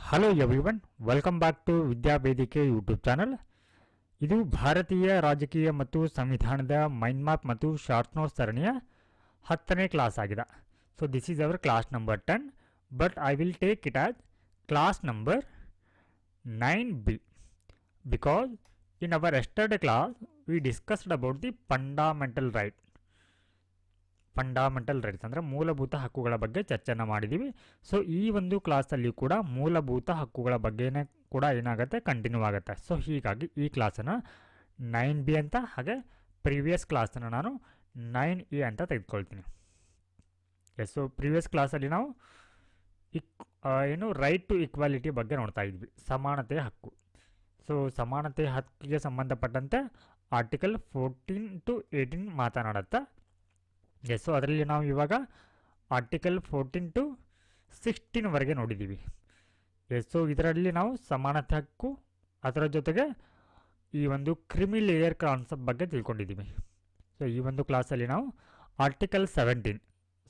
Hello everyone, welcome back to Vidyavedike YouTube channel. ಇದು ಭಾರತೀಯ ರಾಜಕೀಯ ಮತ್ತು ಸಂವಿಧಾನದ ಮೈಂಡ್ ಮ್ಯಾಪ್ ಮತ್ತು ಶಾರ್ಟ್ ನೋಟ್ಸ್ ಸರಣಿಯ 10ನೇ ಕ್ಲಾಸ್ ಆಗಿದೆ. So this is our class number 10, but I will take it as class number 9B because in our yesterday class we discussed about the fundamental rights ಅಂದರೆ ಮೂಲಭೂತ ಹಕ್ಕುಗಳ ಬಗ್ಗೆ ಚರ್ಚೆಯನ್ನು ಮಾಡಿದ್ದೀವಿ. ಸೊ ಈ ಒಂದು ಕ್ಲಾಸಲ್ಲಿ ಕೂಡ ಮೂಲಭೂತ ಹಕ್ಕುಗಳ ಬಗ್ಗೆನೇ ಕೂಡ ಏನಾಗುತ್ತೆ, ಕಂಟಿನ್ಯೂ ಆಗುತ್ತೆ. ಸೊ ಹೀಗಾಗಿ ಈ ಕ್ಲಾಸನ್ನು 9B ಅಂತ, ಹಾಗೆ ಪ್ರೀವಿಯಸ್ ಕ್ಲಾಸನ್ನು ನಾನು 9A ಅಂತ ತೆಗೆದುಕೊಳ್ತೀನಿ. ಎಸ್, ಸೊ ಪ್ರೀವಿಯಸ್ ಕ್ಲಾಸಲ್ಲಿ ನಾವು ರೈಟ್ ಟು ಈಕ್ವಾಲಿಟಿ ಬಗ್ಗೆ ನೋಡ್ತಾ ಇದ್ವಿ, ಸಮಾನತೆಯ ಹಕ್ಕು. ಸೊ ಸಮಾನತೆಯ ಹಕ್ಕಿಗೆ ಸಂಬಂಧಪಟ್ಟಂತೆ ಆರ್ಟಿಕಲ್ 14 to 18 ಮಾತನಾಡುತ್ತಾ. ಎಸ್, ಸೊ ಅದರಲ್ಲಿ ನಾವು ಇವಾಗ ಆರ್ಟಿಕಲ್ 14 to 16ವರೆಗೆ ನೋಡಿದ್ದೀವಿ. ಎಸ್, ಸೊ ಇದರಲ್ಲಿ ನಾವು ಸಮಾನತೆ ಹಕ್ಕು, ಅದರ ಜೊತೆಗೆ ಈ ಒಂದು ಕ್ರಿಮಿ ಲೇಯರ್ ಕಾನ್ಸೆಪ್ಟ್ ಬಗ್ಗೆ ತಿಳ್ಕೊಂಡಿದ್ದೀವಿ. ಸೊ ಈ ಒಂದು ಕ್ಲಾಸಲ್ಲಿ ನಾವು article 17,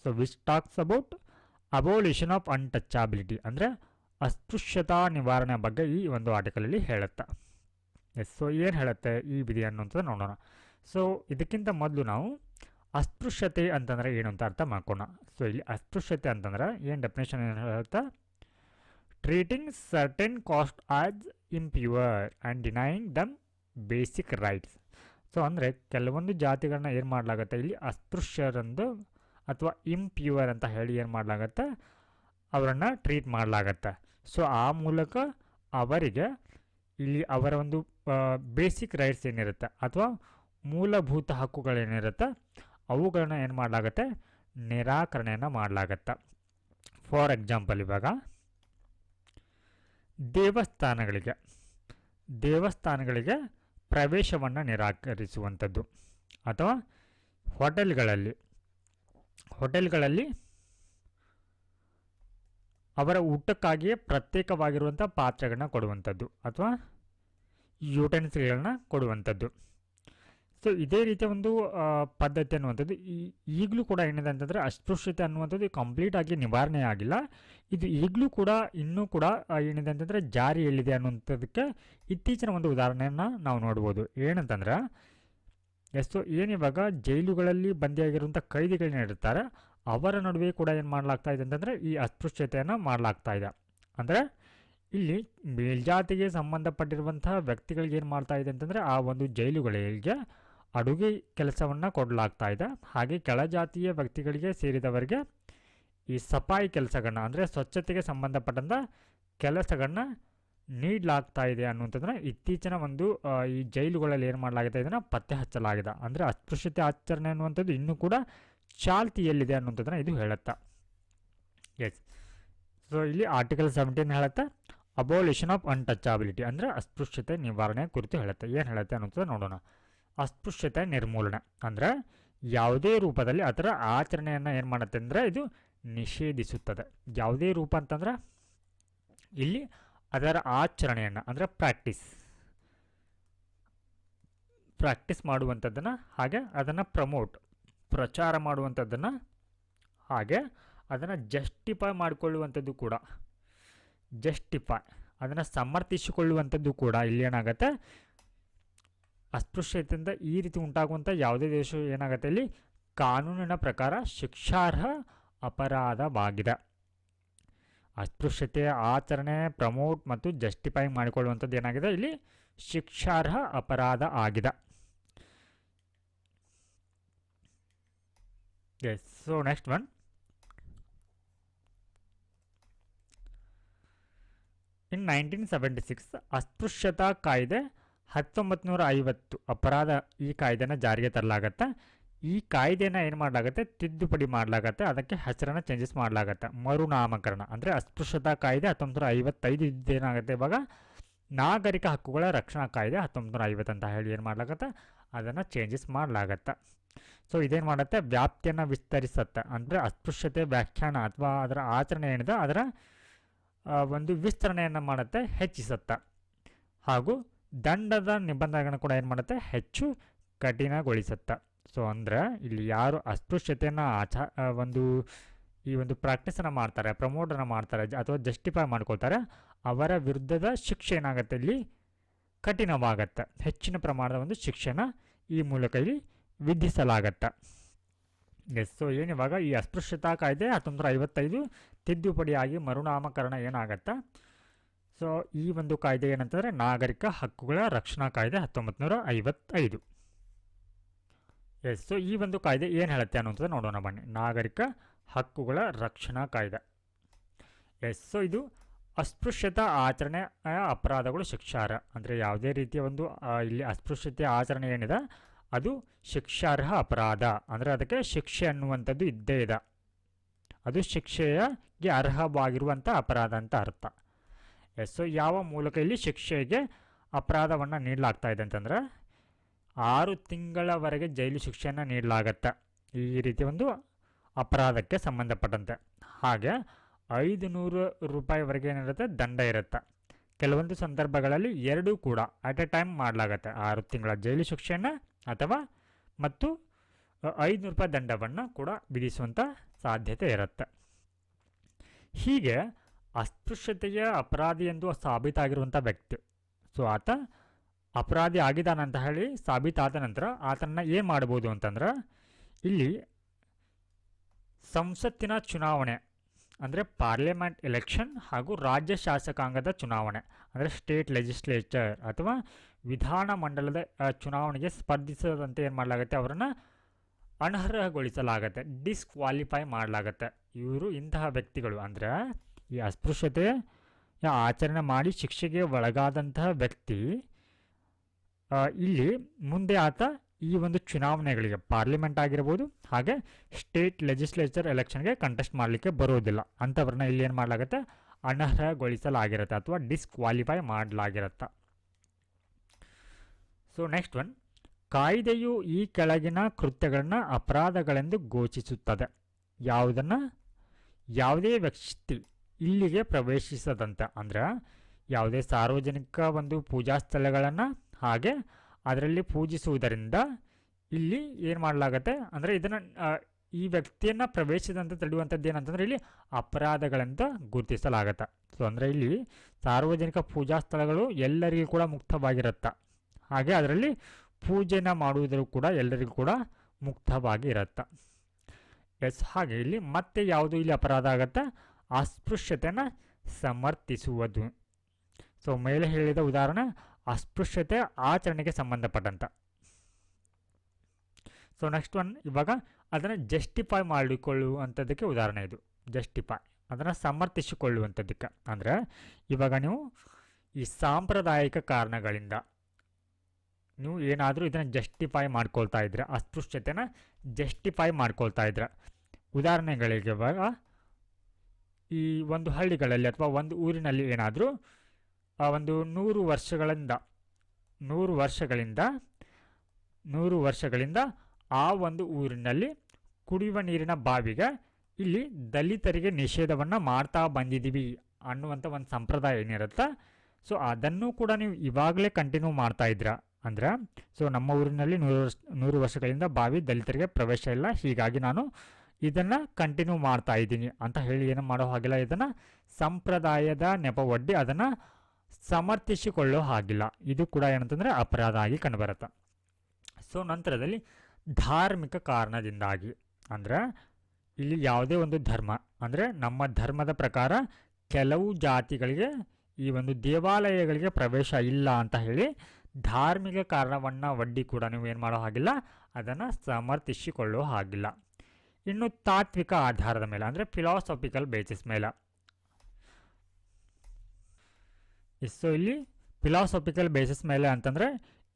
so which talks about abolition of untouchability, ಅಂದರೆ ಅಸ್ಪೃಶ್ಯತಾ ನಿವಾರಣೆ ಬಗ್ಗೆ ಈ ಒಂದು ಆರ್ಟಿಕಲಲ್ಲಿ ಹೇಳುತ್ತೆ. ಎಸ್, ಸೊ ಏನು ಹೇಳುತ್ತೆ ಈ ವಿಧಿ ಅನ್ನುವಂಥದ್ದು ನೋಡೋಣ. ಸೊ ಇದಕ್ಕಿಂತ ಮೊದಲು ನಾವು ಅಸ್ಪೃಶ್ಯತೆ ಅಂತಂದರೆ ಏನು ಅಂತ ಅರ್ಥ ಮಾಡ್ಕೋಣ. ಸೊ ಇಲ್ಲಿ ಅಸ್ಪೃಶ್ಯತೆ ಅಂತಂದರೆ ಏನು ಡೆಫಿನೇಷನ್ ಏನು ಹೇಳುತ್ತೆ, treating certain cost as impure and denying dum basic rights. So ಅಂದರೆ ಕೆಲವೊಂದು ಜಾತಿಗಳನ್ನ ಏನು ಮಾಡಲಾಗುತ್ತೆ, ಇಲ್ಲಿ ಅಸ್ಪೃಶ್ಯರಂದು ಅಥವಾ ಇಂಪ್ಯೂರ್ ಅಂತ ಹೇಳಿ ಏನು ಮಾಡಲಾಗತ್ತೆ, ಅವರನ್ನು ಟ್ರೀಟ್ ಮಾಡಲಾಗತ್ತೆ. ಸೊ ಆ ಮೂಲಕ ಅವರಿಗೆ ಇಲ್ಲಿ ಅವರ ಒಂದು ಬೇಸಿಕ್ ರೈಟ್ಸ್ ಏನಿರುತ್ತೆ ಅಥವಾ ಮೂಲಭೂತ ಹಕ್ಕುಗಳೇನಿರುತ್ತೆ ಅವುಗಳನ್ನ ಏನು ಮಾಡಲಾಗತ್ತೆ, ನಿರಾಕರಣೆಯನ್ನು ಮಾಡಲಾಗತ್ತೆ. ಫಾರ್ ಎಕ್ಸಾಂಪಲ್, ಇವಾಗ ದೇವಸ್ಥಾನಗಳಿಗೆ ಪ್ರವೇಶವನ್ನು ನಿರಾಕರಿಸುವಂಥದ್ದು, ಅಥವಾ ಹೋಟೆಲ್ಗಳಲ್ಲಿ ಅವರ ಊಟಕ್ಕಾಗಿಯೇ ಪ್ರತ್ಯೇಕವಾಗಿರುವಂಥ ಪಾತ್ರೆಗಳನ್ನ ಕೊಡುವಂಥದ್ದು ಅಥವಾ ಯುಟೆನ್ಸಿಲ್ಗಳನ್ನ ಕೊಡುವಂಥದ್ದು. ಸೊ ಇದೇ ರೀತಿಯ ಒಂದು ಪದ್ಧತಿ ಅನ್ನುವಂಥದ್ದು ಈಗಲೂ ಕೂಡ ಏನಿದೆ ಅಂತಂದರೆ ಅಸ್ಪೃಶ್ಯತೆ ಅನ್ನುವಂಥದ್ದು ಕಂಪ್ಲೀಟ್ ಆಗಿ ನಿವಾರಣೆ ಆಗಿಲ್ಲ. ಇದು ಈಗಲೂ ಕೂಡ ಇನ್ನೂ ಕೂಡ ಏನಿದೆ ಅಂತಂದರೆ ಜಾರಿಯಲ್ಲಿದೆ ಅನ್ನುವಂಥದ್ದಕ್ಕೆ ಇತ್ತೀಚಿನ ಒಂದು ಉದಾಹರಣೆಯನ್ನು ನಾವು ನೋಡ್ಬೋದು. ಏನಂತಂದ್ರೆ ಎಷ್ಟು ಏನಿವಾಗ ಜೈಲುಗಳಲ್ಲಿ ಬಂದಿಯಾಗಿರುವಂಥ ಕೈದಿಗಳನ್ನಿರ್ತಾರೆ, ಅವರ ನಡುವೆ ಕೂಡ ಏನು ಮಾಡಲಾಗ್ತಾ ಇದೆ ಅಂತಂದರೆ ಈ ಅಸ್ಪೃಶ್ಯತೆಯನ್ನು ಮಾಡಲಾಗ್ತಾ ಇದೆ. ಅಂದರೆ ಇಲ್ಲಿ ಮೇಲ್ಜಾತಿಗೆ ಸಂಬಂಧಪಟ್ಟಿರುವಂಥ ವ್ಯಕ್ತಿಗಳಿಗೆ ಏನು ಮಾಡ್ತಾ ಇದೆ ಅಂತಂದರೆ ಆ ಒಂದು ಜೈಲುಗಳಿಗೆ ಅಡುಗೆ ಕೆಲಸವನ್ನು ಕೊಡಲಾಗ್ತಾ ಇದೆ. ಹಾಗೆ ಕೆಳಜಾತಿಯ ವ್ಯಕ್ತಿಗಳಿಗೆ ಸೇರಿದವರಿಗೆ ಈ ಸಫಾಯಿ ಕೆಲಸಗಳನ್ನ, ಅಂದರೆ ಸ್ವಚ್ಛತೆಗೆ ಸಂಬಂಧಪಟ್ಟಂಥ ಕೆಲಸಗಳನ್ನ ನೀಡಲಾಗ್ತಾ ಇದೆ ಅನ್ನುವಂಥದ್ದನ್ನ ಇತ್ತೀಚಿನ ಒಂದು ಈ ಜೈಲುಗಳಲ್ಲಿ ಏನು ಮಾಡಲಾಗಿದೆ, ಇದನ್ನು ಪತ್ತೆ ಹಚ್ಚಲಾಗಿದೆ. ಅಂದರೆ ಅಸ್ಪೃಶ್ಯತೆ ಆಚರಣೆ ಅನ್ನುವಂಥದ್ದು ಇನ್ನೂ ಕೂಡ ಚಾಲ್ತಿಯಲ್ಲಿದೆ ಅನ್ನುವಂಥದ್ದನ್ನ ಇದು ಹೇಳುತ್ತೆ. ಎಸ್, ಸೊ ಇಲ್ಲಿ ಆರ್ಟಿಕಲ್ 17 ಹೇಳುತ್ತೆ ಅಬೋಲಿಷನ್ ಆಫ್ ಅನ್ಟಚಬಿಲಿಟಿ, ಅಂದರೆ ಅಸ್ಪೃಶ್ಯತೆ ನಿವಾರಣೆ ಕುರಿತು ಹೇಳುತ್ತೆ. ಏನು ಹೇಳುತ್ತೆ ಅನ್ನೋದು ನೋಡೋಣ. ಅಸ್ಪೃಶ್ಯತೆ ನಿರ್ಮೂಲನೆ ಅಂದರೆ ಯಾವುದೇ ರೂಪದಲ್ಲಿ ಅದರ ಆಚರಣೆಯನ್ನು ಏನು ಮಾಡುತ್ತೆ ಅಂದರೆ ಇದು ನಿಷೇಧಿಸುತ್ತದೆ. ಯಾವುದೇ ರೂಪ ಅಂತಂದರೆ ಇಲ್ಲಿ ಅದರ ಆಚರಣೆಯನ್ನು, ಅಂದರೆ ಪ್ರಾಕ್ಟೀಸ್ ಮಾಡುವಂಥದ್ದನ್ನು, ಹಾಗೆ ಅದನ್ನು ಪ್ರಚಾರ ಮಾಡುವಂಥದ್ದನ್ನು, ಹಾಗೆ ಅದನ್ನು ಜಸ್ಟಿಫೈ ಮಾಡಿಕೊಳ್ಳುವಂಥದ್ದು ಕೂಡ, ಅದನ್ನು ಸಮರ್ಥಿಸಿಕೊಳ್ಳುವಂಥದ್ದು ಕೂಡ ಇಲ್ಲಿ ಏನಾಗುತ್ತೆ, ಅಸ್ಪೃಶ್ಯತೆಯಿಂದ ಈ ರೀತಿ ಉಂಟಾಗುವಂಥ ಯಾವುದೇ ದೇಶ ಏನಾಗುತ್ತೆ, ಇಲ್ಲಿ ಕಾನೂನಿನ ಪ್ರಕಾರ ಶಿಕ್ಷಾರ್ಹ ಅಪರಾಧವಾಗಿದೆ. ಅಸ್ಪೃಶ್ಯತೆಯ ಆಚರಣೆ, ಪ್ರಮೋಟ್ ಮತ್ತು ಜಸ್ಟಿಫೈ ಮಾಡಿಕೊಳ್ಳುವಂಥದ್ದು ಏನಾಗಿದೆ, ಇಲ್ಲಿ ಶಿಕ್ಷಾರ್ಹ ಅಪರಾಧ ಆಗಿದೆ. ಎಸ್, ಸೊ ನೆಕ್ಸ್ಟ್ ಒನ್, ಇನ್ 1976 ಅಸ್ಪೃಶ್ಯತಾ ಕಾಯ್ದೆ 1950 ಅಪರಾಧ, ಈ ಕಾಯ್ದೆನ ಜಾರಿಗೆ ತರಲಾಗತ್ತೆ. ಈ ಕಾಯ್ದೆನ ಏನು ಮಾಡಲಾಗತ್ತೆ, ತಿದ್ದುಪಡಿ ಮಾಡಲಾಗತ್ತೆ, ಅದಕ್ಕೆ ಹೆಸರನ್ನು ಚೇಂಜಸ್ ಮಾಡಲಾಗತ್ತೆ, ಮರುನಾಮಕರಣ. ಅಂದರೆ ಅಸ್ಪೃಶ್ಯತಾ ಕಾಯ್ದೆ 1955 ಇದ್ದೇನಾಗುತ್ತೆ, ಇವಾಗ ನಾಗರಿಕ ಹಕ್ಕುಗಳ ರಕ್ಷಣಾ ಕಾಯ್ದೆ 1950 ಅಂತ ಹೇಳಿ ಏನು ಮಾಡಲಾಗತ್ತೆ, ಅದನ್ನು ಚೇಂಜಸ್ ಮಾಡಲಾಗತ್ತೆ. ಸೊ ಇದೇನು ಮಾಡುತ್ತೆ, ವ್ಯಾಪ್ತಿಯನ್ನು ವಿಸ್ತರಿಸುತ್ತೆ. ಅಂದರೆ ಅಸ್ಪೃಶ್ಯತೆ ವ್ಯಾಖ್ಯಾನ ಅಥವಾ ಅದರ ಆಚರಣೆ ಏನಿದೆ ಅದರ ಒಂದು ವಿಸ್ತರಣೆಯನ್ನು ಮಾಡುತ್ತೆ, ಹೆಚ್ಚಿಸುತ್ತೆ. ಹಾಗೂ ದಂಡದ ನಿಬಂಧನೆಗಳನ್ನು ಕೂಡ ಏನು ಮಾಡುತ್ತೆ, ಹೆಚ್ಚು ಕಠಿಣಗೊಳಿಸುತ್ತೆ. ಸೊ ಅಂದರೆ ಇಲ್ಲಿ ಯಾರು ಅಸ್ಪೃಶ್ಯತೆಯನ್ನು ಈ ಒಂದು ಪ್ರಾಕ್ಟೀಸನ್ನು ಮಾಡ್ತಾರೆ, ಪ್ರಮೋಟನ್ನು ಮಾಡ್ತಾರೆ ಅಥವಾ ಜಸ್ಟಿಫೈ ಮಾಡ್ಕೊಳ್ತಾರೆ, ಅವರ ವಿರುದ್ಧದ ಶಿಕ್ಷೆ ಏನಾಗುತ್ತೆ ಇಲ್ಲಿ ಕಠಿಣವಾಗತ್ತೆ. ಹೆಚ್ಚಿನ ಪ್ರಮಾಣದ ಒಂದು ಶಿಕ್ಷೆನ ಈ ಮೂಲಕ ಇಲ್ಲಿ ವಿಧಿಸಲಾಗತ್ತೆ. ಎಸ್, ಸೊ ಏನಿವಾಗ ಈ ಅಸ್ಪೃಶ್ಯತಾ ಕಾಯ್ದೆ 1955 ತಿದ್ದುಪಡಿಯಾಗಿ ಮರುನಾಮಕರಣ ಏನಾಗತ್ತೆ. ಸೊ ಈ ಒಂದು ಕಾಯ್ದೆ ಏನಂತಂದರೆ ನಾಗರಿಕ ಹಕ್ಕುಗಳ ರಕ್ಷಣಾ ಕಾಯ್ದೆ 1955. ಎಸ್, ಸೊ ಈ ಒಂದು ಕಾಯ್ದೆ ಏನು ಹೇಳುತ್ತೆ ಅನ್ನೋಂಥದ್ದು ನೋಡೋಣ ಬನ್ನಿ. ನಾಗರಿಕ ಹಕ್ಕುಗಳ ರಕ್ಷಣಾ ಕಾಯ್ದೆ. ಎಸ್, ಸೊ ಇದು ಅಸ್ಪೃಶ್ಯತಾ ಆಚರಣೆ ಅಪರಾಧಗಳು ಶಿಕ್ಷಾರ್ಹ. ಅಂದರೆ ಯಾವುದೇ ರೀತಿಯ ಒಂದು ಇಲ್ಲಿ ಅಸ್ಪೃಶ್ಯತೆಯ ಆಚರಣೆ ಏನಿದೆ ಅದು ಶಿಕ್ಷಾರ್ಹ ಅಪರಾಧ. ಅಂದರೆ ಅದಕ್ಕೆ ಶಿಕ್ಷೆ ಅನ್ನುವಂಥದ್ದು ಇದ್ದೇ ಇದೆ. ಅದು ಶಿಕ್ಷೆಗೆ ಅರ್ಹವಾಗಿರುವಂಥ ಅಪರಾಧ ಅಂತ ಅರ್ಥ. ಎಸ್, ಸೊ ಯಾವ ಮೂಲಕ ಇಲ್ಲಿ ಶಿಕ್ಷೆಗೆ ಅಪರಾಧವನ್ನು ನೀಡಲಾಗ್ತಾ ಇದೆ ಅಂತಂದರೆ 6 ತಿಂಗಳವರೆಗೆ ಜೈಲು ಶಿಕ್ಷೆಯನ್ನು ನೀಡಲಾಗತ್ತೆ ಈ ರೀತಿ ಒಂದು ಅಪರಾಧಕ್ಕೆ ಸಂಬಂಧಪಟ್ಟಂತೆ. ಹಾಗೆ 500 ರೂಪಾಯಿವರೆಗೆ ಏನಿರುತ್ತೆ ದಂಡ ಇರುತ್ತೆ. ಕೆಲವೊಂದು ಸಂದರ್ಭಗಳಲ್ಲಿ ಎರಡೂ ಕೂಡ ಅಟ್ ಎ ಟೈಮ್ ಮಾಡಲಾಗತ್ತೆ. 6 ತಿಂಗಳ ಜೈಲು ಶಿಕ್ಷೆಯನ್ನು ಅಥವಾ ಮತ್ತು 500 ರೂಪಾಯಿ ದಂಡವನ್ನು ಕೂಡ ವಿಧಿಸುವಂಥ ಸಾಧ್ಯತೆ ಇರುತ್ತೆ. ಹೀಗೆ ಅಸ್ಪೃಶ್ಯತೆಯ ಅಪರಾಧಿ ಎಂದು ಸಾಬೀತಾಗಿರುವಂಥ ವ್ಯಕ್ತಿ, ಸೊ ಆತ ಅಪರಾಧಿ ಆಗಿದ್ದಾನಂತ ಹೇಳಿ ಸಾಬೀತಾದ ನಂತರ ಆತನ ಏನು ಮಾಡ್ಬೋದು ಅಂತಂದ್ರೆ ಇಲ್ಲಿ ಸಂಸತ್ತಿನ ಚುನಾವಣೆ ಅಂದರೆ ಪಾರ್ಲಿಮೆಂಟ್ ಎಲೆಕ್ಷನ್ ಹಾಗೂ ರಾಜ್ಯ ಶಾಸಕಾಂಗದ ಚುನಾವಣೆ ಅಂದರೆ ಸ್ಟೇಟ್ ಲೆಜಿಸ್ಲೇಚರ್ ಅಥವಾ ವಿಧಾನಮಂಡಲದ ಚುನಾವಣೆಗೆ ಸ್ಪರ್ಧಿಸದಂತೆ ಏನು ಮಾಡಲಾಗುತ್ತೆ, ಅವರನ್ನು ಅನರ್ಹಗೊಳಿಸಲಾಗತ್ತೆ, ಡಿಸ್ಕ್ವಾಲಿಫೈ ಮಾಡಲಾಗತ್ತೆ. ಇವರು ಇಂತಹ ವ್ಯಕ್ತಿಗಳು ಅಂದರೆ ಈ ಅಸ್ಪೃಶ್ಯತೆ ಆಚರಣೆ ಮಾಡಿ ಶಿಕ್ಷೆಗೆ ಒಳಗಾದಂತಹ ವ್ಯಕ್ತಿ ಇಲ್ಲಿ ಮುಂದೆ ಆತ ಈ ಒಂದು ಚುನಾವಣೆಗಳಿಗೆ ಪಾರ್ಲಿಮೆಂಟ್ ಆಗಿರ್ಬೋದು ಹಾಗೆ ಸ್ಟೇಟ್ ಲೆಜಿಸ್ಲೇಚರ್ ಎಲೆಕ್ಷನ್ಗೆ ಕಂಟೆಸ್ಟ್ ಮಾಡಲಿಕ್ಕೆ ಬರೋದಿಲ್ಲ. ಅಂಥವ್ರನ್ನ ಇಲ್ಲಿ ಏನು ಮಾಡಲಾಗುತ್ತೆ, ಅನರ್ಹಗೊಳಿಸಲಾಗಿರುತ್ತೆ ಅಥವಾ ಡಿಸ್ಕ್ವಾಲಿಫೈ ಮಾಡಲಾಗಿರುತ್ತೆ. ಸೊ ನೆಕ್ಸ್ಟ್ ಒನ್, ಕಾಯ್ದೆಯು ಈ ಕೆಳಗಿನ ಕೃತ್ಯಗಳನ್ನು ಅಪರಾಧಗಳೆಂದು ಘೋಷಿಸುತ್ತದೆ. ಯಾವುದೇ ವ್ಯಕ್ತಿ ಇಲ್ಲಿಗೆ ಪ್ರವೇಶಿಸದಂತೆ ಅಂದರೆ ಯಾವುದೇ ಸಾರ್ವಜನಿಕ ಒಂದು ಪೂಜಾ ಸ್ಥಳಗಳನ್ನು ಹಾಗೆ ಅದರಲ್ಲಿ ಪೂಜಿಸುವುದರಿಂದ ಇಲ್ಲಿ ಏನು ಮಾಡಲಾಗತ್ತೆ ಅಂದರೆ ಇದನ್ನು ಈ ವ್ಯಕ್ತಿಯನ್ನು ಪ್ರವೇಶಿಸಿದಂತೆ ತಡೆಯುವಂಥದ್ದು ಏನಂತಂದರೆ ಇಲ್ಲಿ ಅಪರಾಧಗಳಂತ ಗುರುತಿಸಲಾಗತ್ತೆ. ಸೊ ಅಂದರೆ ಇಲ್ಲಿ ಸಾರ್ವಜನಿಕ ಪೂಜಾ ಸ್ಥಳಗಳು ಎಲ್ಲರಿಗೂ ಕೂಡ ಮುಕ್ತವಾಗಿರುತ್ತೆ. ಹಾಗೆ ಅದರಲ್ಲಿ ಪೂಜೆನ ಮಾಡುವುದೂ ಕೂಡ ಎಲ್ಲರಿಗೂ ಕೂಡ ಮುಕ್ತವಾಗಿ ಇರುತ್ತೆ. ಎಸ್, ಹಾಗೆ ಇಲ್ಲಿ ಮತ್ತೆ ಯಾವುದು ಇಲ್ಲಿ ಅಪರಾಧ ಆಗುತ್ತೆ, ಅಸ್ಪೃಶ್ಯತೆಯನ್ನು ಸಮರ್ಥಿಸುವುದು. ಸೊ ಮೇಲೆ ಹೇಳಿದ ಉದಾಹರಣೆ ಅಸ್ಪೃಶ್ಯತೆ ಆಚರಣೆಗೆ ಸಂಬಂಧಪಟ್ಟಂತ. ಸೊ ನೆಕ್ಸ್ಟ್ ಒನ್, ಇವಾಗ ಅದನ್ನು ಜಸ್ಟಿಫೈ ಮಾಡಿಕೊಳ್ಳುವಂಥದ್ದಕ್ಕೆ ಉದಾಹರಣೆ ಇದು. ಜಸ್ಟಿಫೈ ಅದನ್ನು ಸಮರ್ಥಿಸಿಕೊಳ್ಳುವಂಥದ್ದಕ್ಕೆ ಅಂದರೆ ಇವಾಗ ನೀವು ಈ ಸಾಂಪ್ರದಾಯಿಕ ಕಾರಣಗಳಿಂದ ನೀವು ಏನಾದರೂ ಇದನ್ನು ಜಸ್ಟಿಫೈ ಮಾಡ್ಕೊಳ್ತಾ ಇದ್ರೆ, ಅಸ್ಪೃಶ್ಯತೆನ ಜಸ್ಟಿಫೈ ಮಾಡ್ಕೊಳ್ತಾ ಇದ್ರೆ, ಉದಾಹರಣೆಗಳಿಗೆ ಇವಾಗ ಈ ಒಂದು ಹಳ್ಳಿಗಳಲ್ಲಿ ಅಥವಾ ಒಂದು ಊರಿನಲ್ಲಿ ಏನಾದರೂ ಒಂದು 100 ವರ್ಷಗಳಿಂದ ಆ ಒಂದು ಊರಿನಲ್ಲಿ ಕುಡಿಯುವ ನೀರಿನ ಬಾವಿಗೆ ಇಲ್ಲಿ ದಲಿತರಿಗೆ ನಿಷೇಧವನ್ನು ಮಾಡ್ತಾ ಬಂದಿದ್ದೀವಿ ಅನ್ನುವಂಥ ಒಂದು ಸಂಪ್ರದಾಯ ಏನಿರುತ್ತೆ, ಸೊ ಅದನ್ನು ಕೂಡ ನೀವು ಇವಾಗಲೇ ಕಂಟಿನ್ಯೂ ಮಾಡ್ತಾ ಇದ್ದೀರಾ ಅಂದರೆ, ಸೊ ನಮ್ಮ ಊರಿನಲ್ಲಿ 100 ವರ್ಷಗಳಿಂದ ಬಾವಿ ದಲಿತರಿಗೆ ಪ್ರವೇಶ ಇಲ್ಲ, ಹೀಗಾಗಿ ನಾನು ಇದನ್ನು ಕಂಟಿನ್ಯೂ ಮಾಡ್ತಾ ಇದ್ದೀನಿ ಅಂತ ಹೇಳಿ ಏನು ಮಾಡೋ ಹಾಗಿಲ್ಲ. ಇದನ್ನು ಸಂಪ್ರದಾಯದ ನೆಪವೊಡ್ಡಿ ಅದನ್ನು ಸಮರ್ಥಿಸಿಕೊಳ್ಳೋ ಹಾಗಿಲ್ಲ. ಇದು ಕೂಡ ಏನಂತಂದರೆ ಅಪರಾಧ ಆಗಿ ಕಂಡುಬರುತ್ತೆ. ಸೊ ನಂತರದಲ್ಲಿ ಧಾರ್ಮಿಕ ಕಾರಣದಿಂದಾಗಿ ಅಂದರೆ ಇಲ್ಲಿ ಯಾವುದೇ ಒಂದು ಧರ್ಮ ಅಂದರೆ ನಮ್ಮ ಧರ್ಮದ ಪ್ರಕಾರ ಕೆಲವು ಜಾತಿಗಳಿಗೆ ಈ ಒಂದು ದೇವಾಲಯಗಳಿಗೆ ಪ್ರವೇಶ ಇಲ್ಲ ಅಂತ ಹೇಳಿ ಧಾರ್ಮಿಕ ಕಾರಣವನ್ನು ಒಡ್ಡಿ ಕೂಡ ನೀವು ಏನು ಮಾಡೋ ಹಾಗಿಲ್ಲ, ಅದನ್ನು ಸಮರ್ಥಿಸಿಕೊಳ್ಳೋ ಹಾಗಿಲ್ಲ. ಇನ್ನು ತಾತ್ವಿಕ ಆಧಾರದ ಮೇಲೆ ಅಂದರೆ ಫಿಲಾಸಫಿಕಲ್ ಬೇಸಿಸ್ ಮೇಲೆ. ಸೊ ಇಲ್ಲಿ ಫಿಲಾಸಫಿಕಲ್ ಬೇಸಿಸ್ ಮೇಲೆ ಅಂತಂದರೆ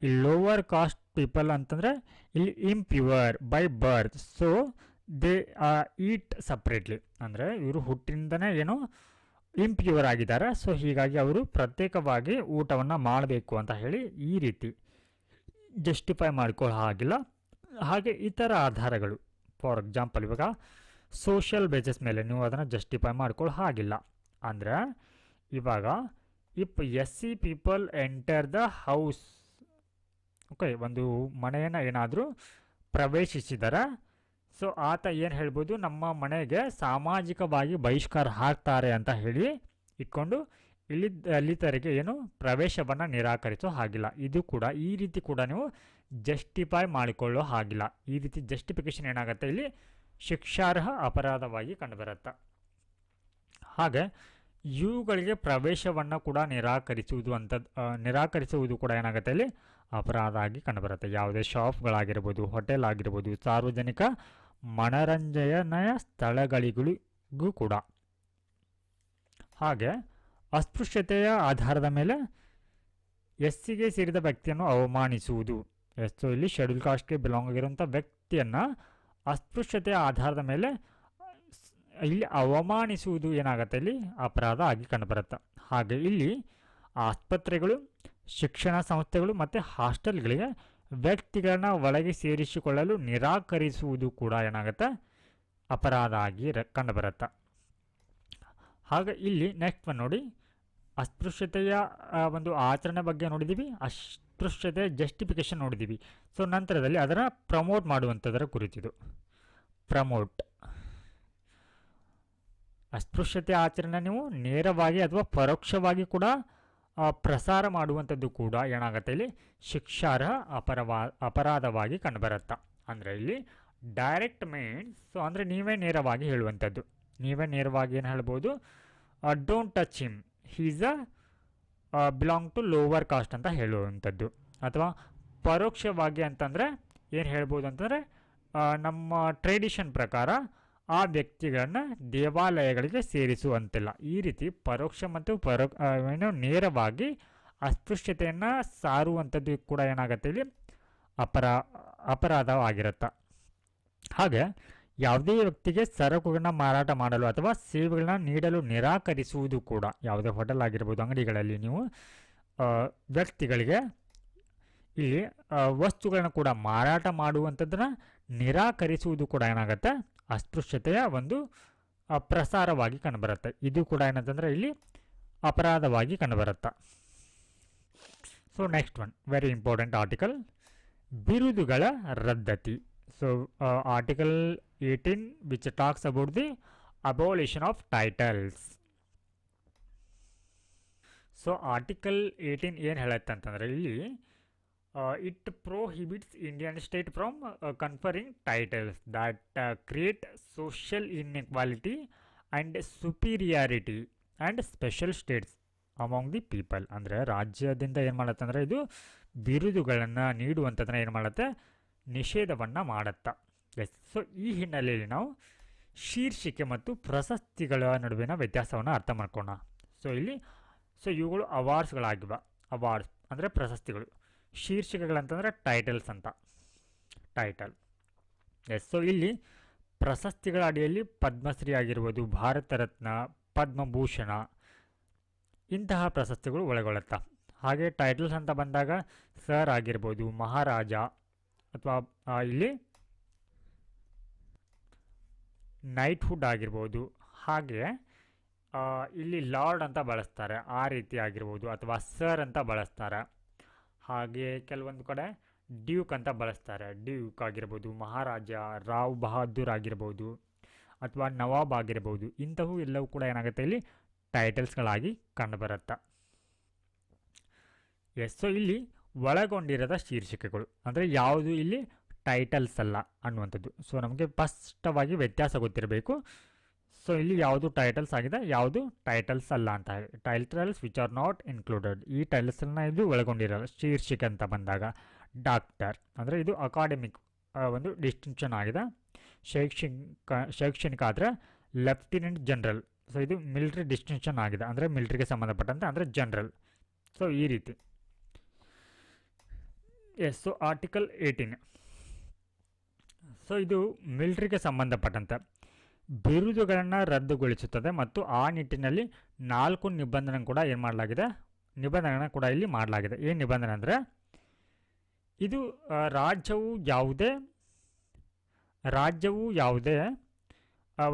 ಈ ಲೋವರ್ ಕಾಸ್ಟ್ ಪೀಪಲ್ ಅಂತಂದರೆ ಇಲ್ಲಿ impure by birth, so they eat separately ಅಂದರೆ ಇವರು ಹುಟ್ಟಿನಿಂದನೇ ಏನೋ ಇಂಪ್ಯೂರ್ ಆಗಿದ್ದಾರೆ, ಸೊ ಹೀಗಾಗಿ ಅವರು ಪ್ರತ್ಯೇಕವಾಗಿ ಊಟವನ್ನು ಮಾಡಬೇಕು ಅಂತ ಹೇಳಿ ಈ ರೀತಿ ಜಸ್ಟಿಫೈ ಮಾಡ್ಕೊಳ್ಳೋ ಹಾಗಿಲ್ಲ. ಹಾಗೆ ಇತರ ಆಧಾರಗಳು, ಫಾರ್ ಎಕ್ಸಾಂಪಲ್ ಇವಾಗ ಸೋಷಿಯಲ್ ಬೇಸಿಸ್ ಮೇಲೆ ನೀವು ಅದನ್ನು ಜಸ್ಟಿಫೈ ಮಾಡ್ಕೊಳ್ಳೋ ಹಾಗಿಲ್ಲ. ಅಂದರೆ ಇವಾಗ if SC people enter the house, okay, ಒಂದು ಮನೆಯನ್ನು ಏನಾದರೂ ಪ್ರವೇಶಿಸಿದರೆ, ಸೊ ಆತ ಏನು ಹೇಳ್ಬೋದು, ನಮ್ಮ ಮನೆಗೆ ಸಾಮಾಜಿಕವಾಗಿ ಬಹಿಷ್ಕಾರ ಹಾಕ್ತಾರೆ ಅಂತ ಹೇಳಿ ಇಟ್ಕೊಂಡು ಇಲ್ಲಿ ದಲಿತರಿಗೆ ಏನು ಪ್ರವೇಶವನ್ನು ನಿರಾಕರಿಸೋ ಹಾಗಿಲ್ಲ. ಇದು ಕೂಡ ಈ ರೀತಿ ಕೂಡ ನೀವು ಜಸ್ಟಿಫೈ ಮಾಡಿಕೊಳ್ಳೋ ಹಾಗಿಲ್ಲ. ಈ ರೀತಿ ಜಸ್ಟಿಫಿಕೇಶನ್ ಏನಾಗುತ್ತೆ ಇಲ್ಲಿ ಶಿಕ್ಷಾರ್ಹ ಅಪರಾಧವಾಗಿ ಕಂಡುಬರುತ್ತೆ. ಹಾಗೆ ಇವುಗಳಿಗೆ ಪ್ರವೇಶವನ್ನು ಕೂಡ ನಿರಾಕರಿಸುವುದು ಕೂಡ ಏನಾಗುತ್ತೆ ಇಲ್ಲಿ ಅಪರಾಧ ಆಗಿ ಕಂಡುಬರುತ್ತೆ. ಯಾವುದೇ ಶಾಪ್ಗಳಾಗಿರ್ಬೋದು, ಹೋಟೆಲ್ ಆಗಿರ್ಬೋದು, ಸಾರ್ವಜನಿಕ ಮನರಂಜನೆಯ ಸ್ಥಳಗಳಿಗೂ ಕೂಡ. ಹಾಗೆ ಅಸ್ಪೃಶ್ಯತೆಯ ಆಧಾರದ ಮೇಲೆ ಎಸ್ಸಿಗೆ ಸೇರಿದ ವ್ಯಕ್ತಿಯನ್ನು ಅವಮಾನಿಸುವುದು. ಸೊ ಇಲ್ಲಿ ಶೆಡ್ಯೂಲ್ ಕಾಸ್ಟ್ಗೆ ಬಿಲಾಂಗ್ ಆಗಿರುವಂಥ ವ್ಯಕ್ತಿಯನ್ನು ಅಸ್ಪೃಶ್ಯತೆಯ ಆಧಾರದ ಮೇಲೆ ಇಲ್ಲಿ ಅವಮಾನಿಸುವುದು ಏನಾಗುತ್ತೆ ಇಲ್ಲಿ ಅಪರಾಧ ಆಗಿ ಕಂಡುಬರುತ್ತೆ. ಹಾಗೆ ಇಲ್ಲಿ ಆಸ್ಪತ್ರೆಗಳು, ಶಿಕ್ಷಣ ಸಂಸ್ಥೆಗಳು ಮತ್ತು ಹಾಸ್ಟೆಲ್ಗಳಿಗೆ ವ್ಯಕ್ತಿಗಳನ್ನ ಒಳಗೆ ಸೇರಿಸಿಕೊಳ್ಳಲು ನಿರಾಕರಿಸುವುದು ಕೂಡ ಏನಾಗುತ್ತೆ ಅಪರಾಧ ಆಗಿ ಕಂಡುಬರುತ್ತೆ. ಹಾಗೆ ಇಲ್ಲಿ ನೆಕ್ಸ್ಟ್ ಒಂದು ನೋಡಿ, ಅಸ್ಪೃಶ್ಯತೆಯ ಒಂದು ಆಚರಣೆ ಬಗ್ಗೆ ನೋಡಿದ್ದೀವಿ, ಅಸ್ಪೃಶ್ಯತೆಯ ಜಸ್ಟಿಫಿಕೇಶನ್ ನೋಡಿದ್ದೀವಿ. ಸೊ ನಂತರದಲ್ಲಿ ಅದರ ಪ್ರಮೋಟ್ ಮಾಡುವಂಥದ್ದರ ಕುರಿತಿದು. ಪ್ರಮೋಟ್ ಅಸ್ಪೃಶ್ಯತೆ ಆಚರಣೆ ನೀವು ನೇರವಾಗಿ ಅಥವಾ ಪರೋಕ್ಷವಾಗಿ ಕೂಡ ಪ್ರಸಾರ ಮಾಡುವಂಥದ್ದು ಕೂಡ ಏನಾಗುತ್ತೆ ಇಲ್ಲಿ ಶಿಕ್ಷಾರ್ಹ ಅಪರಾಧವಾಗಿ ಕಂಡುಬರುತ್ತೆ. ಅಂದರೆ ಇಲ್ಲಿ ಡೈರೆಕ್ಟ್ ಮೀನ್ಸ್, ಸೊ ಅಂದರೆ ನೀವೇ ನೇರವಾಗಿ ಹೇಳುವಂಥದ್ದು. ನೀವೇ ನೇರವಾಗಿ ಏನು ಹೇಳ್ಬೋದು, don't touch him, he's belong to lower caste ಅಂತ ಹೇಳುವಂಥದ್ದು. ಅಥವಾ ಪರೋಕ್ಷವಾಗಿ ಅಂತಂದರೆ ಏನು ಹೇಳ್ಬೋದು ಅಂತಂದರೆ ನಮ್ಮ ಟ್ರೆಡಿಷನ್ ಪ್ರಕಾರ ಆ ವ್ಯಕ್ತಿಗಳನ್ನ ದೇವಾಲಯಗಳಿಗೆ ಸೇರಿಸುವಂತಿಲ್ಲ. ಈ ರೀತಿ ಪರೋಕ್ಷ ಮತ್ತು ನೇರವಾಗಿ ಅಸ್ಪೃಶ್ಯತೆಯನ್ನು ಸಾರುವಂಥದ್ದು ಕೂಡ ಏನಾಗುತ್ತೆ ಇಲ್ಲಿ ಅಪರಾಧವಾಗಿರುತ್ತೆ. ಹಾಗೆ ಯಾವುದೇ ವ್ಯಕ್ತಿಗೆ ಸರಕುಗಳನ್ನ ಮಾರಾಟ ಮಾಡಲು ಅಥವಾ ಸೇವೆಗಳನ್ನ ನೀಡಲು ನಿರಾಕರಿಸುವುದು ಕೂಡ, ಯಾವುದೇ ಹೋಟೆಲ್ ಆಗಿರ್ಬೋದು, ಅಂಗಡಿಗಳಲ್ಲಿ ನೀವು ವ್ಯಕ್ತಿಗಳಿಗೆ ಇಲ್ಲಿ ವಸ್ತುಗಳನ್ನ ಕೂಡ ಮಾರಾಟ ಮಾಡುವಂಥದ್ದನ್ನ ನಿರಾಕರಿಸುವುದು ಕೂಡ ಏನಾಗುತ್ತೆ ಅಸ್ಪೃಶ್ಯತೆಯ ಒಂದು ಪ್ರಸಾರವಾಗಿ ಕಂಡುಬರುತ್ತೆ. ಇದು ಕೂಡ ಏನಂತಂದರೆ ಇಲ್ಲಿ ಅಪರಾಧವಾಗಿ ಕಂಡುಬರುತ್ತೆ. So next one very important article, ಬಿರುದುಗಳ ರದ್ದತಿ. So article 18 which talks about the abolition of titles. So article 18 ಏನು ಹೇಳುತ್ತೆ ಅಂತಂದರೆ ಇಲ್ಲಿ it prohibits Indian state from conferring titles that create social inequality and superiority and special states among the people. ಅಂದರೆ ರಾಜ್ಯದಿಂದ ಏನು ಮಾಡುತ್ತೆ ಅಂದರೆ ಇದು ಬಿರುದುಗಳನ್ನು ನೀಡುವಂಥದ್ದನ್ನ ಏನು ಮಾಡುತ್ತೆ ನಿಷೇಧವನ್ನು ಮಾಡುತ್ತಾ. ಎಸ್, ಸೊ ಈ ಹಿನ್ನೆಲೆಯಲ್ಲಿ ನಾವು ಶೀರ್ಷಿಕೆ ಮತ್ತು ಪ್ರಶಸ್ತಿಗಳ ನಡುವಿನ ವ್ಯತ್ಯಾಸವನ್ನು ಅರ್ಥ ಮಾಡ್ಕೋಣ. ಸೊ ಇಲ್ಲಿ ಇವುಗಳು ಅವಾರ್ಡ್ಸ್ಗಳಾಗಿವೆ. ಅವಾರ್ಡ್ಸ್ ಅಂದರೆ ಪ್ರಶಸ್ತಿಗಳು, ಶೀರ್ಷಿಕೆಗಳಂತಂದರೆ ಟೈಟಲ್ಸ್ ಅಂತ, ಟೈಟಲ್. ಎಸ್, ಸೊ ಇಲ್ಲಿ ಪ್ರಶಸ್ತಿಗಳ ಅಡಿಯಲ್ಲಿ ಪದ್ಮಶ್ರೀ ಆಗಿರ್ಬೋದು, ಭಾರತ ರತ್ನ, ಪದ್ಮಭೂಷಣ ಇಂತಹ ಪ್ರಶಸ್ತಿಗಳು ಒಳಗೊಳ್ಳುತ್ತಾ. ಹಾಗೆ ಟೈಟಲ್ಸ್ ಅಂತ ಬಂದಾಗ ಸರ್ ಆಗಿರ್ಬೋದು, ಮಹಾರಾಜ, ಅಥವಾ ಇಲ್ಲಿ ನೈಟ್ಹುಡ್ ಆಗಿರ್ಬೋದು. ಹಾಗೆ ಇಲ್ಲಿ ಲಾರ್ಡ್ ಅಂತ ಬಳಸ್ತಾರೆ, ಆ ರೀತಿ ಆಗಿರ್ಬೋದು, ಅಥವಾ ಸರ್ ಅಂತ ಬಳಸ್ತಾರೆ. ಹಾಗೆ ಕೆಲವೊಂದು ಕಡೆ ಡ್ಯೂಕ್ ಅಂತ ಬಳಸ್ತಾರೆ, ಡ್ಯೂಕ್ ಆಗಿರ್ಬೋದು, ಮಹಾರಾಜ, ರಾವ್ ಬಹಾದ್ದೂರ್ ಆಗಿರ್ಬೋದು, ಅಥವಾ ನವಾಬ್ ಆಗಿರ್ಬೋದು. ಇಂಥವು ಎಲ್ಲವೂ ಕೂಡ ಏನಾಗುತ್ತೆ ಇಲ್ಲಿ ಟೈಟಲ್ಸ್ಗಳಾಗಿ ಕಂಡುಬರುತ್ತೆ. ಎಸ್, ಸೊ ಇಲ್ಲಿ ಒಳಗೊಂಡಿರದ ಶೀರ್ಷಿಕೆಗಳು ಅಂದರೆ ಯಾವುದು ಇಲ್ಲಿ ಟೈಟಲ್ಸ್ ಅಲ್ಲ ಅನ್ನುವಂಥದ್ದು. ಸೊ ನಮಗೆ ಸ್ಪಷ್ಟವಾಗಿ ವ್ಯತ್ಯಾಸ ಗೊತ್ತಿರಬೇಕು. ಸೊ ಇಲ್ಲಿ ಯಾವುದು ಟೈಟಲ್ಸ್ ಆಗಿದೆ, ಯಾವುದು ಟೈಟಲ್ಸ್ ಅಲ್ಲ ಅಂತ ಹೇಳಿ. Titles which are not included, ಈ ಟೈಟಲ್ಸನ್ನು ಇದು ಒಳಗೊಂಡಿರಲ್ಲ. ಶೀರ್ಷಿಕೆ ಅಂತ ಬಂದಾಗ ಡಾಕ್ಟರ್ ಅಂದರೆ ಇದು ಅಕಾಡೆಮಿಕ್ ಒಂದು ಡಿಸ್ಟಿಂಕ್ಷನ್ ಆಗಿದೆ. ಶೈಕ್ಷಣಿಕ ಆದರೆ ಲೆಫ್ಟಿನೆಂಟ್ ಜನರಲ್. ಸೊ ಇದು ಮಿಲಿಟ್ರಿ ಡಿಸ್ಟಿಂಕ್ಷನ್ ಆಗಿದೆ, ಅಂದರೆ ಮಿಲಿಟ್ರಿಗೆ ಸಂಬಂಧಪಟ್ಟಂತೆ, ಅಂದರೆ ಜನರಲ್. ಸೊ ಈ ರೀತಿ. S, so article 18. ಸೊ ಇದು ಮಿಲಿಟ್ರಿಗೆ ಸಂಬಂಧಪಟ್ಟಂತೆ ಬಿರುದುಗಳನ್ನು ರದ್ದುಗೊಳಿಸುತ್ತದೆ ಮತ್ತು ಆ ನಿಟ್ಟಿನಲ್ಲಿ 4 ನಿಬಂಧನೆ ಕೂಡ ಏನು ಮಾಡಲಾಗಿದೆ, ನಿಬಂಧನೆ ಕೂಡ ಇಲ್ಲಿ ಮಾಡಲಾಗಿದೆ. ಏನು ನಿಬಂಧನೆ ಅಂದರೆ ಇದು ರಾಜ್ಯವು ಯಾವುದೇ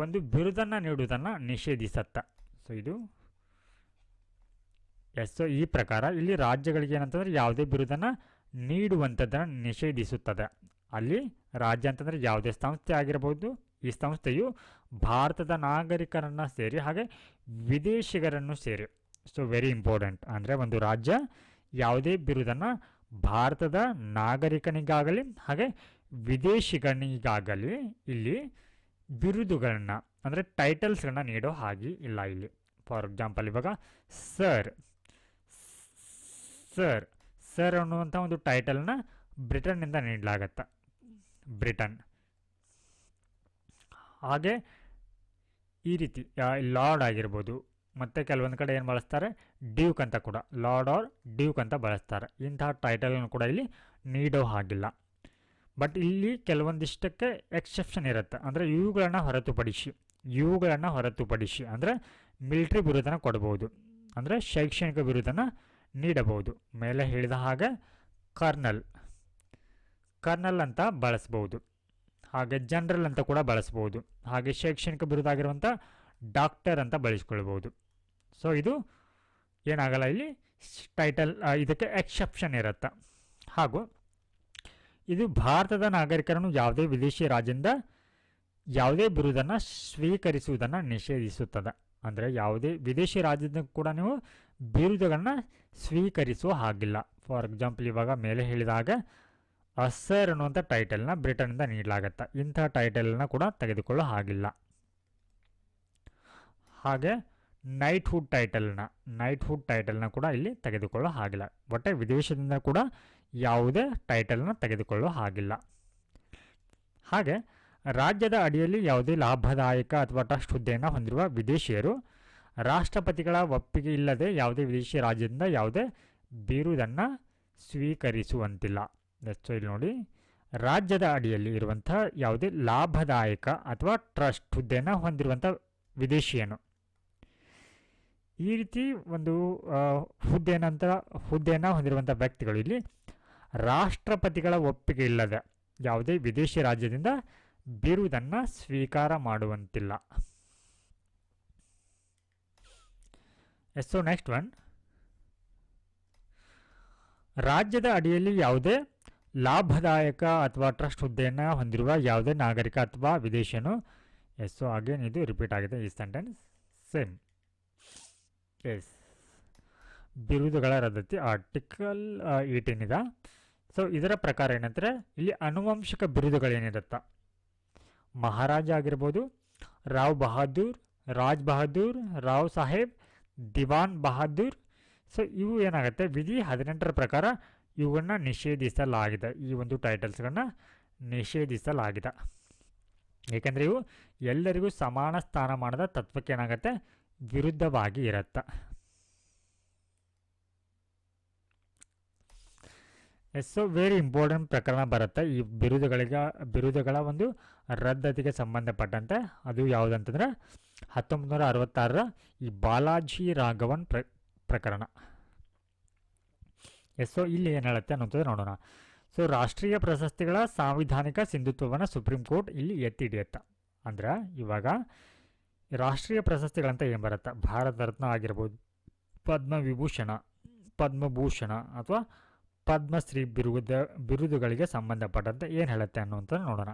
ಒಂದು ಬಿರುದನ್ನು ನೀಡುವುದನ್ನು ನಿಷೇಧಿಸುತ್ತೆ. ಸೊ ಇದು ಎಸ್, ಸೊ ಈ ಪ್ರಕಾರ ಇಲ್ಲಿ ರಾಜ್ಯಗಳಿಗೆ ಏನಂತಂದರೆ ಯಾವುದೇ ಬಿರುದನ್ನು ನೀಡುವಂಥದ್ದನ್ನು ನಿಷೇಧಿಸುತ್ತದೆ. ಅಲ್ಲಿ ರಾಜ್ಯ ಅಂತಂದರೆ ಯಾವುದೇ ಸಂಸ್ಥೆ ಆಗಿರಬಹುದು. ಈ ಸಂಸ್ಥೆಯು ಭಾರತದ ನಾಗರಿಕರನ್ನು ಸೇರಿ ಹಾಗೆ ವಿದೇಶಿಗರನ್ನು ಸೇರಿ, ಸೊ ವೆರಿ ಇಂಪಾರ್ಟೆಂಟ್. ಅಂದರೆ ಒಂದು ರಾಜ್ಯ ಯಾವುದೇ ಬಿರುದನ್ನು ಭಾರತದ ನಾಗರಿಕನಿಗಾಗಲಿ ಹಾಗೆ ವಿದೇಶಿಗನಿಗಾಗಲಿ ಇಲ್ಲಿ ಬಿರುದುಗಳನ್ನ ಅಂದರೆ ಟೈಟಲ್ಸ್ಗಳನ್ನ ನೀಡೋ ಹಾಗೆ ಇಲ್ಲ ಇಲ್ಲಿ. ಫಾರ್ ಎಕ್ಸಾಂಪಲ್ ಇವಾಗ ಸರ್ ಸರ್ ಸರ್ ಅನ್ನುವಂಥ ಒಂದು ಟೈಟಲ್ನ ಬ್ರಿಟನ್ನಿಂದ ನೀಡಲಾಗತ್ತೆ, ಬ್ರಿಟನ್. ಹಾಗೆ ಈ ರೀತಿ ಲಾರ್ಡ್ ಆಗಿರ್ಬೋದು, ಮತ್ತು ಕೆಲವೊಂದು ಕಡೆ ಏನು ಬಳಸ್ತಾರೆ ಡ್ಯೂಕ್ ಅಂತ ಕೂಡ, ಲಾರ್ಡ್ ಆರ್ ಡ್ಯೂಕ್ ಅಂತ ಬಳಸ್ತಾರೆ. ಇಂತಹ ಟೈಟಲ್ನ ಕೂಡ ಇಲ್ಲಿ ನೀಡೋ ಹಾಗಿಲ್ಲ. ಬಟ್ ಇಲ್ಲಿ ಕೆಲವೊಂದಿಷ್ಟಕ್ಕೆ ಎಕ್ಸೆಪ್ಷನ್ ಇರುತ್ತೆ. ಅಂದರೆ ಇವುಗಳನ್ನು ಹೊರತುಪಡಿಸಿ ಅಂದರೆ ಮಿಲಿಟ್ರಿ ಬಿರುದನ್ನು ಕೊಡ್ಬೋದು, ಅಂದರೆ ಶೈಕ್ಷಣಿಕ ಬಿರುದನ್ನು ನೀಡಬಹುದು. ಮೇಲೆ ಹೇಳಿದ ಹಾಗೆ ಕರ್ನಲ್ ಅಂತ ಬಳಸ್ಬೋದು, ಹಾಗೆ ಜನರಲ್ ಅಂತ ಕೂಡ ಬಳಸ್ಬೋದು, ಹಾಗೆ ಶೈಕ್ಷಣಿಕ ಬಿರುದಾಗಿರುವಂಥ ಡಾಕ್ಟರ್ ಅಂತ ಬಳಸ್ಕೊಳ್ಬೋದು. ಸೊ ಇದು ಏನಾಗಲ್ಲ ಇಲ್ಲಿ ಟೈಟಲ್, ಇದಕ್ಕೆ ಎಕ್ಸೆಪ್ಷನ್ ಇರುತ್ತೆ. ಹಾಗೂ ಇದು ಭಾರತದ ನಾಗರಿಕರನ್ನು ಯಾವುದೇ ವಿದೇಶಿ ರಾಜ್ಯದಿಂದ ಯಾವುದೇ ಬಿರುದನ್ನು ಸ್ವೀಕರಿಸುವುದನ್ನು ನಿಷೇಧಿಸುತ್ತದೆ. ಅಂದರೆ ಯಾವುದೇ ವಿದೇಶಿ ರಾಜ್ಯದಿಂದ ಕೂಡ ನೀವು ಬಿರುದುಗಳನ್ನ ಸ್ವೀಕರಿಸುವ ಹಾಗಿಲ್ಲ. ಫಾರ್ ಎಕ್ಸಾಂಪಲ್ ಇವಾಗ ಮೇಲೆ ಹೇಳಿದಾಗ ಸರ್ ಅನ್ನುವಂಥ ಟೈಟಲ್ನ ಬ್ರಿಟನ್ನಿಂದ ನೀಡಲಾಗತ್ತೆ, ಇಂಥ ಟೈಟಲ್ನ ಕೂಡ ತೆಗೆದುಕೊಳ್ಳೋ ಹಾಗಿಲ್ಲ. ಹಾಗೆ ನೈಟ್ಹುಡ್ ಟೈಟಲ್ನ ಕೂಡ ಇಲ್ಲಿ ತೆಗೆದುಕೊಳ್ಳೋ ಹಾಗಿಲ್ಲ. ಒಟ್ಟೆ ವಿದೇಶದಿಂದ ಕೂಡ ಯಾವುದೇ ಟೈಟಲ್ನ ತೆಗೆದುಕೊಳ್ಳೋ ಹಾಗಿಲ್ಲ. ಹಾಗೆ ರಾಜ್ಯದ ಅಡಿಯಲ್ಲಿ ಯಾವುದೇ ಲಾಭದಾಯಕ ಅಥವಾ ಟ್ರಸ್ಟ್ ಹುದ್ದೆಯನ್ನು ಹೊಂದಿರುವ ವಿದೇಶಿಯರು ರಾಷ್ಟ್ರಪತಿಗಳ ಒಪ್ಪಿಗೆ ಇಲ್ಲದೆ ಯಾವುದೇ ವಿದೇಶಿ ರಾಜ್ಯದಿಂದ ಯಾವುದೇ ಬಿರುದನ್ನು ಸ್ವೀಕರಿಸುವಂತಿಲ್ಲ. ಸೊ ಇಲ್ಲಿ ನೋಡಿ, ರಾಜ್ಯದ ಅಡಿಯಲ್ಲಿ ಇರುವಂಥ ಯಾವುದೇ ಲಾಭದಾಯಕ ಅಥವಾ ಟ್ರಸ್ಟ್ ಹುದ್ದೆಯನ್ನು ಹೊಂದಿರುವಂಥ ವಿದೇಶಿಯನು ಈ ರೀತಿ ಒಂದು ಹುದ್ದೆಯನ್ನು ಹೊಂದಿರುವಂಥ ವ್ಯಕ್ತಿಗಳು ಇಲ್ಲಿ ರಾಷ್ಟ್ರಪತಿಗಳ ಒಪ್ಪಿಗೆ ಇಲ್ಲದೆ ಯಾವುದೇ ವಿದೇಶಿ ರಾಜ್ಯದಿಂದ ಬಿರುದನ್ನು ಸ್ವೀಕಾರ ಮಾಡುವಂತಿಲ್ಲ. ಸೊ ನೆಕ್ಸ್ಟ್ ಒನ್, ರಾಜ್ಯದ ಅಡಿಯಲ್ಲಿ ಯಾವುದೇ ಲಾಭದಾಯಕ ಅಥವಾ ಟ್ರಸ್ಟ್ ಹುದ್ದೆಯನ್ನು ಹೊಂದಿರುವ ಯಾವುದೇ ನಾಗರಿಕ ಅಥವಾ ವಿದೇಶಿಯನು. ಸೊ ಅಗೇನ್ ಇದು ರಿಪೀಟ್ ಆಗಿದೆ ಈ ಸೆಂಟೆನ್ಸ್, ಸೇಮ್. ಎಸ್, ಬಿರುದುಗಳ ರದ್ದತಿ ಆರ್ಟಿಕಲ್ 18 ಇದೆ. ಸೊ ಇದರ ಪ್ರಕಾರ ಏನಂದರೆ ಇಲ್ಲಿ ಆನುವಂಶಿಕ ಬಿರುದುಗಳೇನಿರುತ್ತೆ, ಮಹಾರಾಜ ಆಗಿರ್ಬೋದು, ರಾವ್ ಬಹದ್ದೂರ್, ರಾಜ್ ಬಹದ್ದೂರ್, ರಾವ್ ಸಾಹೇಬ್, ದಿವಾನ್ ಬಹದ್ದೂರ್. ಸೊ ಇವು ಏನಾಗುತ್ತೆ, ವಿಧಿ 18ರ ಪ್ರಕಾರ ಇವುಗಳನ್ನ ನಿಷೇಧಿಸಲಾಗಿದೆ. ಈ ಒಂದು ಟೈಟಲ್ಸ್ಗಳನ್ನ ನಿಷೇಧಿಸಲಾಗಿದೆ. ಏಕೆಂದರೆ ಇವು ಎಲ್ಲರಿಗೂ ಸಮಾನ ಸ್ಥಾನಮಾನದ ತತ್ವಕ್ಕೆ ಏನಾಗುತ್ತೆ, ವಿರುದ್ಧವಾಗಿ ಇರುತ್ತೆ. ಸೊ ವೆರಿ ಇಂಪಾರ್ಟೆಂಟ್ ಪ್ರಕರಣ ಬರುತ್ತೆ ಈ ಬಿರುದುಗಳ ಒಂದು ರದ್ದತಿಗೆ ಸಂಬಂಧಪಟ್ಟಂತೆ. ಅದು ಯಾವುದಂತಂದರೆ 1966ರ ಈ ಬಾಲಾಜಿ ರಾಘವನ್ ಪ್ರಕರಣ. ಸೊ ಇಲ್ಲಿ ಏನು ಹೇಳುತ್ತೆ ಅನ್ನೋದು ನೋಡೋಣ. ಸೊ ರಾಷ್ಟ್ರೀಯ ಪ್ರಶಸ್ತಿಗಳ ಸಾಂವಿಧಾನಿಕ ಸಿಂಧುತ್ವವನ್ನು ಸುಪ್ರೀಂ ಕೋರ್ಟ್ ಇಲ್ಲಿ ಎತ್ತಿ ಹಿಡಿಯುತ್ತೆ. ಅಂದ್ರೆ ಇವಾಗ ರಾಷ್ಟ್ರೀಯ ಪ್ರಶಸ್ತಿಗಳಂತ ಏನು ಬರುತ್ತೆ, ಭಾರತ ರತ್ನ ಆಗಿರ್ಬೋದು, ಪದ್ಮಭೂಷಣ ಅಥವಾ ಪದ್ಮಶ್ರೀ ಬಿರುದುಗಳಿಗೆ ಸಂಬಂಧಪಟ್ಟಂತೆ ಏನು ಹೇಳುತ್ತೆ ಅನ್ನುವಂಥದ್ದು ನೋಡೋಣ.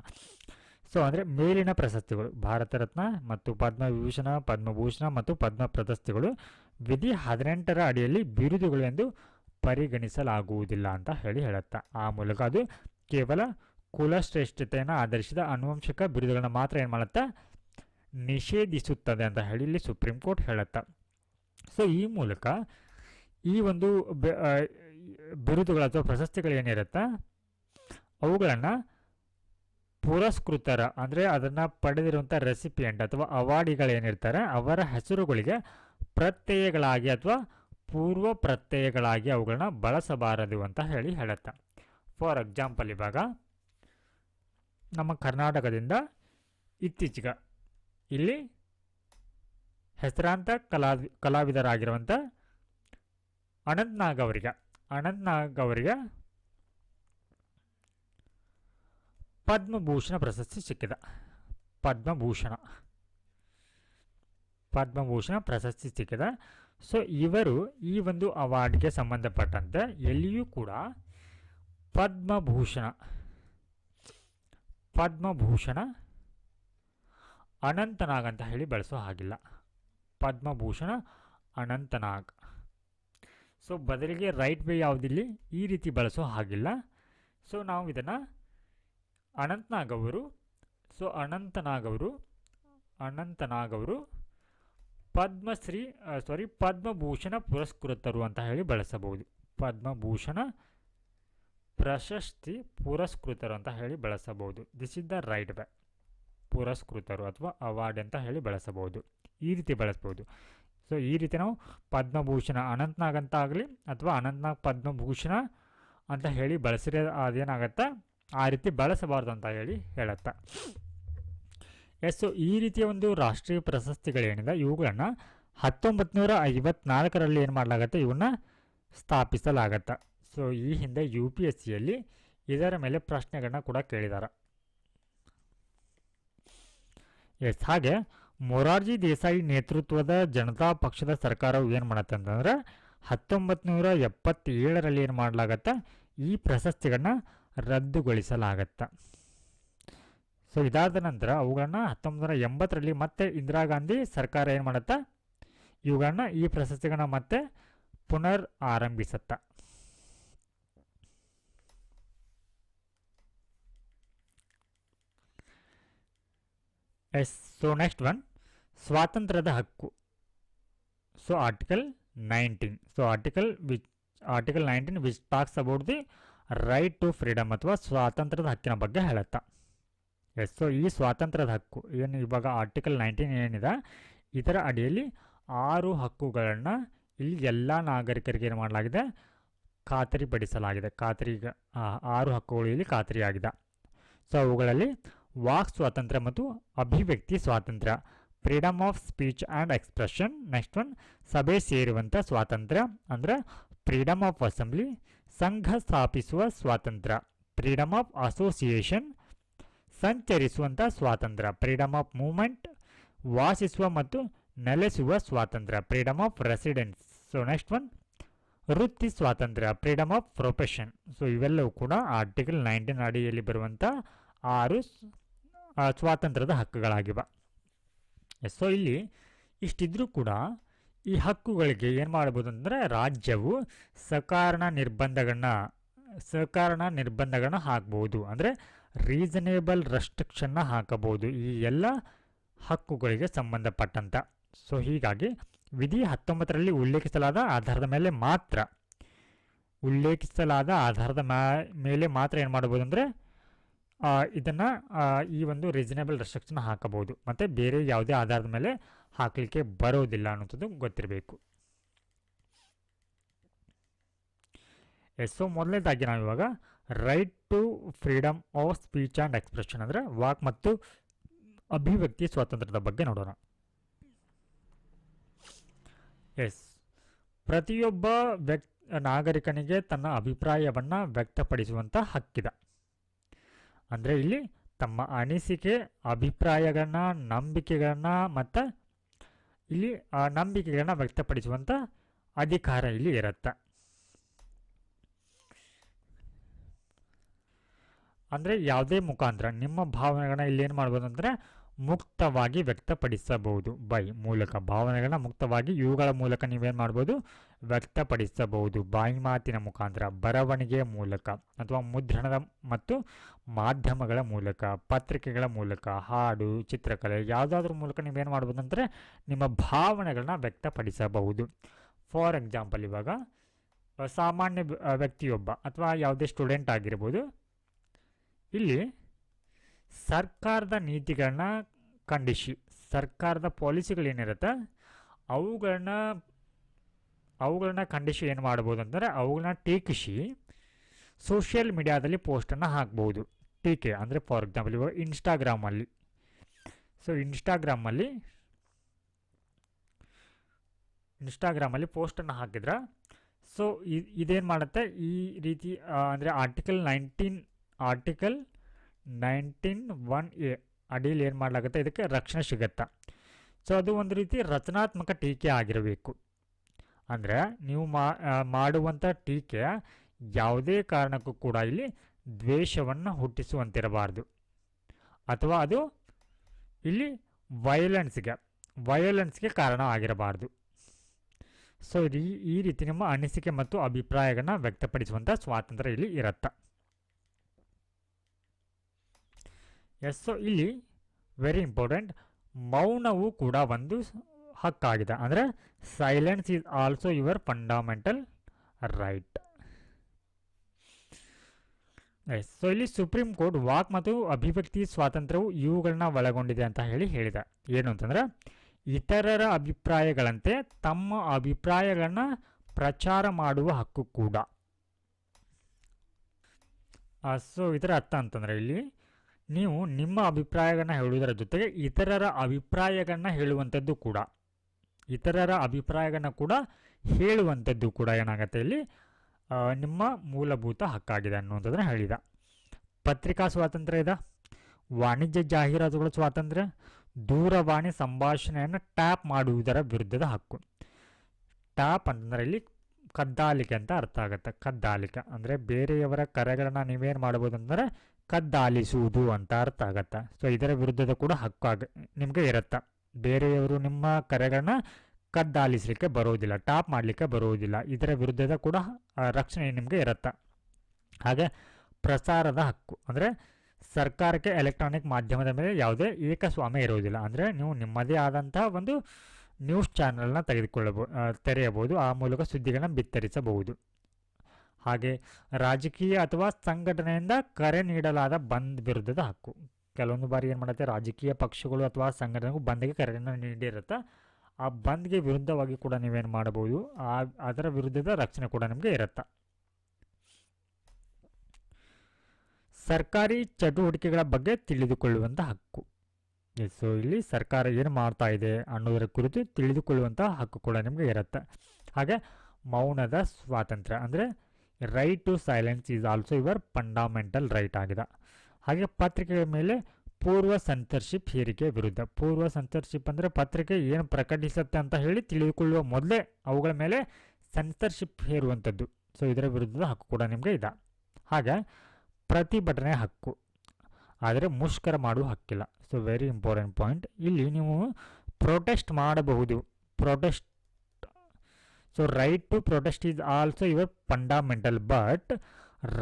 ಸೊ ಅಂದರೆ ಮೇಲಿನ ಪ್ರಶಸ್ತಿಗಳು ಭಾರತ ರತ್ನ ಮತ್ತು ಪದ್ಮವಿಭೂಷಣ, ಪದ್ಮಭೂಷಣ ಮತ್ತು ಪದ್ಮ ಪ್ರಶಸ್ತಿಗಳು ವಿಧಿ 18ರ ಅಡಿಯಲ್ಲಿ ಬಿರುದುಗಳು ಎಂದು ಪರಿಗಣಿಸಲಾಗುವುದಿಲ್ಲ ಅಂತ ಹೇಳುತ್ತೆ. ಆ ಮೂಲಕ ಅದು ಕೇವಲ ಕುಲಶ್ರೇಷ್ಠತೆಯನ್ನು ಆಧರಿಸಿದ ಆನುವಂಶಿಕ ಬಿರುದುಗಳನ್ನ ಮಾತ್ರ ಏನು ಮಾಡುತ್ತೆ, ನಿಷೇಧಿಸುತ್ತದೆ ಅಂತ ಹೇಳಿ ಇಲ್ಲಿ ಸುಪ್ರೀಂ ಕೋರ್ಟ್ ಹೇಳುತ್ತೆ. ಸೊ ಈ ಮೂಲಕ ಈ ಒಂದು ಬಿರುದುಗಳ ಅಥವಾ ಪ್ರಶಸ್ತಿಗಳು ಏನಿರುತ್ತೆ ಅವುಗಳನ್ನು ಪುರಸ್ಕೃತರ ಅಂದರೆ ಅದನ್ನು ಪಡೆದಿರುವಂಥ ರೆಸಿಪಿಯೆಂಟ್ ಅಥವಾ ಅವಾರ್ಡಿಗಳೇನಿರ್ತಾರೆ ಅವರ ಹೆಸರುಗಳಿಗೆ ಪ್ರತ್ಯಯಗಳಾಗಿ ಅಥವಾ ಪೂರ್ವ ಪ್ರತ್ಯಯಗಳಾಗಿ ಅವುಗಳನ್ನ ಬಳಸಬಾರದು ಅಂತ ಹೇಳುತ್ತೆ. ಫಾರ್ ಎಕ್ಸಾಂಪಲ್ ಇವಾಗ ನಮ್ಮ ಕರ್ನಾಟಕದಿಂದ ಇತ್ತೀಚೆಗೆ ಇಲ್ಲಿ ಹೆಸರಾಂತ ಕಲಾವಿದರಾಗಿರುವಂಥ ಅನಂತ್ನಾಗ್ ಅವರಿಗೆ ಪದ್ಮಭೂಷಣ ಪ್ರಶಸ್ತಿ ಸಿಕ್ಕಿದೆ. ಪದ್ಮಭೂಷಣ ಪ್ರಶಸ್ತಿ ಸಿಕ್ಕಿದೆ. ಸೊ ಇವರು ಈ ಒಂದು ಅವಾರ್ಡ್ಗೆ ಸಂಬಂಧಪಟ್ಟಂತೆ ಎಲ್ಲಿಯೂ ಕೂಡ ಪದ್ಮಭೂಷಣ ಅನಂತನಾಗ್ ಅಂತ ಹೇಳಿ ಬಳಸೋ ಹಾಗಿಲ್ಲ. ಪದ್ಮಭೂಷಣ ಅನಂತನಾಗ್ ಸೊ ಬದಲಿಗೆ ರೈಟ್ ವೇ ಯಾವುದಿಲ್ಲಿ ಈ ರೀತಿ ಬಳಸೋ ಹಾಗಿಲ್ಲ. ಸೊ ನಾವು ಇದನ್ನು ಅನಂತನಾಗ್ ಅವರು ಪದ್ಮಭೂಷಣ ಪುರಸ್ಕೃತರು ಅಂತ ಹೇಳಿ ಬಳಸಬಹುದು. ಪದ್ಮಭೂಷಣ ಪ್ರಶಸ್ತಿ ಪುರಸ್ಕೃತರು ಅಂತ ಹೇಳಿ ಬಳಸಬಹುದು. This is the right way. ಪುರಸ್ಕೃತರು ಅಥವಾ ಅವಾರ್ಡ್ ಅಂತ ಹೇಳಿ ಬಳಸಬಹುದು. ಈ ರೀತಿ ಬಳಸ್ಬೋದು. ಸೊ ಈ ರೀತಿ ನಾವು ಪದ್ಮಭೂಷಣ ಅನಂತನಾಗ್ ಅಂತ ಆಗಲಿ ಅಥವಾ ಅನಂತನಾಗ್ ಪದ್ಮಭೂಷಣ ಅಂತ ಹೇಳಿ ಬಳಸಿದ್ರೆ ಅದೇನಾಗತ್ತಾ ಆ ರೀತಿ ಬಳಸಬಾರ್ದು ಅಂತ ಹೇಳಿ ಹೇಳುತ್ತಾ. ಸೊ ಈ ರೀತಿಯ ಒಂದು ರಾಷ್ಟ್ರೀಯ ಪ್ರಶಸ್ತಿಗಳೇನಿದೆ ಇವುಗಳನ್ನು 1954ರಲ್ಲಿ ಏನು ಮಾಡಲಾಗತ್ತೆ, ಇವನ್ನ ಸ್ಥಾಪಿಸಲಾಗತ್ತೆ. ಸೊ ಈ ಹಿಂದೆ UPSCಯಲ್ಲಿ ಇದರ ಮೇಲೆ ಪ್ರಶ್ನೆಗಳನ್ನ ಕೂಡ ಕೇಳಿದ್ದಾರೆ. ಹಾಗೆ ಮೊರಾರ್ಜಿ ದೇಸಾಯಿ ನೇತೃತ್ವದ ಜನತಾ ಪಕ್ಷದ ಸರ್ಕಾರವು ಏನು ಮಾಡುತ್ತೆ ಅಂತಂದರೆ 1977ರಲ್ಲಿ ಏನು ಮಾಡಲಾಗತ್ತೆ, ಈ ಪ್ರಶಸ್ತಿಗಳನ್ನ ರದ್ದುಗೊಳಿಸಲಾಗತ್ತೆ. ಸೊ ಇದಾದ ನಂತರ ಅವುಗಳನ್ನ 1980ರಲ್ಲಿ ಮತ್ತೆ ಇಂದಿರಾ ಗಾಂಧಿ ಸರ್ಕಾರ ಏನು ಮಾಡುತ್ತಾ, ಇವುಗಳನ್ನ ಈ ಪ್ರಶಸ್ತಿಗಳನ್ನ ಮತ್ತೆ ಪುನರ್ ಆರಂಭಿಸುತ್ತಾ. ಸೊ ನೆಕ್ಸ್ಟ್ ಒನ್, ಸ್ವಾತಂತ್ರ್ಯದ ಹಕ್ಕು. So article 19. So article 19 which talks about the right to freedom ಅಥವಾ ಸ್ವಾತಂತ್ರ್ಯದ ಹಕ್ಕಿನ ಬಗ್ಗೆ ಹೇಳುತ್ತಾ. ಸೊ ಈ ಸ್ವಾತಂತ್ರ್ಯದ ಹಕ್ಕು ಏನು ಇವಾಗ ಆರ್ಟಿಕಲ್ 19 ಏನಿದೆ ಇದರ ಅಡಿಯಲ್ಲಿ 6 ಹಕ್ಕುಗಳನ್ನು ಇಲ್ಲಿ ಎಲ್ಲ ನಾಗರಿಕರಿಗೆ ಏನು ಮಾಡಲಾಗಿದೆ, ಖಾತರಿಪಡಿಸಲಾಗಿದೆ. 6 ಹಕ್ಕುಗಳು ಇಲ್ಲಿ ಖಾತರಿಯಾಗಿದೆ. ಸೊ ಅವುಗಳಲ್ಲಿ ವಾಕ್ ಸ್ವಾತಂತ್ರ್ಯ ಮತ್ತು ಅಭಿವ್ಯಕ್ತಿ ಸ್ವಾತಂತ್ರ್ಯ, freedom of speech and expression. Next one, ಸಭೆ ಸೇರುವಂಥ ಸ್ವಾತಂತ್ರ್ಯ ಅಂದರೆ ಫ್ರೀಡಮ್ ಆಫ್ ಅಸೆಂಬ್ಲಿ, ಸಂಘ ಸ್ಥಾಪಿಸುವ ಸ್ವಾತಂತ್ರ್ಯ, ಫ್ರೀಡಮ್ ಆಫ್ ಅಸೋಸಿಯೇಷನ್, ಸಂಚರಿಸುವಂಥ ಸ್ವಾತಂತ್ರ್ಯ, ಫ್ರೀಡಮ್ ಆಫ್ ಮೂವ್ಮೆಂಟ್, ವಾಸಿಸುವ ಮತ್ತು ನೆಲೆಸುವ ಸ್ವಾತಂತ್ರ್ಯ, freedom of residence. So next one, ವೃತ್ತಿ ಸ್ವಾತಂತ್ರ್ಯ, ಫ್ರೀಡಮ್ ಆಫ್ ಪ್ರೊಫೆಷನ್. ಸೊ ಇವೆಲ್ಲವೂ ಕೂಡ ಆರ್ಟಿಕಲ್ 19 ಅಡಿಯಲ್ಲಿ ಬರುವಂಥ 6 ಸ್ವಾತಂತ್ರ್ಯದ ಹಕ್ಕುಗಳಾಗಿವೆ. ಸೊ ಇಲ್ಲಿ ಇಷ್ಟಿದ್ರೂ ಕೂಡ ಈ ಹಕ್ಕುಗಳಿಗೆ ಏನು ಮಾಡ್ಬೋದು ಅಂದರೆ ರಾಜ್ಯವು ಸಕಾರಣ ನಿರ್ಬಂಧಗಳನ್ನ ಹಾಕ್ಬೋದು, ಅಂದರೆ ರೀಸನೇಬಲ್ ರೆಸ್ಟ್ರಿಕ್ಷನ್ನ ಹಾಕಬಹುದು ಈ ಎಲ್ಲ ಹಕ್ಕುಗಳಿಗೆ ಸಂಬಂಧಪಟ್ಟಂತ. ಸೊ ಹೀಗಾಗಿ ವಿಧಿ 19ರಲ್ಲಿ ಉಲ್ಲೇಖಿಸಲಾದ ಆಧಾರದ ಮೇಲೆ ಮಾತ್ರ ಏನು ಮಾಡ್ಬೋದು ಅಂದರೆ ಇದನ್ನು ಈ ಒಂದು ರೀಸನೇಬಲ್ ರೆಸ್ಟ್ರಿಕ್ಷನ್ ಹಾಕಬಹುದು, ಮತ್ತು ಬೇರೆ ಯಾವುದೇ ಆಧಾರದ ಮೇಲೆ ಹಾಕಲಿಕ್ಕೆ ಬರೋದಿಲ್ಲ ಅನ್ನೋಂಥದ್ದು ಗೊತ್ತಿರಬೇಕು. ಸೊ ಮೊದಲನೇದಾಗಿ ನಾವು ಇವಾಗ right to freedom of speech and expression ಅಂದರೆ ವಾಕ್ ಮತ್ತು ಅಭಿವ್ಯಕ್ತಿ ಸ್ವಾತಂತ್ರ್ಯದ ಬಗ್ಗೆ ನೋಡೋಣ. ಪ್ರತಿಯೊಬ್ಬ ನಾಗರಿಕನಿಗೆ ತನ್ನ ಅಭಿಪ್ರಾಯವನ್ನು ವ್ಯಕ್ತಪಡಿಸುವಂಥ ಹಕ್ಕಿದೆ. ಅಂದರೆ ಇಲ್ಲಿ ತಮ್ಮ ಅನಿಸಿಕೆ, ಅಭಿಪ್ರಾಯಗಳನ್ನ, ನಂಬಿಕೆಗಳನ್ನ ಮತ್ತು ಇಲ್ಲಿ ನಂಬಿಕೆಗಳನ್ನ ವ್ಯಕ್ತಪಡಿಸುವಂಥ ಅಧಿಕಾರ ಇಲ್ಲಿ ಇರುತ್ತೆ. ಅಂದರೆ ಯಾವುದೇ ಮುಖಾಂತರ ನಿಮ್ಮ ಭಾವನೆಗಳನ್ನ ಇಲ್ಲಿ ಏನು ಮಾಡ್ಬೋದು ಅಂದರೆ ಮುಕ್ತವಾಗಿ ವ್ಯಕ್ತಪಡಿಸಬಹುದು. ಭಾವನೆಗಳನ್ನ ಮುಕ್ತವಾಗಿ ಇವುಗಳ ಮೂಲಕ ನೀವೇನು ಮಾಡ್ಬೋದು, ವ್ಯಕ್ತಪಡಿಸಬಹುದು. ಬಾಯಿ ಮಾತಿನ ಮುಖಾಂತರ, ಬರವಣಿಗೆಯ ಮೂಲಕ ಅಥವಾ ಮುದ್ರಣದ ಮತ್ತು ಮಾಧ್ಯಮಗಳ ಮೂಲಕ, ಪತ್ರಿಕೆಗಳ ಮೂಲಕ, ಹಾಡು, ಚಿತ್ರಕಲೆ ಯಾವುದಾದ್ರೂ ಮೂಲಕ ನೀವೇನು ಮಾಡ್ಬೋದು ಅಂದರೆ ನಿಮ್ಮ ಭಾವನೆಗಳನ್ನ ವ್ಯಕ್ತಪಡಿಸಬಹುದು. ಫಾರ್ ಎಕ್ಸಾಂಪಲ್, ಇವಾಗ ಸಾಮಾನ್ಯ ವ್ಯಕ್ತಿಯೊಬ್ಬ ಅಥವಾ ಯಾವುದೇ ಸ್ಟೂಡೆಂಟ್ ಆಗಿರ್ಬೋದು, ಇಲ್ಲಿ ಸರ್ಕಾರದ ನೀತಿಗಳನ್ನ ಖಂಡಿಸಿ, ಸರ್ಕಾರದ ಪಾಲಿಸಿಗಳೇನಿರುತ್ತೆ ಅವುಗಳನ್ನ ಖಂಡಿಸಿ ಏನು ಮಾಡ್ಬೋದು ಅಂದರೆ ಅವುಗಳನ್ನ ಟೀಕಿಸಿ ಸೋಷಿಯಲ್ ಮೀಡಿಯಾದಲ್ಲಿ ಪೋಸ್ಟನ್ನು ಹಾಕ್ಬೋದು. ಟೀಕೆ ಅಂದರೆ ಫಾರ್ ಎಕ್ಸಾಂಪಲ್ ಇವಾಗ ಇನ್ಸ್ಟಾಗ್ರಾಮಲ್ಲಿ ಪೋಸ್ಟನ್ನು ಹಾಕಿದ್ರೆ ಸೊ ಇದೇನು ಮಾಡುತ್ತೆ, ಈ ರೀತಿ ಅಂದರೆ ಆರ್ಟಿಕಲ್ 19(1)(a) ಅಡಿಯಲ್ಲಿ ಏನು ಮಾಡಲಾಗುತ್ತೆ, ಇದಕ್ಕೆ ರಕ್ಷಣೆ ಸಿಗತ್ತಾ. ಸೊ ಅದು ಒಂದು ರೀತಿ ರಚನಾತ್ಮಕ ಟೀಕೆ ಆಗಿರಬೇಕು. ಅಂದರೆ ನೀವು ಮಾಡುವಂಥ ಟೀಕೆ ಯಾವುದೇ ಕಾರಣಕ್ಕೂ ಕೂಡ ಇಲ್ಲಿ ದ್ವೇಷವನ್ನು ಹುಟ್ಟಿಸುವಂತಿರಬಾರ್ದು, ಅಥವಾ ಅದು ಇಲ್ಲಿ ವೈಲೆನ್ಸ್ಗೆ ಕಾರಣ ಆಗಿರಬಾರ್ದು. ಸೊ ಈ ರೀತಿ ನಿಮ್ಮ ಅನಿಸಿಕೆ ಮತ್ತು ಅಭಿಪ್ರಾಯಗಳನ್ನ ವ್ಯಕ್ತಪಡಿಸುವಂಥ ಸ್ವಾತಂತ್ರ್ಯ ಇಲ್ಲಿ ಇರುತ್ತೆ. ಎಸ್, ಸೊ ಇಲ್ಲಿ ವೆರಿ ಇಂಪಾರ್ಟೆಂಟ್, ಮೌನವು ಕೂಡ ಒಂದು ಹಕ್ಕಾಗಿದೆ. ಅಂದರೆ silence is also your fundamental right. Yes, so ಇಲ್ಲಿ ಸುಪ್ರೀಂ ಕೋರ್ಟ್ ವಾಕ್ ಮತ್ತು ಅಭಿವ್ಯಕ್ತಿ ಸ್ವಾತಂತ್ರ್ಯವು ಇವುಗಳನ್ನ ಒಳಗೊಂಡಿದೆ ಅಂತ ಹೇಳಿದೆ. ಏನು ಅಂತಂದ್ರೆ ಇತರರ ಅಭಿಪ್ರಾಯಗಳಂತೆ ತಮ್ಮ ಅಭಿಪ್ರಾಯಗಳನ್ನ ಪ್ರಚಾರ ಮಾಡುವ ಹಕ್ಕು ಕೂಡ. ಸೊ ಇದರ ಅರ್ಥ ಅಂತಂದರೆ ಇಲ್ಲಿ ನೀವು ನಿಮ್ಮ ಅಭಿಪ್ರಾಯಗಳನ್ನ ಹೇಳುವುದರ ಜೊತೆಗೆ ಇತರರ ಅಭಿಪ್ರಾಯಗಳನ್ನ ಹೇಳುವಂಥದ್ದು ಕೂಡ, ಇತರರ ಅಭಿಪ್ರಾಯಗಳನ್ನ ಕೂಡ ಹೇಳುವಂಥದ್ದು ಕೂಡ ಏನಾಗುತ್ತೆ ಇಲ್ಲಿ ನಿಮ್ಮ ಮೂಲಭೂತ ಹಕ್ಕಾಗಿದೆ ಅನ್ನುವಂಥದ್ದನ್ನು ಹೇಳಿದ. ಪತ್ರಿಕಾ ಸ್ವಾತಂತ್ರ್ಯ ಇದೆ, ವಾಣಿಜ್ಯ ಜಾಹೀರಾತುಗಳ ಸ್ವಾತಂತ್ರ್ಯ, ದೂರವಾಣಿ ಸಂಭಾಷಣೆಯನ್ನು ಟ್ಯಾಪ್ ಮಾಡುವುದರ ವಿರುದ್ಧದ ಹಕ್ಕು. ಟ್ಯಾಪ್ ಅಂತಂದರೆ ಇಲ್ಲಿ ಕದ್ದಾಲಿಕೆ ಅಂತ ಅರ್ಥ ಆಗುತ್ತೆ. ಕದ್ದಾಲಿಕೆ ಅಂದರೆ ಬೇರೆಯವರ ಕರೆಗಳನ್ನು ನೀವೇನು ಮಾಡ್ಬೋದು ಅಂದರೆ ಕದ್ದಾಲಿಸುವುದು ಅಂತ ಅರ್ಥ ಆಗತ್ತೆ. ಸೊ ಇದರ ವಿರುದ್ಧದ ಕೂಡ ಹಕ್ಕು ನಿಮಗೆ ಇರುತ್ತೆ. ಬೇರೆಯವರು ನಿಮ್ಮ ಕರೆಗಳನ್ನ ಕದ್ದಾಲಿಸಲಿಕ್ಕೆ ಬರೋದಿಲ್ಲ, ಟಾಪ್ ಮಾಡಲಿಕ್ಕೆ ಬರುವುದಿಲ್ಲ. ಇದರ ವಿರುದ್ಧದ ಕೂಡ ರಕ್ಷಣೆ ನಿಮಗೆ ಇರುತ್ತೆ. ಹಾಗೆ ಪ್ರಸಾರದ ಹಕ್ಕು ಅಂದರೆ ಸರ್ಕಾರಕ್ಕೆ ಎಲೆಕ್ಟ್ರಾನಿಕ್ ಮಾಧ್ಯಮದ ಮೇಲೆ ಯಾವುದೇ ಏಕಸ್ವಾಮ್ಯ ಇರುವುದಿಲ್ಲ. ಅಂದರೆ ನೀವು ನಿಮ್ಮದೇ ಆದಂತಹ ಒಂದು ನ್ಯೂಸ್ ಚಾನಲ್ನ ತೆರೆಯಬಹುದು, ಆ ಮೂಲಕ ಸುದ್ದಿಗಳನ್ನು ಬಿತ್ತರಿಸಬಹುದು. ಹಾಗೆ ರಾಜಕೀಯ ಅಥವಾ ಸಂಘಟನೆಯಿಂದ ಕರೆ ನೀಡಲಾದ ಬಂದ್ ವಿರುದ್ಧದ ಹಕ್ಕು. ಕೆಲವೊಂದು ಬಾರಿ ಏನು ಮಾಡುತ್ತೆ, ರಾಜಕೀಯ ಪಕ್ಷಗಳು ಅಥವಾ ಸಂಘಟನೆಗೂ ಬಂದ್ಗೆ ಕರೆಯನ್ನು ನೀಡಿರುತ್ತೆ. ಆ ಬಂದ್ಗೆ ವಿರುದ್ಧವಾಗಿ ಕೂಡ ನೀವೇನು ಮಾಡಬಹುದು, ಅದರ ವಿರುದ್ಧದ ರಕ್ಷಣೆ ಕೂಡ ನಿಮಗೆ ಇರುತ್ತೆ. ಸರ್ಕಾರಿ ಚಟುವಟಿಕೆಗಳ ಬಗ್ಗೆ ತಿಳಿದುಕೊಳ್ಳುವಂಥ ಹಕ್ಕು. ಸೊ ಇಲ್ಲಿ ಸರ್ಕಾರ ಏನು ಮಾಡ್ತಾ ಇದೆ ಅನ್ನೋದರ ಕುರಿತು ತಿಳಿದುಕೊಳ್ಳುವಂಥ ಹಕ್ಕು ಕೂಡ ನಿಮಗೆ ಇರುತ್ತೆ. ಹಾಗೆ ಮೌನದ ಸ್ವಾತಂತ್ರ್ಯ ಅಂದರೆ right to silence is also your fundamental right ಆಗಿದೆ. ಹಾಗೆ ಪತ್ರಿಕೆಗಳ ಮೇಲೆ ಪೂರ್ವ ಸೆನ್ಸರ್ಶಿಪ್ ಹೇರಿಕೆ ವಿರುದ್ಧ. ಪೂರ್ವ ಸೆನ್ಸರ್ಶಿಪ್ ಅಂದರೆ ಪತ್ರಿಕೆ ಏನು ಪ್ರಕಟಿಸುತ್ತೆ ಅಂತ ಹೇಳಿ ತಿಳಿದುಕೊಳ್ಳುವ ಮೊದಲೇ ಅವುಗಳ ಮೇಲೆ ಸೆನ್ಸರ್ಶಿಪ್ ಹೇರುವಂಥದ್ದು. ಸೊ ಇದರ ವಿರುದ್ಧದ ಹಕ್ಕು ಕೂಡ ನಿಮಗೆ ಇದೆ. ಹಾಗೆ ಪ್ರತಿಭಟನೆ ಹಕ್ಕು, ಆದರೆ ಮುಷ್ಕರ ಮಾಡುವ ಹಕ್ಕಿಲ್ಲ. So very important point. ಇಲ್ಲಿ ನೀವು ಪ್ರೊಟೆಸ್ಟ್ ಮಾಡಬಹುದು, protest. So right to protest is also your fundamental, but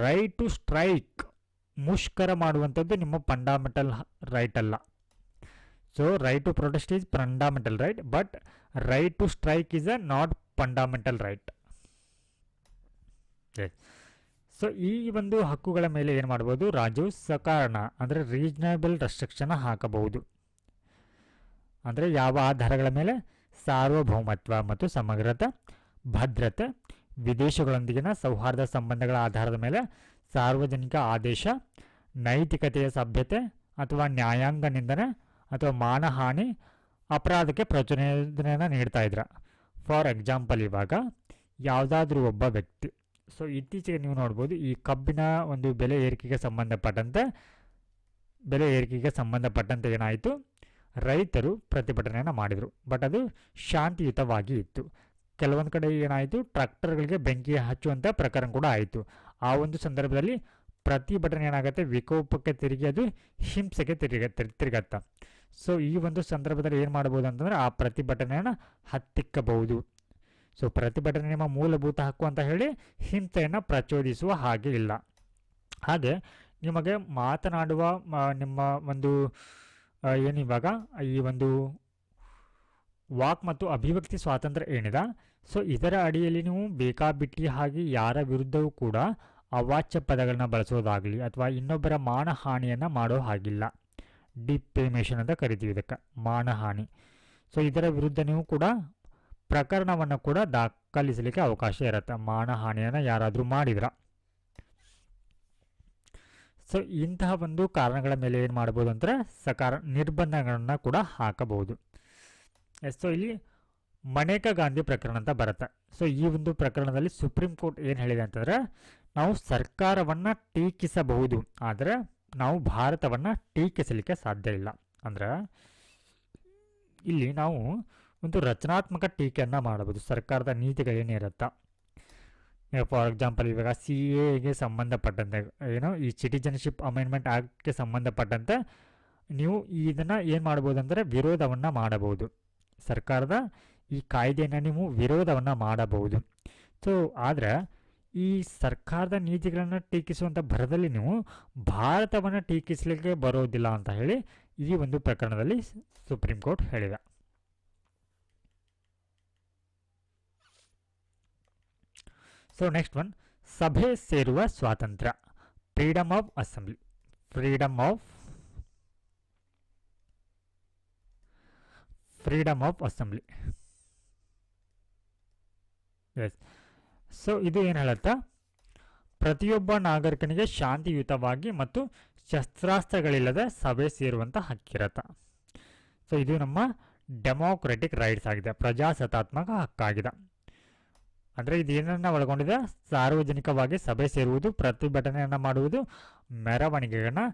right to strike, ಮುಷ್ಕರ ಮಾಡುವಂಥದ್ದು ನಿಮ್ಮ ಫಂಡಮೆಂಟಲ್ ರೈಟ್ ಅಲ್ಲ. So right to protest is fundamental right, but right to strike is a not fundamental right. So ಈ ಒಂದು ಹಕ್ಕುಗಳ ಮೇಲೆ ಏನು ಮಾಡ್ಬೋದು, ರಾಜ್ಯವು ಸಕಾರಣ ಅಂದರೆ ರೀಸನಬಲ್ ರೆಸ್ಟ್ರಿಕ್ಷನ್ ಹಾಕಬಹುದು. ಅಂದರೆ ಯಾವ ಆಧಾರಗಳ ಮೇಲೆ? ಸಾರ್ವಭೌಮತ್ವ ಮತ್ತು ಸಮಗ್ರತೆ, ಭದ್ರತೆ, ವಿದೇಶಗಳೊಂದಿಗಿನ ಸೌಹಾರ್ದ ಸಂಬಂಧಗಳ ಆಧಾರದ ಮೇಲೆ, ಸಾರ್ವಜನಿಕ ಆದೇಶ, ನೈತಿಕತೆಯ ಸಭ್ಯತೆ ಅಥವಾ ನ್ಯಾಯಾಂಗ ನಿಂದನೆ ಅಥವಾ ಮಾನಹಾನಿ, ಅಪರಾಧಕ್ಕೆ ಪ್ರಚೋದನೆಯನ್ನು ನೀಡ್ತಾ ಇದ್ರ. ಫಾರ್ ಎಕ್ಸಾಂಪಲ್, ಇವಾಗ ಯಾವುದಾದ್ರೂ ಒಬ್ಬ ವ್ಯಕ್ತಿ, ಸೊ ಇತ್ತೀಚೆಗೆ ನೀವು ನೋಡ್ಬೋದು ಈ ಕಬ್ಬಿನ ಒಂದು ಬೆಲೆ ಏರಿಕೆಗೆ ಸಂಬಂಧಪಟ್ಟಂತೆ ಏನಾಯಿತು, ರೈತರು ಪ್ರತಿಭಟನೆಯನ್ನು ಮಾಡಿದರು. ಬಟ್ ಅದು ಶಾಂತಿಯುತವಾಗಿ ಇತ್ತು. ಕೆಲವೊಂದು ಕಡೆ ಏನಾಯಿತು, ಟ್ರ್ಯಾಕ್ಟರ್ಗಳಿಗೆ ಬೆಂಕಿ ಹಚ್ಚುವಂಥ ಪ್ರಕರಣ ಕೂಡ ಆಯಿತು. ಆ ಒಂದು ಸಂದರ್ಭದಲ್ಲಿ ಪ್ರತಿಭಟನೆ ಏನಾಗುತ್ತೆ, ವಿಕೋಪಕ್ಕೆ ತಿರುಗಿ ಅದು ಹಿಂಸೆಗೆ ತಿರುಗತ್ತ. ಸೊ ಈ ಒಂದು ಸಂದರ್ಭದಲ್ಲಿ ಏನು ಮಾಡ್ಬೋದು ಅಂತಂದರೆ ಆ ಪ್ರತಿಭಟನೆಯನ್ನು ಹತ್ತಿಕ್ಕಬಹುದು. ಸೊ ಪ್ರತಿಭಟನೆ ನಿಮ್ಮ ಮೂಲಭೂತ ಹಕ್ಕು ಅಂತ ಹೇಳಿ ಹಿಂಸೆಯನ್ನು ಪ್ರಚೋದಿಸುವ ಹಾಗೆ ಇಲ್ಲ. ಹಾಗೆ ನಿಮಗೆ ಮಾತನಾಡುವ ನಿಮ್ಮ ಒಂದು ಏನಿವಾಗ ಈ ಒಂದು ವಾಕ್ ಮತ್ತು ಅಭಿವ್ಯಕ್ತಿ ಸ್ವಾತಂತ್ರ್ಯ ಏನಿದೆ, ಸೊ ಇದರ ಅಡಿಯಲ್ಲಿ ನೀವು ಬೇಕಾಬಿಟ್ಟಿ ಹಾಗೆ ಯಾರ ವಿರುದ್ಧವೂ ಕೂಡ ಅವಾಚ್ಯ ಪದಗಳನ್ನ ಬಳಸೋದಾಗಲಿ ಅಥವಾ ಇನ್ನೊಬ್ಬರ ಮಾನಹಾನಿಯನ್ನು ಮಾಡೋ ಹಾಗಿಲ್ಲ. ಡಿಫೇಮೇಷನ್ ಅಂತ ಕರಿತೀವಿ ಇದಕ್ಕೆ, ಮಾನಹಾನಿ. ಸೊ ಇದರ ವಿರುದ್ಧ ನೀವು ಕೂಡ ಪ್ರಕರಣವನ್ನು ಕೂಡ ದಾಖಲಿಸಲಿಕ್ಕೆ ಅವಕಾಶ ಇರುತ್ತೆ, ಮಾನಹಾನಿಯನ್ನು ಯಾರಾದರೂ ಮಾಡಿದ್ರ. ಸೊ ಇಂತಹ ಒಂದು ಕಾರಣಗಳ ಮೇಲೆ ಏನು ಮಾಡ್ಬೋದು ಅಂದರೆ ನಿರ್ಬಂಧಗಳನ್ನು ಕೂಡ ಹಾಕಬಹುದು. ಸೊ ಇಲ್ಲಿ ಮನೇಕಾ ಗಾಂಧಿ ಪ್ರಕರಣ ಅಂತ ಬರುತ್ತೆ. ಸೊ ಈ ಒಂದು ಪ್ರಕರಣದಲ್ಲಿ ಸುಪ್ರೀಂ ಕೋರ್ಟ್ ಏನು ಹೇಳಿದೆ ಅಂತಂದರೆ, ನಾವು ಸರ್ಕಾರವನ್ನು ಟೀಕಿಸಬಹುದು, ಆದರೆ ನಾವು ಭಾರತವನ್ನು ಟೀಕಿಸಲಿಕ್ಕೆ ಸಾಧ್ಯ ಇಲ್ಲ. ಅಂದರೆ ಇಲ್ಲಿ ನಾವು ಒಂದು ರಚನಾತ್ಮಕ ಟೀಕೆಯನ್ನು ಮಾಡಬಹುದು ಸರ್ಕಾರದ ನೀತಿಗಳೇನಿರುತ್ತಾ. ಫಾರ್ ಎಕ್ಸಾಂಪಲ್, ಇವಾಗ CAಗೆ ಸಂಬಂಧಪಟ್ಟಂತೆ ಈ ಸಿಟಿಜನ್ಶಿಪ್ ಅಮೆಂಡ್ಮೆಂಟ್ ಆ್ಯಕ್ಟ್ಗೆ ಸಂಬಂಧಪಟ್ಟಂತೆ ನೀವು ಇದನ್ನು ಏನು ಮಾಡ್ಬೋದು ಅಂದರೆ ವಿರೋಧವನ್ನು ಮಾಡಬಹುದು. ಸರ್ಕಾರದ ಈ ಕಾಯ್ದೆಯನ್ನು ನೀವು ವಿರೋಧವನ್ನು ಮಾಡಬಹುದು. ಸೊ ಆದರೆ ಈ ಸರ್ಕಾರದ ನೀತಿಗಳನ್ನು ಟೀಕಿಸುವಂಥ ಭರದಲ್ಲಿ ನೀವು ಭಾರತವನ್ನು ಟೀಕಿಸಲಿಕ್ಕೆ ಬರೋದಿಲ್ಲ ಅಂತ ಹೇಳಿ ಈ ಒಂದು ಪ್ರಕರಣದಲ್ಲಿ ಸುಪ್ರೀಂ ಕೋರ್ಟ್ ಹೇಳಿದೆ. ಸೊ ನೆಕ್ಸ್ಟ್ ಒನ್, ಸಭೆ ಸೇರುವ ಸ್ವಾತಂತ್ರ್ಯ, freedom of assembly. Freedom of assembly. Yes. So ಇದು ಏನು ಹೇಳುತ್ತಾ, ಪ್ರತಿಯೊಬ್ಬ ನಾಗರಿಕನಿಗೆ ಶಾಂತಿಯುತವಾಗಿ ಮತ್ತು ಶಸ್ತ್ರಾಸ್ತ್ರಗಳಿಲ್ಲದೆ ಸಭೆ ಸೇರುವಂಥ ಹಕ್ಕಿರತ್ತ. ಸೊ ಇದು ನಮ್ಮ ಡೆಮೋಕ್ರೆಟಿಕ್ ರೈಟ್ಸ್ ಆಗಿದೆ, ಪ್ರಜಾಸತ್ತಾತ್ಮಕ ಹಕ್ಕಾಗಿದೆ. ಅಂದರೆ ಇದು ಏನನ್ನ ಒಳಗೊಂಡಿದೆ, ಸಾರ್ವಜನಿಕವಾಗಿ ಸಭೆ ಸೇರುವುದು, ಪ್ರತಿಭಟನೆಯನ್ನು ಮಾಡುವುದು, ಮೆರವಣಿಗೆಯನ್ನು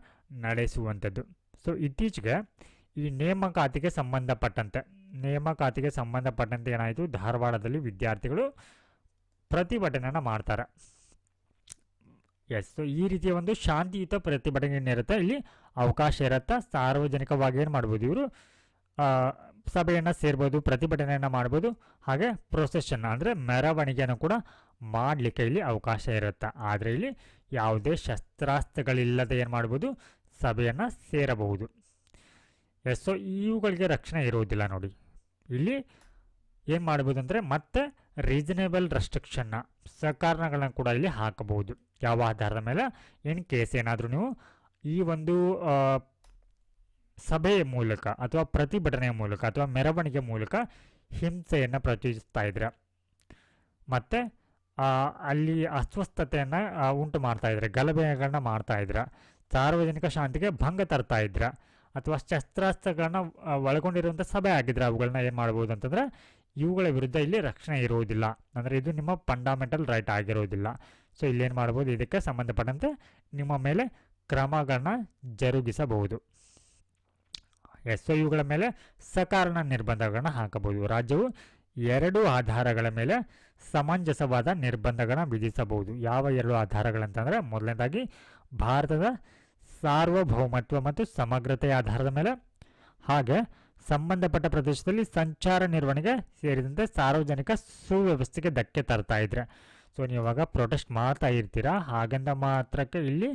ನಡೆಸುವಂಥದ್ದು. ಸೊ ಇತ್ತೀಚೆಗೆ ಈ ನೇಮಕಾತಿಗೆ ಸಂಬಂಧಪಟ್ಟಂತೆ ಏನಾಯಿತು, ಧಾರವಾಡದಲ್ಲಿ ವಿದ್ಯಾರ್ಥಿಗಳು ಪ್ರತಿಭಟನೆಯನ್ನು ಮಾಡ್ತಾರೆ. ಎಸ್. ಸೊ ಈ ರೀತಿಯ ಒಂದು ಶಾಂತಿಯುತ ಪ್ರತಿಭಟನೆ ಏನಿರುತ್ತೆ, ಇಲ್ಲಿ ಅವಕಾಶ ಇರುತ್ತೆ. ಸಾರ್ವಜನಿಕವಾಗಿ ಏನು ಮಾಡ್ಬೋದು, ಇವರು ಸಭೆಯನ್ನು ಸೇರ್ಬೋದು, ಪ್ರತಿಭಟನೆಯನ್ನು ಮಾಡ್ಬೋದು, ಹಾಗೆ ಪ್ರೊಸೆಷನ್ ಅಂದರೆ ಮೆರವಣಿಗೆಯನ್ನು ಕೂಡ ಮಾಡಲಿಕ್ಕೆ ಇಲ್ಲಿ ಅವಕಾಶ ಇರುತ್ತೆ. ಆದರೆ ಇಲ್ಲಿ ಯಾವುದೇ ಶಸ್ತ್ರಾಸ್ತ್ರಗಳಿಲ್ಲದೆ ಏನು ಮಾಡ್ಬೋದು, ಸಭೆಯನ್ನು ಸೇರಬಹುದು. ಎಸ್. ಸೊ ಇವುಗಳಿಗೆ ರಕ್ಷಣೆ ಇರುವುದಿಲ್ಲ ನೋಡಿ. ಇಲ್ಲಿ ಏನು ಮಾಡ್ಬೋದು ಅಂದರೆ ಮತ್ತೆ ರೀಸನೇಬಲ್ ರೆಸ್ಟ್ರಿಕ್ಷನ್ನ, ಸಕಾರಣಗಳನ್ನು ಕೂಡ ಇಲ್ಲಿ ಹಾಕಬಹುದು. ಯಾವ ಆಧಾರದ ಮೇಲೆ, ಇನ್ ಕೇಸ್ ಏನಾದರೂ ನೀವು ಈ ಒಂದು ಸಭೆಯ ಮೂಲಕ ಅಥವಾ ಪ್ರತಿಭಟನೆಯ ಮೂಲಕ ಅಥವಾ ಮೆರವಣಿಗೆ ಮೂಲಕ ಹಿಂಸೆಯನ್ನು ಪ್ರಚೋದಿಸ್ತಾ ಇದ್ರೆ, ಮತ್ತು ಅಲ್ಲಿ ಅಸ್ವಸ್ಥತೆಯನ್ನು ಉಂಟು ಮಾಡ್ತಾ ಇದ್ರೆ, ಗಲಭೆಗಳನ್ನ ಮಾಡ್ತಾ ಇದ್ರೆ, ಸಾರ್ವಜನಿಕ ಶಾಂತಿಗೆ ಭಂಗ ತರ್ತಾ ಇದ್ರೆ, ಅಥವಾ ಶಸ್ತ್ರಾಸ್ತ್ರಗಳನ್ನ ಒಳಗೊಂಡಿರುವಂಥ ಸಭೆ ಆಗಿದ್ರೆ ಅವುಗಳನ್ನ ಏನು ಮಾಡ್ಬೋದು ಅಂತಂದರೆ ಇವುಗಳ ವಿರುದ್ಧ ಇಲ್ಲಿ ರಕ್ಷಣೆ ಇರುವುದಿಲ್ಲ. ಅಂದರೆ ಇದು ನಿಮ್ಮ ಫಂಡಮೆಂಟಲ್ ರೈಟ್ ಆಗಿರೋದಿಲ್ಲ. ಸೊ ಇಲ್ಲೇನು ಮಾಡ್ಬೋದು, ಇದಕ್ಕೆ ಸಂಬಂಧಪಟ್ಟಂತೆ ನಿಮ್ಮ ಮೇಲೆ ಕ್ರಮಗಳನ್ನ ಜರುಗಿಸಬಹುದು. ಎಸ್. ಸೊ ಇವುಗಳ ಮೇಲೆ ಸಕಾರಣ ನಿರ್ಬಂಧಗಳನ್ನ ಹಾಕಬಹುದು. ರಾಜ್ಯವು 2 ಆಧಾರಗಳ ಮೇಲೆ ಸಮಂಜಸವಾದ ನಿರ್ಬಂಧಗಳನ್ನ ವಿಧಿಸಬಹುದು. ಯಾವ 2 ಆಧಾರಗಳಂತಂದರೆ, ಮೊದಲನೇದಾಗಿ ಭಾರತದ ಸಾರ್ವಭೌಮತ್ವ ಮತ್ತು ಸಮಗ್ರತೆಯ ಆಧಾರದ ಮೇಲೆ, ಹಾಗೆ ಸಂಬಂಧಪಟ್ಟ ಪ್ರದೇಶದಲ್ಲಿ ಸಂಚಾರ ನಿರ್ವಹಣೆಗೆ ಸೇರಿದಂತೆ ಸಾರ್ವಜನಿಕ ಸುವ್ಯವಸ್ಥೆಗೆ ಧಕ್ಕೆ ತರ್ತಾ ಇದ್ರೆ. ಸೊ ನೀವಾಗ ಪ್ರೊಟೆಸ್ಟ್ ಮಾಡ್ತಾ ಇರ್ತೀರಾ, ಹಾಗಂದ ಮಾತ್ರಕ್ಕೆ ಇಲ್ಲಿ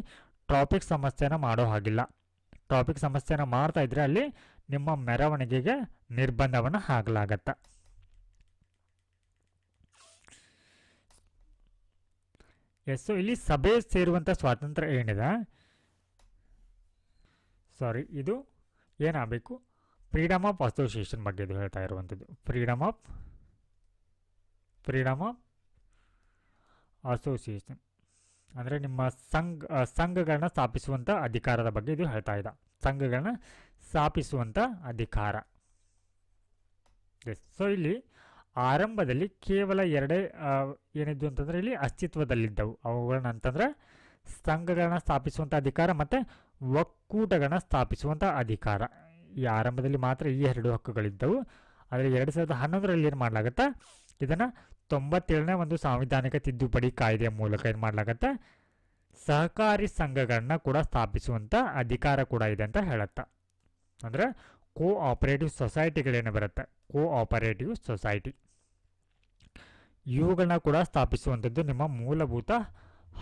ಟ್ರಾಫಿಕ್ ಸಮಸ್ಯೆನ ಮಾಡೋ ಹಾಗಿಲ್ಲ. ಟ್ರಾಫಿಕ್ ಸಮಸ್ಯೆನ ಮಾಡ್ತಾ ಇದ್ರೆ ಅಲ್ಲಿ ನಿಮ್ಮ ಮೆರವಣಿಗೆಗೆ ನಿರ್ಬಂಧವನ್ನು ಹಾಕಲಾಗತ್ತೆ. ಎಸ್. ಸೊ ಇಲ್ಲಿ ಸಭೆ ಸೇರುವಂಥ ಸ್ವಾತಂತ್ರ್ಯ ಏನಿದೆ, ಇದು ಏನಾಗಬೇಕು, ಫ್ರೀಡಮ್ ಆಫ್ ಅಸೋಸಿಯೇಷನ್ ಬಗ್ಗೆ ಇದು ಹೇಳ್ತಾ ಇರುವಂಥದ್ದು. ಫ್ರೀಡಮ್ ಆಫ್ ಅಸೋಸಿಯೇಷನ್ ಅಂದರೆ ನಿಮ್ಮ ಸಂಘಗಳನ್ನ ಸ್ಥಾಪಿಸುವಂಥ ಅಧಿಕಾರದ ಬಗ್ಗೆ ಇದು ಹೇಳ್ತಾ ಇದೆ. ಸಂಘಗಳನ್ನ ಸ್ಥಾಪಿಸುವಂಥ ಅಧಿಕಾರ. ಎಸ್. ಸೊ ಇಲ್ಲಿ ಆರಂಭದಲ್ಲಿ ಕೇವಲ 2 ಏನಿದ್ದು ಅಂತಂದರೆ ಇಲ್ಲಿ ಅಸ್ತಿತ್ವದಲ್ಲಿದ್ದವು. ಅವುಗಳನ್ನ ಅಂತಂದರೆ ಸಂಘಗಳನ್ನ ಸ್ಥಾಪಿಸುವಂಥ ಅಧಿಕಾರ ಮತ್ತು ಒಕ್ಕೂಟಗಳನ್ನ ಸ್ಥಾಪಿಸುವಂಥ ಅಧಿಕಾರ. ಈ ಆರಂಭದಲ್ಲಿ ಮಾತ್ರ ಈ 2 ಹಕ್ಕುಗಳಿದ್ದವು. ಆದರೆ 2011ರಲ್ಲಿ ಏನು ಮಾಡಲಾಗತ್ತೆ, ಇದನ್ನು 97ನೇ ಒಂದು ಸಾಂವಿಧಾನಿಕ ತಿದ್ದುಪಡಿ ಕಾಯ್ದೆಯ ಮೂಲಕ ಏನು ಮಾಡಲಾಗತ್ತೆ, ಸಹಕಾರಿ ಸಂಘಗಳನ್ನ ಕೂಡ ಸ್ಥಾಪಿಸುವಂಥ ಅಧಿಕಾರ ಕೂಡ ಇದೆ ಅಂತ ಹೇಳುತ್ತೆ. ಅಂದರೆ ಕೋಆಪರೇಟಿವ್ ಸೊಸೈಟಿಗಳೇನು ಬರುತ್ತೆ, ಕೋಆಪರೇಟಿವ್ ಸೊಸೈಟಿ, ಇವುಗಳನ್ನ ಕೂಡ ಸ್ಥಾಪಿಸುವಂಥದ್ದು ನಿಮ್ಮ ಮೂಲಭೂತ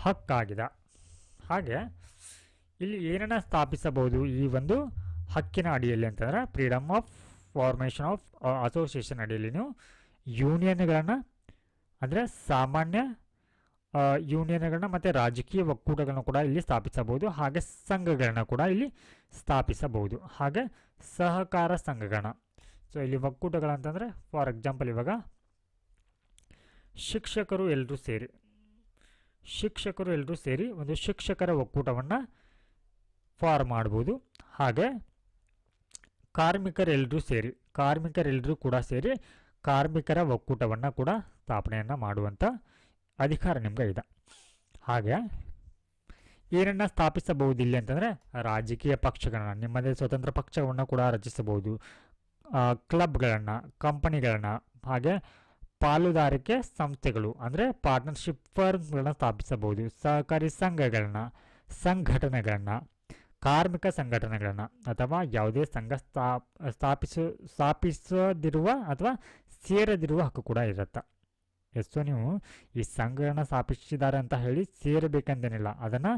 ಹಕ್ಕಾಗಿದೆ. ಹಾಗೆ ಇಲ್ಲಿ ಏನನ್ನ ಸ್ಥಾಪಿಸಬಹುದು ಈ ಒಂದು ಹಕ್ಕಿನ ಅಡಿಯಲ್ಲಿ ಅಂತಂದರೆ, freedom of formation of association ಅಡಿಯಲ್ಲಿ ನೀವು ಯೂನಿಯನ್ಗಳನ್ನು, ಅಂದರೆ ಸಾಮಾನ್ಯ ಯೂನಿಯನ್ಗಳನ್ನ ಮತ್ತು ರಾಜಕೀಯ ಒಕ್ಕೂಟಗಳನ್ನ ಕೂಡ ಇಲ್ಲಿ ಸ್ಥಾಪಿಸಬಹುದು. ಹಾಗೆ ಸಂಘಗಳನ್ನ ಕೂಡ ಇಲ್ಲಿ ಸ್ಥಾಪಿಸಬಹುದು. ಹಾಗೆ ಸಹಕಾರ ಸಂಘಗಳನ್ನ. ಸೊ ಇಲ್ಲಿ ಒಕ್ಕೂಟಗಳಂತಂದರೆ ಫಾರ್ ಎಕ್ಸಾಂಪಲ್ ಇವಾಗ ಶಿಕ್ಷಕರು ಎಲ್ಲರೂ ಸೇರಿ ಒಂದು ಶಿಕ್ಷಕರ ಒಕ್ಕೂಟವನ್ನು ಫಾರ್ಮ್ ಮಾಡ್ಬೋದು. ಹಾಗೆ ಕಾರ್ಮಿಕರೆಲ್ಲರೂ ಕೂಡ ಸೇರಿ ಕಾರ್ಮಿಕರ ಒಕ್ಕೂಟವನ್ನು ಕೂಡ ಸ್ಥಾಪನೆಯನ್ನು ಮಾಡುವಂಥ ಅಧಿಕಾರ ನಿಮಗೆ ಇದೆ. ಹಾಗೆ ಏನನ್ನು ಸ್ಥಾಪಿಸಬಹುದು ಇಲ್ಲಿ ಅಂತಂದರೆ, ರಾಜಕೀಯ ಪಕ್ಷಗಳನ್ನ, ನಿಮ್ಮದೇ ಸ್ವತಂತ್ರ ಪಕ್ಷವನ್ನು ಕೂಡ ರಚಿಸಬಹುದು. ಕ್ಲಬ್ಗಳನ್ನು, ಕಂಪನಿಗಳನ್ನು, ಹಾಗೆ ಪಾಲುದಾರಿಕೆ ಸಂಸ್ಥೆಗಳು ಅಂದರೆ ಪಾರ್ಟ್ನರ್ಶಿಪ್ ಫರ್ಮ್ಗಳನ್ನ ಸ್ಥಾಪಿಸಬಹುದು. ಸಹಕಾರಿ ಸಂಘಟನೆಗಳನ್ನು, ಕಾರ್ಮಿಕ ಸಂಘಟನೆಗಳನ್ನು ಅಥವಾ ಯಾವುದೇ ಸಂಘ ಸ್ಥಾಪಿಸದಿರುವ ಅಥವಾ ಸೇರದಿರುವ ಹಕ್ಕು ಕೂಡ ಇರುತ್ತೆ. ಸೊ ನೀವು ಈ ಸಂಘಗಳನ್ನ ಸ್ಥಾಪಿಸಿದ್ದಾರೆ ಅಂತ ಹೇಳಿ ಸೇರಬೇಕಂತೇನಿಲ್ಲ, ಅದನ್ನು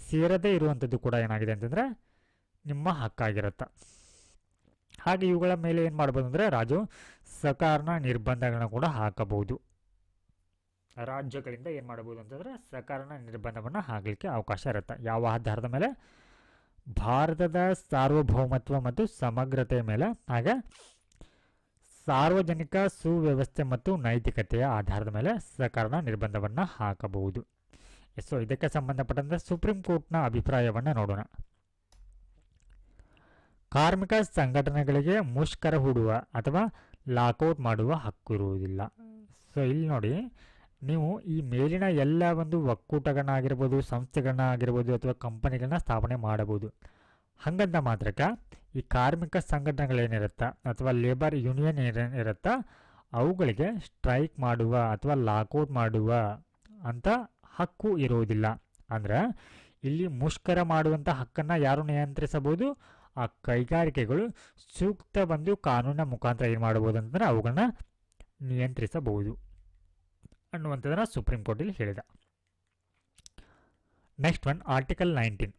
ಸೇರದೇ ಇರುವಂಥದ್ದು ಕೂಡ ಏನಾಗಿದೆ ಅಂತಂದರೆ ನಿಮ್ಮ ಹಕ್ಕಾಗಿರುತ್ತೆ. ಹಾಗೆ ಇವುಗಳ ಮೇಲೆ ಏನು ಮಾಡ್ಬೋದು ಅಂದರೆ ರಾಜ್ಯವು ಸಕಾರಣ ನಿರ್ಬಂಧಗಳನ್ನ ಕೂಡ ಹಾಕಬಹುದು. ರಾಜ್ಯಗಳಿಂದ ಏನು ಮಾಡಬಹುದು ಅಂತಂದರೆ ಸಕಾರಣ ನಿರ್ಬಂಧವನ್ನು ಹಾಕಲಿಕ್ಕೆ ಅವಕಾಶ ಇರುತ್ತೆ. ಯಾವ ಆಧಾರದ ಮೇಲೆ? ಭಾರತದ ಸಾರ್ವಭೌಮತ್ವ ಮತ್ತು ಸಮಗ್ರತೆಯ ಮೇಲೆ, ಹಾಗೆ ಸಾರ್ವಜನಿಕ ಸುವ್ಯವಸ್ಥೆ ಮತ್ತು ನೈತಿಕತೆಯ ಆಧಾರದ ಮೇಲೆ ಸಕಾರಣ ನಿರ್ಬಂಧವನ್ನು ಹಾಕಬಹುದು. ಸೊ ಇದಕ್ಕೆ ಸಂಬಂಧಪಟ್ಟಂತೆ ಸುಪ್ರೀಂ ಕೋರ್ಟ್ನ ಅಭಿಪ್ರಾಯವನ್ನು ನೋಡೋಣ. ಕಾರ್ಮಿಕ ಸಂಘಟನೆಗಳಿಗೆ ಮುಷ್ಕರ ಹೂಡುವ ಅಥವಾ ಲಾಕೌಟ್ ಮಾಡುವ ಹಕ್ಕು ಇರುವುದಿಲ್ಲ. ಸೊ ಇಲ್ಲಿ ನೋಡಿ, ನೀವು ಈ ಮೇಲಿನ ಎಲ್ಲ ಒಂದು ಒಕ್ಕೂಟಗಳನ್ನಾಗಿರ್ಬೋದು, ಸಂಸ್ಥೆಗಳನ್ನಾಗಿರ್ಬೋದು ಅಥವಾ ಕಂಪನಿಗಳನ್ನ ಸ್ಥಾಪನೆ ಮಾಡಬಹುದು. ಹಾಗಂತ ಮಾತ್ರಕ್ಕೆ ಈ ಕಾರ್ಮಿಕ ಸಂಘಟನೆಗಳೇನಿರುತ್ತಾ ಅಥವಾ ಲೇಬರ್ ಯೂನಿಯನ್ ಏನಿರುತ್ತಾ ಅವುಗಳಿಗೆ ಸ್ಟ್ರೈಕ್ ಮಾಡುವ ಅಥವಾ ಲಾಕೌಟ್ ಮಾಡುವ ಅಂತ ಹಕ್ಕು ಇರುವುದಿಲ್ಲ. ಅಂದರೆ ಇಲ್ಲಿ ಮುಷ್ಕರ ಮಾಡುವಂಥ ಹಕ್ಕನ್ನು ಯಾರು ನಿಯಂತ್ರಿಸಬಹುದು? ಆ ಕೈಗಾರಿಕೆಗಳು ಸೂಕ್ತ ಒಂದು ಕಾನೂನಿನ ಮುಖಾಂತರ ಏನು ಮಾಡಬಹುದು ಅಂತಂದರೆ ಅವುಗಳನ್ನ ನಿಯಂತ್ರಿಸಬಹುದು ಅನ್ನುವಂಥದ್ದನ್ನು ಸುಪ್ರೀಂ ಕೋರ್ಟಲ್ಲಿ ಹೇಳಿದ. Next one article 19.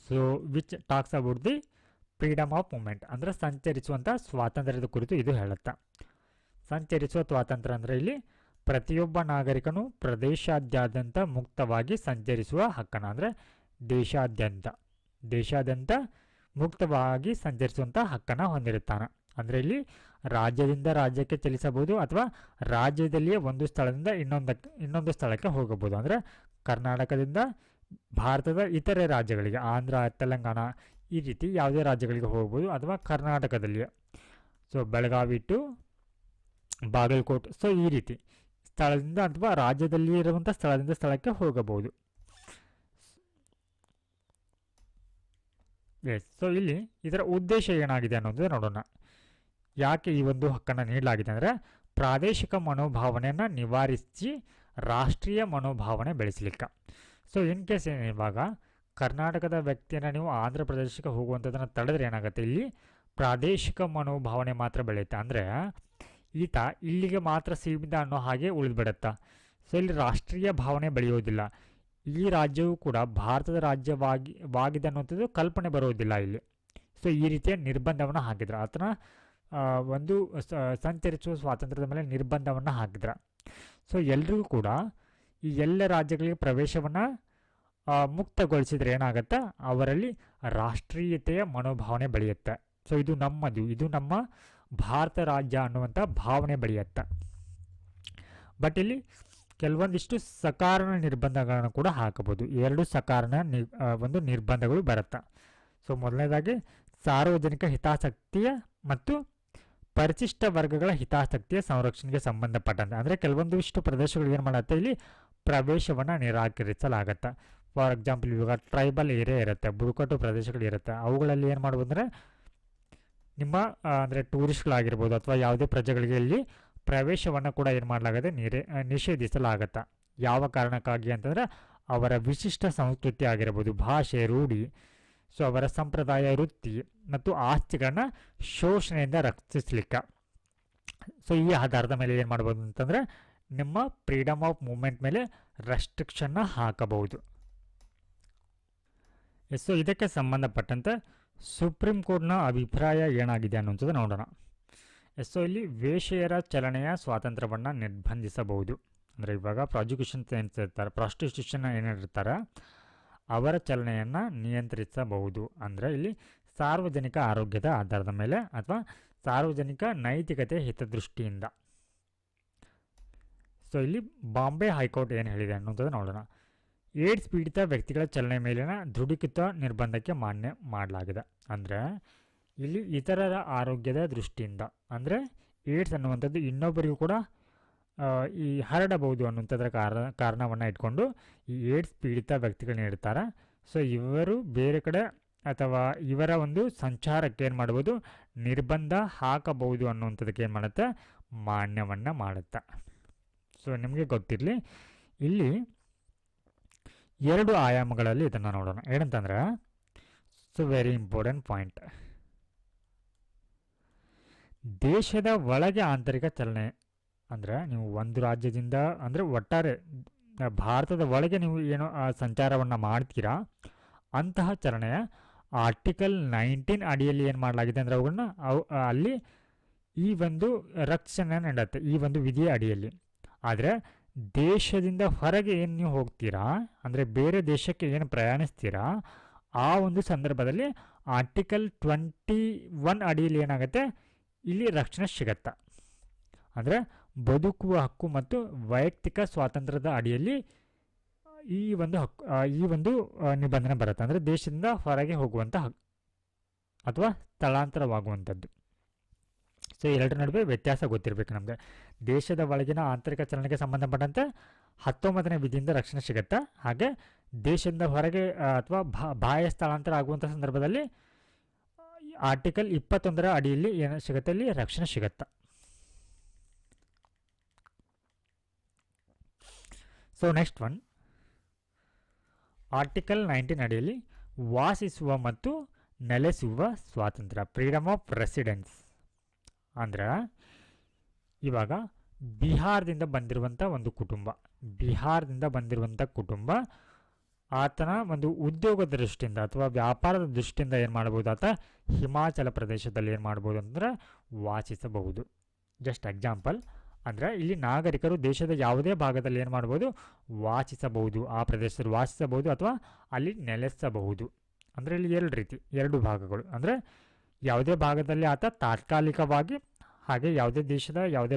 So which talks about the freedom of moment, ಅಂದರೆ ಸಂಚರಿಸುವಂಥ ಸ್ವಾತಂತ್ರ್ಯದ ಕುರಿತು ಇದು ಹೇಳುತ್ತಾ. ಸಂಚರಿಸುವ ಸ್ವಾತಂತ್ರ್ಯ ಅಂದರೆ ಇಲ್ಲಿ ಪ್ರತಿಯೊಬ್ಬ ನಾಗರಿಕನು ಪ್ರದೇಶಾದ್ಯಂತ ಮುಕ್ತವಾಗಿ ಸಂಚರಿಸುವ ಹಕ್ಕನ್ನು, ಅಂದರೆ ದೇಶಾದ್ಯಂತ ಮುಕ್ತವಾಗಿ ಸಂಚರಿಸುವಂಥ ಹಕ್ಕನ್ನು ಹೊಂದಿರುತ್ತಾನೆ. ಅಂದರೆ ಇಲ್ಲಿ ರಾಜ್ಯದಿಂದ ರಾಜ್ಯಕ್ಕೆ ಚಲಿಸಬಹುದು ಅಥವಾ ರಾಜ್ಯದಲ್ಲಿಯೇ ಒಂದು ಸ್ಥಳದಿಂದ ಇನ್ನೊಂದು ಸ್ಥಳಕ್ಕೆ ಹೋಗಬಹುದು. ಅಂದರೆ ಕರ್ನಾಟಕದಿಂದ ಭಾರತದ ಇತರೆ ರಾಜ್ಯಗಳಿಗೆ, ಆಂಧ್ರ, ತೆಲಂಗಾಣ ಈ ರೀತಿ ಯಾವುದೇ ರಾಜ್ಯಗಳಿಗೆ ಹೋಗ್ಬೋದು, ಅಥವಾ ಕರ್ನಾಟಕದಲ್ಲಿಯೇ so Belagavi to Bagalkot, so ಈ ರೀತಿ ಸ್ಥಳದಿಂದ ಅಥವಾ ರಾಜ್ಯದಲ್ಲಿ ಇರುವಂಥ ಸ್ಥಳದಿಂದ ಸ್ಥಳಕ್ಕೆ ಹೋಗಬಹುದು. ಸೊ ಇಲ್ಲಿ ಇದರ ಉದ್ದೇಶ ಏನಾಗಿದೆ ಅನ್ನೋದು ನೋಡೋಣ. ಯಾಕೆ ಈ ಒಂದು ಹಕ್ಕನ್ನು ನೀಡಲಾಗಿದೆ ಅಂದರೆ ಪ್ರಾದೇಶಿಕ ಮನೋಭಾವನೆಯನ್ನು ನಿವಾರಿಸಿ ರಾಷ್ಟ್ರೀಯ ಮನೋಭಾವನೆ ಬೆಳೆಸಲಿಕ್ಕೆ. ಸೊ ಇನ್ ಕೇಸ್ ಇವಾಗ ಕರ್ನಾಟಕದ ವ್ಯಕ್ತಿಯನ್ನು ನೀವು ಆಂಧ್ರ ಪ್ರದೇಶಕ್ಕೆ ಹೋಗುವಂಥದ್ದನ್ನು ತಡೆದ್ರೆ ಏನಾಗುತ್ತೆ, ಇಲ್ಲಿ ಪ್ರಾದೇಶಿಕ ಮನೋಭಾವನೆ ಮಾತ್ರ ಬೆಳೆಯುತ್ತೆ. ಅಂದರೆ ಈತ ಇಲ್ಲಿಗೆ ಮಾತ್ರ ಸೀಮಿತ ಅನ್ನೋ ಹಾಗೆ ಉಳಿದುಬಿಡುತ್ತಾ. ಸೊ ಇಲ್ಲಿ ರಾಷ್ಟ್ರೀಯ ಭಾವನೆ ಬೆಳೆಯೋದಿಲ್ಲ. ಈ ರಾಜ್ಯವು ಕೂಡ ಭಾರತದ ರಾಜ್ಯವಾಗಿದೆ ಅನ್ನುವಂಥದ್ದು ಕಲ್ಪನೆ ಬರೋದಿಲ್ಲ ಇಲ್ಲಿ. ಸೊ ಈ ರೀತಿಯ ನಿರ್ಬಂಧವನ್ನು ಹಾಕಿದ್ರು, ಆತನ ಒಂದು ಸಂಚರಿಸುವ ಸ್ವಾತಂತ್ರ್ಯದ ಮೇಲೆ ನಿರ್ಬಂಧವನ್ನು ಹಾಕಿದ್ರ. ಸೊ ಎಲ್ರಿಗೂ ಕೂಡ ಈ ಎಲ್ಲ ರಾಜ್ಯಗಳಿಗೆ ಪ್ರವೇಶವನ್ನು ಮುಕ್ತಗೊಳಿಸಿದ್ರೆ ಏನಾಗುತ್ತೆ, ಅವರಲ್ಲಿ ರಾಷ್ಟ್ರೀಯತೆಯ ಮನೋಭಾವನೆ ಬೆಳೆಯುತ್ತೆ. ಸೊ ಇದು ನಮ್ಮದು, ಇದು ನಮ್ಮ ಭಾರತ ರಾಜ್ಯ ಅನ್ನುವಂಥ ಭಾವನೆ ಬೆಳೆಯುತ್ತೆ. ಬಟ್ ಇಲ್ಲಿ ಕೆಲವೊಂದಿಷ್ಟು ಸಕಾರಣ ನಿರ್ಬಂಧಗಳನ್ನು ಕೂಡ ಹಾಕಬಹುದು. ಎರಡು ಸಕಾರಣ ಒಂದು ನಿರ್ಬಂಧಗಳು ಬರುತ್ತೆ. ಸೊ ಮೊದಲನೇದಾಗಿ ಸಾರ್ವಜನಿಕ ಹಿತಾಸಕ್ತಿಯ ಮತ್ತು ಪರಿಶಿಷ್ಟ ವರ್ಗಗಳ ಹಿತಾಸಕ್ತಿಯ ಸಂರಕ್ಷಣೆಗೆ ಸಂಬಂಧಪಟ್ಟಂತೆ, ಅಂದರೆ ಕೆಲವೊಂದಿಷ್ಟು ಪ್ರದೇಶಗಳು ಏನು ಮಾಡುತ್ತೆ, ಇಲ್ಲಿ ಪ್ರವೇಶವನ್ನು ನಿರಾಕರಿಸಲಾಗತ್ತೆ. ಫಾರ್ ಎಕ್ಸಾಂಪಲ್ ಇವಾಗ ಟ್ರೈಬಲ್ ಏರಿಯಾ ಇರುತ್ತೆ, ಬುಡಕಟ್ಟು ಪ್ರದೇಶಗಳು ಇರುತ್ತೆ, ಅವುಗಳಲ್ಲಿ ಏನು ಮಾಡ್ಬೋದು ಅಂದರೆ ನಿಮ್ಮ ಅಂದರೆ ಟೂರಿಸ್ಟ್ಗಳಾಗಿರ್ಬೋದು ಅಥವಾ ಯಾವುದೇ ಪ್ರಜೆಗಳಿಗೆ ಇಲ್ಲಿ ಪ್ರವೇಶವನ್ನು ಕೂಡ ಏನು ಮಾಡಲಾಗತ್ತೆ, ನಿಷೇಧಿಸಲಾಗತ್ತೆ. ಯಾವ ಕಾರಣಕ್ಕಾಗಿ ಅಂತಂದರೆ ಅವರ ವಿಶಿಷ್ಟ ಸಂಸ್ಕೃತಿ ಆಗಿರ್ಬೋದು, ಭಾಷೆ, ರೂಢಿ, ಸೊ ಅವರ ಸಂಪ್ರದಾಯ, ವೃತ್ತಿ ಮತ್ತು ಆಸ್ತಿಗಳನ್ನ ಶೋಷಣೆಯಿಂದ ರಕ್ಷಿಸಲಿಕ್ಕೆ. ಸೊ ಈ ಆಧಾರದ ಮೇಲೆ ಏನು ಮಾಡ್ಬೋದು ಅಂತಂದರೆ ನಿಮ್ಮ ಫ್ರೀಡಮ್ ಆಫ್ ಮೂವ್ಮೆಂಟ್ ಮೇಲೆ ರೆಸ್ಟ್ರಿಕ್ಷನ್ನ ಹಾಕಬಹುದು. ಸೊ ಇದಕ್ಕೆ ಸಂಬಂಧಪಟ್ಟಂತೆ ಸುಪ್ರೀಂ ಕೋರ್ಟ್ನ ಅಭಿಪ್ರಾಯ ಏನಾಗಿದೆ ಅನ್ನುವಂಥದ್ದು ನೋಡೋಣ. ಸೊ ಇಲ್ಲಿ ವೇಶ್ಯೆಯರ ಚಲನೆಯ ಸ್ವಾತಂತ್ರ್ಯವನ್ನು ನಿರ್ಬಂಧಿಸಬಹುದು. ಅಂದರೆ ಇವಾಗ ಪ್ರಾಸಿಕ್ಯೂಷನ್ಸ್ ಏನಿರ್ತಾರೆ, ಪ್ರಾಸ್ಟಿಟ್ಯೂಷನ್ ಏನಿರ್ತಾರೆ ಅವರ ಚಲನೆಯನ್ನು ನಿಯಂತ್ರಿಸಬಹುದು. ಅಂದರೆ ಇಲ್ಲಿ ಸಾರ್ವಜನಿಕ ಆರೋಗ್ಯದ ಆಧಾರದ ಮೇಲೆ ಅಥವಾ ಸಾರ್ವಜನಿಕ ನೈತಿಕತೆ ಹಿತದೃಷ್ಟಿಯಿಂದ. ಸೊ ಇಲ್ಲಿ ಬಾಂಬೆ ಹೈಕೋರ್ಟ್ ಏನು ಹೇಳಿದೆ ಅನ್ನೋಂಥದ್ದು ನೋಡೋಣ. ಏಡ್ಸ್ ಪೀಡಿತ ವ್ಯಕ್ತಿಗಳ ಚಲನೆ ಮೇಲಿನ ದೃಢೀಕೃತ ನಿರ್ಬಂಧಕ್ಕೆ ಮಾನ್ಯ ಮಾಡಲಾಗಿದೆ. ಅಂದರೆ ಇಲ್ಲಿ ಇತರರ ಆರೋಗ್ಯದ ದೃಷ್ಟಿಯಿಂದ, ಅಂದರೆ ಏಡ್ಸ್ ಅನ್ನುವಂಥದ್ದು ಇನ್ನೊಬ್ಬರಿಗೂ ಕೂಡ ಈ ಹರಡಬಹುದು ಅನ್ನುವಂಥದ್ರ ಕಾರಣವನ್ನು ಇಟ್ಕೊಂಡು ಈ ಏಡ್ಸ್ ಪೀಡಿತ ವ್ಯಕ್ತಿಗಳನ್ನ ಇಡ್ತಾರೆ. ಸೊ ಇವರು ಬೇರೆ ಕಡೆ ಅಥವಾ ಇವರ ಒಂದು ಸಂಚಾರಕ್ಕೆ ಏನು ಮಾಡ್ಬೋದು, ನಿರ್ಬಂಧ ಹಾಕಬಹುದು ಅನ್ನುವಂಥದ್ದಕ್ಕೆ ಏನು ಮಾಡುತ್ತೆ, ಮಾನ್ಯವನ್ನು ಮಾಡುತ್ತೆ. ಸೊ ನಿಮಗೆ ಗೊತ್ತಿರಲಿ, ಇಲ್ಲಿ ಎರಡು ಆಯಾಮಗಳಲ್ಲಿ ಇದನ್ನು ನೋಡೋಣ. ಏನಂತಂದ್ರೆ ಸೊ ವೆರಿ ಇಂಪಾರ್ಟೆಂಟ್ ಪಾಯಿಂಟ್, ದೇಶದ ಒಳಗೆ ಆಂತರಿಕ ಚಲನೆ ಅಂದರೆ ನೀವು ಒಂದು ರಾಜ್ಯದಿಂದ ಅಂದರೆ ಒಟ್ಟಾರೆ ಭಾರತದ ಒಳಗೆ ನೀವು ಏನೋ ಸಂಚಾರವನ್ನು ಮಾಡ್ತೀರಾ ಅಂತಹ ಚಲನೆಯ ಆರ್ಟಿಕಲ್ 19 ಅಡಿಯಲ್ಲಿ ಏನು ಮಾಡಲಾಗಿದೆ ಅಂದರೆ ಅವುಗಳನ್ನ ಅಲ್ಲಿ ಈ ಒಂದು ರಕ್ಷಣೆ ನೀಡುತ್ತೆ ಈ ಒಂದು ವಿಧಿಯ ಅಡಿಯಲ್ಲಿ. ಆದರೆ ದೇಶದಿಂದ ಹೊರಗೆ ಏನು ನೀವು ಹೋಗ್ತೀರಾ ಅಂದರೆ ಬೇರೆ ದೇಶಕ್ಕೆ ಏನು ಪ್ರಯಾಣಿಸ್ತೀರಾ ಆ ಒಂದು ಸಂದರ್ಭದಲ್ಲಿ ಆರ್ಟಿಕಲ್ 21 ಅಡಿಯಲ್ಲಿ ಏನಾಗುತ್ತೆ ಇಲ್ಲಿ ರಕ್ಷಣೆ ಸಿಗತ್ತಾ ಅಂದರೆ ಬದುಕುವ ಹಕ್ಕು ಮತ್ತು ವೈಯಕ್ತಿಕ ಸ್ವಾತಂತ್ರ್ಯದ ಅಡಿಯಲ್ಲಿ ಈ ಒಂದು ಹಕ್ಕು ಈ ಒಂದು ನಿಬಂಧನೆ ಬರುತ್ತೆ. ಅಂದರೆ ದೇಶದಿಂದ ಹೊರಗೆ ಹೋಗುವಂಥ ಅಥವಾ ಸ್ಥಳಾಂತರವಾಗುವಂಥದ್ದು. ಸೊ ಎರಡರ ನಡುವೆ ವ್ಯತ್ಯಾಸ ಗೊತ್ತಿರಬೇಕು ನಮಗೆ. ದೇಶದ ಒಳಗಿನ ಆಂತರಿಕ ಚಲನೆಗೆ ಸಂಬಂಧಪಟ್ಟಂತೆ 19ನೇ ವಿಧಿಯಿಂದ ರಕ್ಷಣೆ ಸಿಗುತ್ತಾ, ಹಾಗೆ ದೇಶದಿಂದ ಹೊರಗೆ ಅಥವಾ ಬಾಹ್ಯ ಸ್ಥಳಾಂತರ ಆಗುವಂಥ ಸಂದರ್ಭದಲ್ಲಿ ಆರ್ಟಿಕಲ್ 21ರ ಅಡಿಯಲ್ಲಿ ಏನು ಸಿಗುತ್ತೆ ಇಲ್ಲಿ ರಕ್ಷಣೆ ಸಿಗುತ್ತಾ. ಸೊ ನೆಕ್ಸ್ಟ್ ಒನ್, ಆರ್ಟಿಕಲ್ 19 ಅಡಿಯಲ್ಲಿ ವಾಸಿಸುವ ಮತ್ತು ನೆಲೆಸುವ ಸ್ವಾತಂತ್ರ್ಯ, ಫ್ರೀಡಮ್ ಆಫ್ ರೆಸಿಡೆನ್ಸ್. ಅಂದ್ರೆ ಇವಾಗ ಬಿಹಾರದಿಂದ ಬಂದಿರುವಂಥ ಒಂದು ಕುಟುಂಬ ಆತನ ಒಂದು ಉದ್ಯೋಗದ ದೃಷ್ಟಿಯಿಂದ ಅಥವಾ ವ್ಯಾಪಾರದ ದೃಷ್ಟಿಯಿಂದ ಏನು ಮಾಡ್ಬೋದು, ಆತ ಹಿಮಾಚಲ ಪ್ರದೇಶದಲ್ಲಿ ಏನು ಮಾಡ್ಬೋದು ಅಂದರೆ ವಾಸಿಸಬಹುದು. ಜಸ್ಟ್ ಎಕ್ಸಾಂಪಲ್ ಅಂದರೆ ಇಲ್ಲಿ ನಾಗರಿಕರು ದೇಶದ ಯಾವುದೇ ಭಾಗದಲ್ಲಿ ಏನು ಮಾಡ್ಬೋದು ವಾಸಿಸಬಹುದು, ಆ ಪ್ರದೇಶದಲ್ಲಿ ವಾಸಿಸಬಹುದು ಅಥವಾ ಅಲ್ಲಿ ನೆಲೆಸಬಹುದು. ಅಂದರೆ ಇಲ್ಲಿ ಎರಡು ಭಾಗಗಳು. ಅಂದರೆ ಯಾವುದೇ ಭಾಗದಲ್ಲಿ ಆತ ತಾತ್ಕಾಲಿಕವಾಗಿ, ಹಾಗೆ ದೇಶದ ಯಾವುದೇ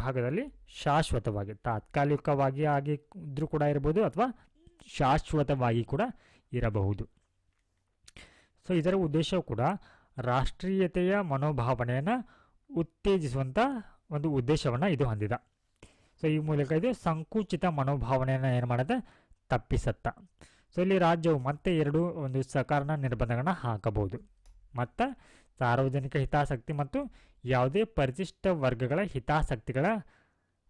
ಭಾಗದಲ್ಲಿ ಶಾಶ್ವತವಾಗಿ, ತಾತ್ಕಾಲಿಕವಾಗಿ ಆಗಿದ್ರೂ ಕೂಡ ಇರಬಹುದು ಅಥವಾ ಶಾಶ್ವತವಾಗಿ ಕೂಡ ಇರಬಹುದು. ಸೊ ಇದರ ಉದ್ದೇಶವು ಕೂಡ ರಾಷ್ಟ್ರೀಯತೆಯ ಮನೋಭಾವನೆಯನ್ನು ಉತ್ತೇಜಿಸುವಂಥ ಒಂದು ಉದ್ದೇಶವನ್ನು ಇದು ಹೊಂದಿದೆ. ಸೊ ಈ ಮೂಲಕ ಇದು ಸಂಕುಚಿತ ಮನೋಭಾವನೆಯನ್ನು ಏನು ಮಾಡುತ್ತೆ, ತಪ್ಪಿಸತ್ತ. ಸೊ ಇಲ್ಲಿ ರಾಜ್ಯವು ಮತ್ತೆ ಒಂದು ಸಕಾರಣ ನಿರ್ಬಂಧಗಳನ್ನ ಹಾಕಬಹುದು. ಮತ್ತು ಸಾರ್ವಜನಿಕ ಹಿತಾಸಕ್ತಿ ಮತ್ತು ಯಾವುದೇ ಪರಿಶಿಷ್ಟ ವರ್ಗಗಳ ಹಿತಾಸಕ್ತಿಗಳ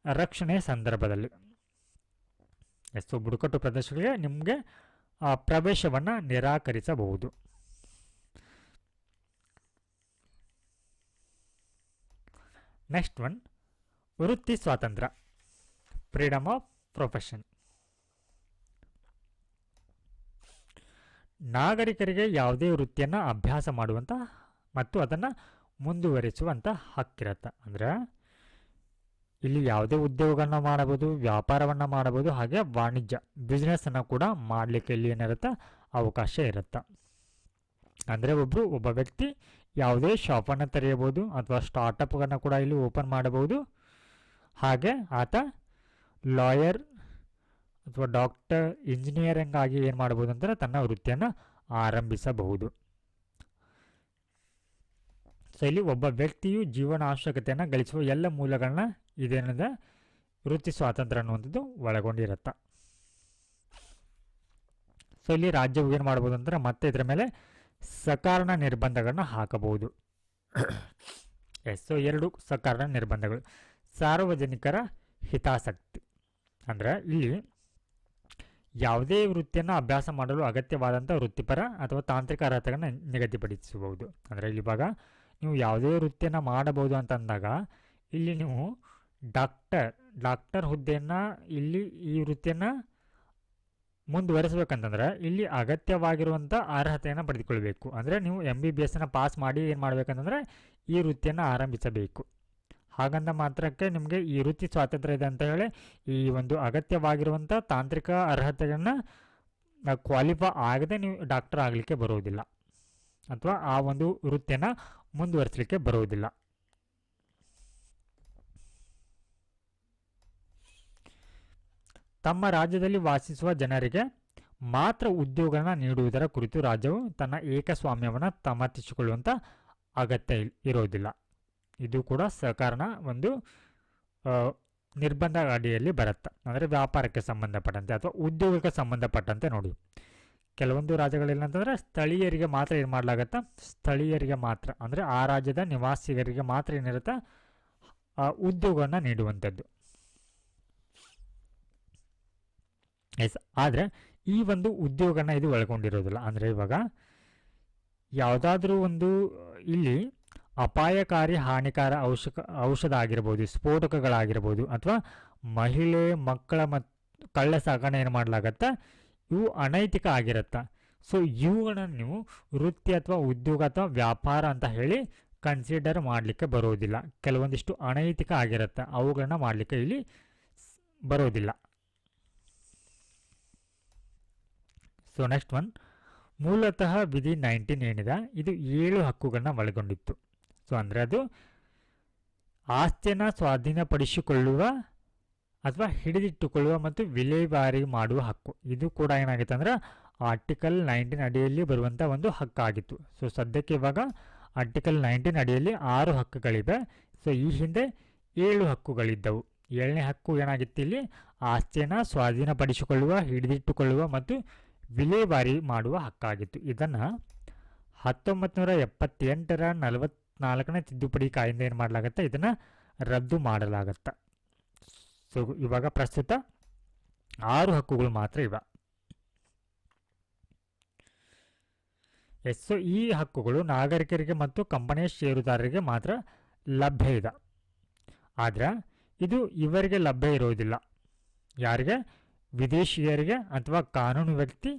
ರಕ್ಷಣೆಯ ಸಂದರ್ಭದಲ್ಲಿ ಸೊ ಬುಡಕಟ್ಟು ಪ್ರದೇಶಗಳಿಗೆ ನಿಮಗೆ ಪ್ರವೇಶವನ್ನು ನಿರಾಕರಿಸಬಹುದು. ನೆಕ್ಸ್ಟ್ ಒನ್, ವೃತ್ತಿ ಸ್ವಾತಂತ್ರ್ಯ, ಫ್ರೀಡಮ್ ಆಫ್ ಪ್ರೊಫೆಷನ್. ನಾಗರಿಕರಿಗೆ ಯಾವುದೇ ವೃತ್ತಿಯನ್ನು ಅಭ್ಯಾಸ ಮಾಡುವಂಥ ಮತ್ತು ಅದನ್ನು ಮುಂದುವರಿಸುವಂಥ ಹಕ್ಕಿರುತ್ತೆ. ಅಂದರೆ ಇಲ್ಲಿ ಯಾವುದೇ ಉದ್ಯೋಗವನ್ನು ಮಾಡಬಹುದು, ವ್ಯಾಪಾರವನ್ನು ಮಾಡಬಹುದು, ಹಾಗೆ ವಾಣಿಜ್ಯ ಬಿಸ್ನೆಸ್ಸನ್ನು ಕೂಡ ಮಾಡಲಿಕ್ಕೆ ಇಲ್ಲಿ ಏನಿರುತ್ತೆ ಅವಕಾಶ ಇರುತ್ತೆ. ಅಂದರೆ ಒಬ್ಬ ವ್ಯಕ್ತಿ ಯಾವುದೇ ಶಾಪನ್ನು ತೆರೆಯಬಹುದು ಅಥವಾ ಸ್ಟಾರ್ಟಪ್ಗಳನ್ನು ಕೂಡ ಇಲ್ಲಿ ಓಪನ್ ಮಾಡಬಹುದು. ಹಾಗೆ ಆತ ಲಾಯರ್ ಅಥವಾ ಡಾಕ್ಟರ್, ಇಂಜಿನಿಯರಿಂಗ್ ಆಗಿ ಏನು ಮಾಡ್ಬೋದು ಅಂದರೆ ತನ್ನ ವೃತ್ತಿಯನ್ನು ಆರಂಭಿಸಬಹುದು. ಸೊ ಇಲ್ಲಿ ಒಬ್ಬ ವ್ಯಕ್ತಿಯು ಜೀವನ ಅವಶ್ಯಕತೆಯನ್ನು ಗಳಿಸುವ ಎಲ್ಲ ಮೂಲಗಳನ್ನ ಇದೇನಿದೆ ವೃತ್ತಿ ಸ್ವಾತಂತ್ರ್ಯ ಅನ್ನುವಂಥದ್ದು ಒಳಗೊಂಡಿರುತ್ತೆ. ಸೊ ಇಲ್ಲಿ ರಾಜ್ಯವು ಏನು ಮಾಡ್ಬೋದು ಅಂದರೆ ಮತ್ತೆ ಇದರ ಮೇಲೆ ಸಕಾರಣ ನಿರ್ಬಂಧಗಳನ್ನ ಹಾಕಬಹುದು. ಸೊ ಎರಡು ಸಕಾರಣ ನಿರ್ಬಂಧಗಳು. ಸಾರ್ವಜನಿಕರ ಹಿತಾಸಕ್ತಿ ಅಂದರೆ ಇಲ್ಲಿ ಯಾವುದೇ ವೃತ್ತಿಯನ್ನು ಅಭ್ಯಾಸ ಮಾಡಲು ಅಗತ್ಯವಾದಂಥ ವೃತ್ತಿಪರ ಅಥವಾ ತಾಂತ್ರಿಕ ಅರ್ಹತೆಗಳನ್ನು ನಿಗದಿಪಡಿಸಬಹುದು. ಅಂದರೆ ಇಲ್ಲಿ ಇವಾಗ ನೀವು ಯಾವುದೇ ವೃತ್ತಿಯನ್ನು ಮಾಡಬಹುದು ಅಂತಂದಾಗ ಇಲ್ಲಿ ನೀವು ಡಾಕ್ಟರ್ ಹುದ್ದೆಯನ್ನು ಇಲ್ಲಿ ಈ ವೃತ್ತಿಯನ್ನು ಮುಂದುವರಿಸಬೇಕಂತಂದ್ರೆ ಇಲ್ಲಿ ಅಗತ್ಯವಾಗಿರುವಂಥ ಅರ್ಹತೆಯನ್ನು ಪಡೆದುಕೊಳ್ಬೇಕು. ಅಂದರೆ ನೀವು MBBS ಪಾಸ್ ಮಾಡಿ ಏನು ಮಾಡಬೇಕಂತಂದರೆ ಈ ವೃತ್ತಿಯನ್ನು ಆರಂಭಿಸಬೇಕು. ಹಾಗಂದ ಮಾತ್ರಕ್ಕೆ ನಿಮಗೆ ಈ ವೃತ್ತಿ ಸ್ವಾತಂತ್ರ್ಯ ಇದೆ ಅಂತ ಹೇಳಿ ಈ ಒಂದು ಅಗತ್ಯವಾಗಿರುವಂಥ ತಾಂತ್ರಿಕ ಅರ್ಹತೆಯನ್ನು ಕ್ವಾಲಿಫೈ ಆಗದೆ ನೀವು ಡಾಕ್ಟರ್ ಆಗಲಿಕ್ಕೆ ಬರುವುದಿಲ್ಲ ಅಥವಾ ಆ ಒಂದು ವೃತ್ತಿಯನ್ನು ಮುಂದುವರಿಸಲಿಕ್ಕೆ ಬರುವುದಿಲ್ಲ. ತಮ್ಮ ರಾಜ್ಯದಲ್ಲಿ ವಾಸಿಸುವ ಜನರಿಗೆ ಮಾತ್ರ ಉದ್ಯೋಗವನ್ನು ನೀಡುವುದರ ಕುರಿತು ರಾಜ್ಯವು ತನ್ನ ಏಕಸ್ವಾಮ್ಯವನ್ನು ಸಮರ್ಥಿಸಿಕೊಳ್ಳುವಂಥ ಅಗತ್ಯ ಇರೋದಿಲ್ಲ. ಇದು ಕೂಡ ಸಕಾರಣ ಒಂದು ನಿರ್ಬಂಧ ಅಡಿಯಲ್ಲಿ ಬರುತ್ತೆ. ಅಂದರೆ ವ್ಯಾಪಾರಕ್ಕೆ ಸಂಬಂಧಪಟ್ಟಂತೆ ಅಥವಾ ಉದ್ಯೋಗಕ್ಕೆ ಸಂಬಂಧಪಟ್ಟಂತೆ ನೋಡಿ, ಕೆಲವೊಂದು ರಾಜ್ಯಗಳಲ್ಲಿ ಅಂತಂದರೆ ಸ್ಥಳೀಯರಿಗೆ ಮಾತ್ರ ಏನು ಮಾಡಲಾಗತ್ತೆ, ಸ್ಥಳೀಯರಿಗೆ ಮಾತ್ರ ಅಂದರೆ ಆ ರಾಜ್ಯದ ನಿವಾಸಿಗರಿಗೆ ಮಾತ್ರ ಏನಿರುತ್ತೆ ಉದ್ಯೋಗವನ್ನು ನೀಡುವಂಥದ್ದು. ಆದರೆ ಈ ಒಂದು ಉದ್ಯೋಗನ ಇದು ಒಳಗೊಂಡಿರೋದಿಲ್ಲ. ಅಂದರೆ ಇವಾಗ ಯಾವುದಾದ್ರೂ ಒಂದು ಇಲ್ಲಿ ಅಪಾಯಕಾರಿ ಹಾನಿಕಾರ ಔಷಧ ಆಗಿರ್ಬೋದು, ಸ್ಫೋಟಕಗಳಾಗಿರ್ಬೋದು, ಅಥವಾ ಮಹಿಳೆ ಮಕ್ಕಳ ಮತ್ತು ಕಳ್ಳ ಸಾಗಣೆ ಏನು ಮಾಡಲಾಗತ್ತ, ಇವು ಅನೈತಿಕ ಆಗಿರತ್ತ. ಸೊ ಇವುಗಳನ್ನು ನೀವು ವೃತ್ತಿ ಅಥವಾ ಉದ್ಯೋಗ ಅಥವಾ ವ್ಯಾಪಾರ ಅಂತ ಹೇಳಿ ಕನ್ಸಿಡರ್ ಮಾಡಲಿಕ್ಕೆ ಬರೋದಿಲ್ಲ. ಕೆಲವೊಂದಿಷ್ಟು ಅನೈತಿಕ ಆಗಿರುತ್ತೆ, ಅವುಗಳನ್ನ ಮಾಡಲಿಕ್ಕೆ ಇಲ್ಲಿ ಬರೋದಿಲ್ಲ. ಸೊ ನೆಕ್ಸ್ಟ್ ಒನ್, ಮೂಲತಃ ವಿಧಿ 19 ಏನಿದೆ ಇದು 7 ಹಕ್ಕುಗಳನ್ನ ಒಳಗೊಂಡಿತ್ತು. ಸೊ ಅಂದರೆ ಅದು ಆಸ್ತಿಯನ್ನು ಸ್ವಾಧೀನಪಡಿಸಿಕೊಳ್ಳುವ ಅಥವಾ ಹಿಡಿದಿಟ್ಟುಕೊಳ್ಳುವ ಮತ್ತು ವಿಲೇವಾರಿ ಮಾಡುವ ಹಕ್ಕು. ಇದು ಕೂಡ ಏನಾಗಿತ್ತು ಅಂದರೆ ಆರ್ಟಿಕಲ್ 19 ಅಡಿಯಲ್ಲಿ ಬರುವಂಥ ಒಂದು ಹಕ್ಕಾಗಿತ್ತು. ಸೊ ಸದ್ಯಕ್ಕೆ ಇವಾಗ ಆರ್ಟಿಕಲ್ 19 ಅಡಿಯಲ್ಲಿ 6 ಹಕ್ಕುಗಳಿವೆ. ಸೊ ಈ ಹಿಂದೆ 7 ಹಕ್ಕುಗಳಿದ್ದವು. 7ನೇ ಹಕ್ಕು ಏನಾಗಿತ್ತು, ಇಲ್ಲಿ ಆಸ್ತಿಯನ್ನು ಸ್ವಾಧೀನಪಡಿಸಿಕೊಳ್ಳುವ, ಹಿಡಿದಿಟ್ಟುಕೊಳ್ಳುವ ಮತ್ತು ವಿಲೇವಾರಿ ಮಾಡುವ ಹಕ್ಕಾಗಿತ್ತು. ಇದನ್ನು 1978ರ 44ನೇ ತಿದ್ದುಪಡಿ ಕಾಯ್ದೆ ಏನು ಮಾಡಲಾಗತ್ತೆ, ಇದನ್ನು ರದ್ದು ಮಾಡಲಾಗತ್ತೆ. ಸೊ ಇವಾಗ ಪ್ರಸ್ತುತ 6 ಹಕ್ಕುಗಳು ಮಾತ್ರ ಇವೆ. ಸೊ ಈ ಹಕ್ಕುಗಳು ನಾಗರಿಕರಿಗೆ ಮತ್ತು ಕಂಪನಿಯ ಷೇರುದಾರರಿಗೆ ಮಾತ್ರ ಲಭ್ಯ ಇದೆ. ಆದರೆ ಇದು ಇವರಿಗೆ ಲಭ್ಯ ಇರೋದಿಲ್ಲ. ಯಾರಿಗೆ? ವಿದೇಶಿಯರಿಗೆ ಅಥವಾ ಕಾನೂನು ವ್ಯಕ್ತಿ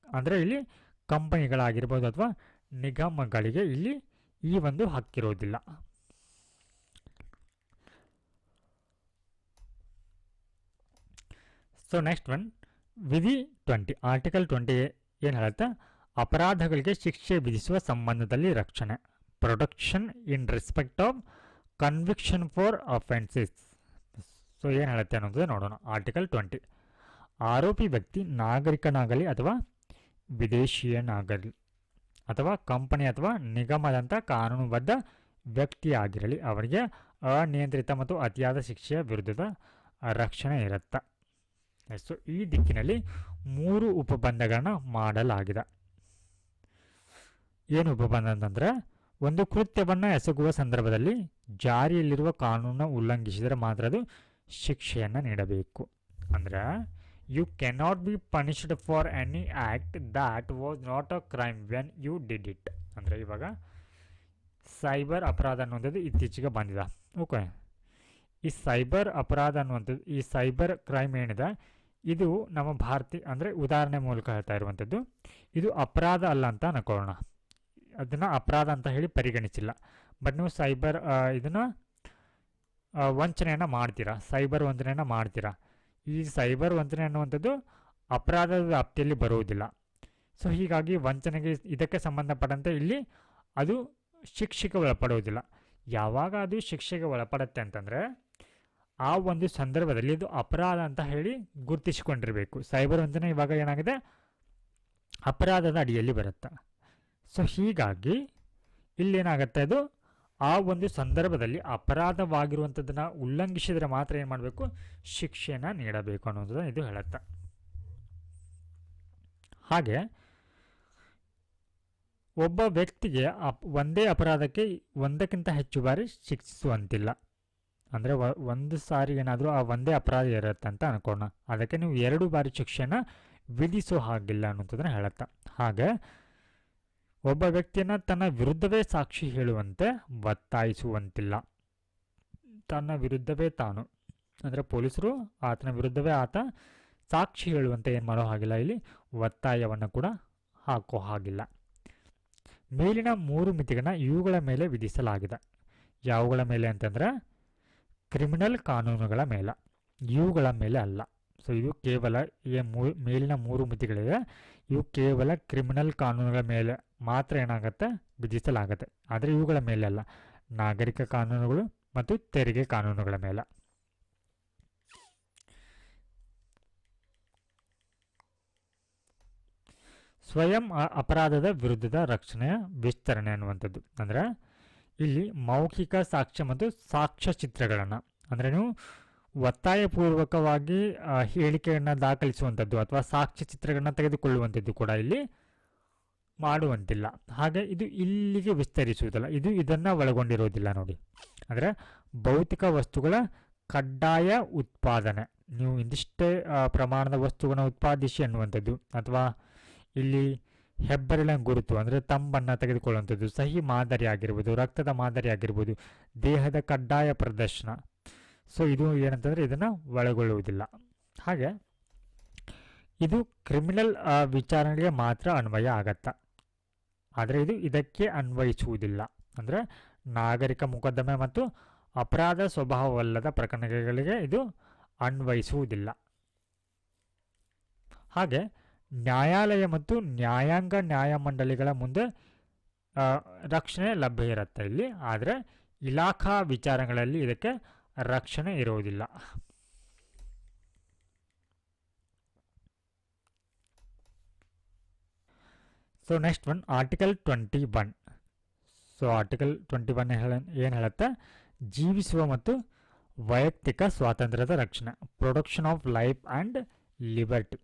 ಅಂದರೆ ಇಲ್ಲಿ ಕಂಪನಿಗಳಾಗಿರ್ಬೋದು ಅಥವಾ ನಿಗಮಗಳಿಗೆ ಇಲ್ಲಿ ಈ ಒಂದು ಹಕ್ಕಿರೋದಿಲ್ಲ. ಸೊ ನೆಕ್ಸ್ಟ್ ಒನ್, ವಿಧಿ 20 ಆರ್ಟಿಕಲ್ 20 ಏನು ಹೇಳುತ್ತೆ, ಅಪರಾಧಗಳಿಗೆ ಶಿಕ್ಷೆ ವಿಧಿಸುವ ಸಂಬಂಧದಲ್ಲಿ ರಕ್ಷಣೆ, protection in respect of conviction for offences. So ಏನು ಹೇಳುತ್ತೆ ಅನ್ನೋದು ನೋಡೋಣ. ಆರ್ಟಿಕಲ್ 20, ಆರೋಪಿ ವ್ಯಕ್ತಿ ನಾಗರಿಕನಾಗಲಿ ಅಥವಾ ವಿದೇಶಿಯನಾಗಲಿ ಅಥವಾ ಕಂಪನಿ ಅಥವಾ ನಿಗಮದಂಥ ಕಾನೂನುಬದ್ಧ ವ್ಯಕ್ತಿಯಾಗಿರಲಿ ಅವರಿಗೆ ಅನಿಯಂತ್ರಿತ ಮತ್ತು ಅತಿಯಾದ ಶಿಕ್ಷೆಯ ವಿರುದ್ಧದ ರಕ್ಷಣೆ ಇರುತ್ತೆ. ಸೊ ಈ ದಿಕ್ಕಿನಲ್ಲಿ 3 ಉಪಬಂಧಗಳನ್ನ ಮಾಡಲಾಗಿದೆ. ಏನು ಉಪಬಂಧ ಅಂತಂದರೆ, ಒಂದು ಕೃತ್ಯವನ್ನು ಎಸಗುವ ಸಂದರ್ಭದಲ್ಲಿ ಜಾರಿಯಲ್ಲಿರುವ ಕಾನೂನನ್ನು ಉಲ್ಲಂಘಿಸಿದರೆ ಮಾತ್ರ ಅದು ಶಿಕ್ಷೆಯನ್ನು ನೀಡಬೇಕು. ಅಂದರೆ you cannot be punished for any act that was not a crime when you did it. ಅಂದರೆ ಇವಾಗ ಸೈಬರ್ ಅಪರಾಧ ಅನ್ನುವಂಥದ್ದು ಇತ್ತೀಚೆಗೆ ಬಂದಿದೆ. ಓಕೆ, ಈ ಸೈಬರ್ ಅಪರಾಧ ಅನ್ನುವಂಥದ್ದು, ಈ ಸೈಬರ್ ಕ್ರೈಮ್ ಏನಿದೆ ಇದು ನಮ್ಮ ಭಾರತೀಯ ಅಂದರೆ ಉದಾಹರಣೆ ಮೂಲಕ ಹೇಳ್ತಾ ಇರುವಂಥದ್ದು, ಇದು ಅಪರಾಧ ಅಲ್ಲ ಅಂತ ಅನ್ಕೊಳ್ಳೋಣ. ಅದನ್ನು ಅಪರಾಧ ಅಂತ ಹೇಳಿ ಪರಿಗಣಿಸಿಲ್ಲ. ಬಟ್ ನೀವು ಸೈಬರ್ ಇದನ್ನು ವಂಚನೆಯನ್ನು ಮಾಡ್ತೀರಾ, ಸೈಬರ್ ವಂಚನೆಯನ್ನು ಮಾಡ್ತೀರಾ. ಈ ಸೈಬರ್ ವಂಚನೆ ಅನ್ನುವಂಥದ್ದು ಅಪರಾಧದ ವ್ಯಾಪ್ತಿಯಲ್ಲಿ ಬರುವುದಿಲ್ಲ. ಸೊ ಹೀಗಾಗಿ ವಂಚನೆಗೆ ಇದಕ್ಕೆ ಸಂಬಂಧಪಟ್ಟಂತೆ ಇಲ್ಲಿ ಅದು ಶಿಕ್ಷೆಗೆ ಒಳಪಡುವುದಿಲ್ಲ. ಯಾವಾಗ ಅದು ಶಿಕ್ಷೆಗೆ ಒಳಪಡುತ್ತೆ ಅಂತಂದರೆ ಆ ಒಂದು ಸಂದರ್ಭದಲ್ಲಿ ಇದು ಅಪರಾಧ ಅಂತ ಹೇಳಿ ಗುರುತಿಸಿಕೊಂಡಿರಬೇಕು. ಸೈಬರ್ ವಂಚನೆ ಇವಾಗ ಏನಾಗಿದೆ, ಅಪರಾಧದ ಅಡಿಯಲ್ಲಿ ಬರುತ್ತೆ. ಸೊ ಹೀಗಾಗಿ ಇಲ್ಲೇನಾಗುತ್ತೆ, ಅದು ಆ ಒಂದು ಸಂದರ್ಭದಲ್ಲಿ ಅಪರಾಧವಾಗಿರುವಂಥದ್ದನ್ನು ಉಲ್ಲಂಘಿಸಿದರೆ ಮಾತ್ರ ಏನು ಮಾಡಬೇಕು, ಶಿಕ್ಷೆಯನ್ನು ನೀಡಬೇಕು ಅನ್ನೋದನ್ನು ಇದು ಹೇಳುತ್ತೆ. ಹಾಗೆ ಒಬ್ಬ ವ್ಯಕ್ತಿಗೆ ಒಂದೇ ಅಪರಾಧಕ್ಕೆ ಒಂದಕ್ಕಿಂತ ಹೆಚ್ಚು ಬಾರಿ ಶಿಕ್ಷಿಸುವಂತಿಲ್ಲ. ಅಂದರೆ ಒಂದು ಸಾರಿ ಏನಾದರೂ ಆ ಒಂದೇ ಅಪರಾಧ ಇರುತ್ತೆ ಅಂತ ಅನ್ಕೋಣ, ಅದಕ್ಕೆ ನೀವು 2 ಬಾರಿ ಶಿಕ್ಷೆಯನ್ನು ವಿಧಿಸೋ ಹಾಗಿಲ್ಲ ಅನ್ನೋದನ್ನು ಹೇಳುತ್ತೆ. ಹಾಗೆ ಒಬ್ಬ ವ್ಯಕ್ತಿಯನ್ನು ತನ್ನ ವಿರುದ್ಧವೇ ಸಾಕ್ಷಿ ಹೇಳುವಂತೆ ಒತ್ತಾಯಿಸುವಂತಿಲ್ಲ. ತನ್ನ ವಿರುದ್ಧವೇ ತಾನು ಅಂದರೆ ಪೊಲೀಸರು ಆತನ ವಿರುದ್ಧವೇ ಆತ ಸಾಕ್ಷಿ ಹೇಳುವಂತೆ ಏನು ಮಾಡೋ ಹಾಗಿಲ್ಲ, ಇಲ್ಲಿ ಒತ್ತಾಯವನ್ನು ಕೂಡ ಹಾಕೋ ಹಾಗಿಲ್ಲ. ಮೇಲಿನ 3 ಮಿತಿಗಳನ್ನ ಇವುಗಳ ಮೇಲೆ ವಿಧಿಸಲಾಗಿದೆ. ಯಾವುಗಳ ಮೇಲೆ ಅಂತಂದರೆ ಕ್ರಿಮಿನಲ್ ಕಾನೂನುಗಳ ಮೇಲೆ, ಇವುಗಳ ಮೇಲೆ ಅಲ್ಲ. ಸೊ ಇದು ಕೇವಲ ಈ ಮೇಲಿನ 3 ಮಿತಿಗಳಿವೆ, ಇವು ಕೇವಲ ಕ್ರಿಮಿನಲ್ ಕಾನೂನುಗಳ ಮೇಲೆ ಮಾತ್ರ ಏನಾಗುತ್ತೆ, ವಿಧಿಸಲಾಗುತ್ತೆ. ಆದರೆ ಇವುಗಳ ಮೇಲೆ ಅಲ್ಲ, ನಾಗರಿಕ ಕಾನೂನುಗಳು ಮತ್ತು ತೆರಿಗೆ ಕಾನೂನುಗಳ ಮೇಲೆ. ಸ್ವಯಂ ಅಪರಾಧದ ವಿರುದ್ಧದ ರಕ್ಷಣೆಯ ವಿಸ್ತರಣೆ ಅನ್ನುವಂಥದ್ದು ಅಂದರೆ ಇಲ್ಲಿ ಮೌಖಿಕ ಸಾಕ್ಷ್ಯ ಮತ್ತು ಸಾಕ್ಷ್ಯಚಿತ್ರಗಳನ್ನು ಅಂದರೆ ನೀವು ಒತ್ತಾಯಪೂರ್ವಕವಾಗಿ ಹೇಳಿಕೆಯನ್ನು ದಾಖಲಿಸುವಂಥದ್ದು ಅಥವಾ ಸಾಕ್ಷ್ಯಚಿತ್ರಗಳನ್ನ ತೆಗೆದುಕೊಳ್ಳುವಂಥದ್ದು ಕೂಡ ಇಲ್ಲಿ ಮಾಡುವಂತಿಲ್ಲ. ಹಾಗೆ ಇದು ಇಲ್ಲಿಗೆ ವಿಸ್ತರಿಸುವುದಿಲ್ಲ, ಇದು ಇದನ್ನು ಒಳಗೊಂಡಿರೋದಿಲ್ಲ ನೋಡಿ. ಅಂದರೆ ಭೌತಿಕ ವಸ್ತುಗಳ ಕಡ್ಡಾಯ ಉತ್ಪಾದನೆ, ನೀವು ಇಂದಿಷ್ಟೇ ಪ್ರಮಾಣದ ವಸ್ತುವನ್ನು ಉತ್ಪಾದಿಸಿ ಅನ್ನುವಂಥದ್ದು, ಅಥವಾ ಇಲ್ಲಿ ಹೆಬ್ಬೆರಳಿನ ಗುರುತು ಅಂದರೆ ತಂಬನ್ನು ತೆಗೆದುಕೊಳ್ಳುವಂಥದ್ದು, ಸಹಿ ಮಾದರಿ ಆಗಿರ್ಬೋದು, ರಕ್ತದ ಮಾದರಿ ಆಗಿರ್ಬೋದು, ದೇಹದ ಕಡ್ಡಾಯ ಪ್ರದರ್ಶನ. ಸೊ ಇದು ಏನಂತಂದರೆ ಇದನ್ನು ಒಳಗೊಳ್ಳುವುದಿಲ್ಲ. ಹಾಗೆ ಇದು ಕ್ರಿಮಿನಲ್ ವಿಚಾರಣೆಗೆ ಮಾತ್ರ ಅನ್ವಯ ಆಗತ್ತಾ, ಆದರೆ ಇದು ಇದಕ್ಕೆ ಅನ್ವಯಿಸುವುದಿಲ್ಲ. ಅಂದರೆ ನಾಗರಿಕ ಮೊಕದ್ದಮೆ ಮತ್ತು ಅಪರಾಧ ಸ್ವಭಾವವಲ್ಲದ ಪ್ರಕರಣಗಳಿಗೆ ಇದು ಅನ್ವಯಿಸುವುದಿಲ್ಲ. ಹಾಗೆ ನ್ಯಾಯಾಲಯ ಮತ್ತು ನ್ಯಾಯಾಂಗ ನ್ಯಾಯಮಂಡಳಿಗಳ ಮುಂದೆ ರಕ್ಷಣೆ ಲಭ್ಯ ಇರುತ್ತೆ ಇಲ್ಲಿ, ಆದರೆ ಇಲಾಖಾ ವಿಚಾರಗಳಲ್ಲಿ ಇದಕ್ಕೆ ರಕ್ಷಣೆ ಇರುವುದಿಲ್ಲ. So next one article 21. So article 21 ಏನು ಹೇಳುತ್ತೆ, ಜೀವಿಸುವ ಮತ್ತು ವೈಯಕ್ತಿಕ ಸ್ವಾತಂತ್ರ್ಯದ ರಕ್ಷಣೆ, protection of life and liberty.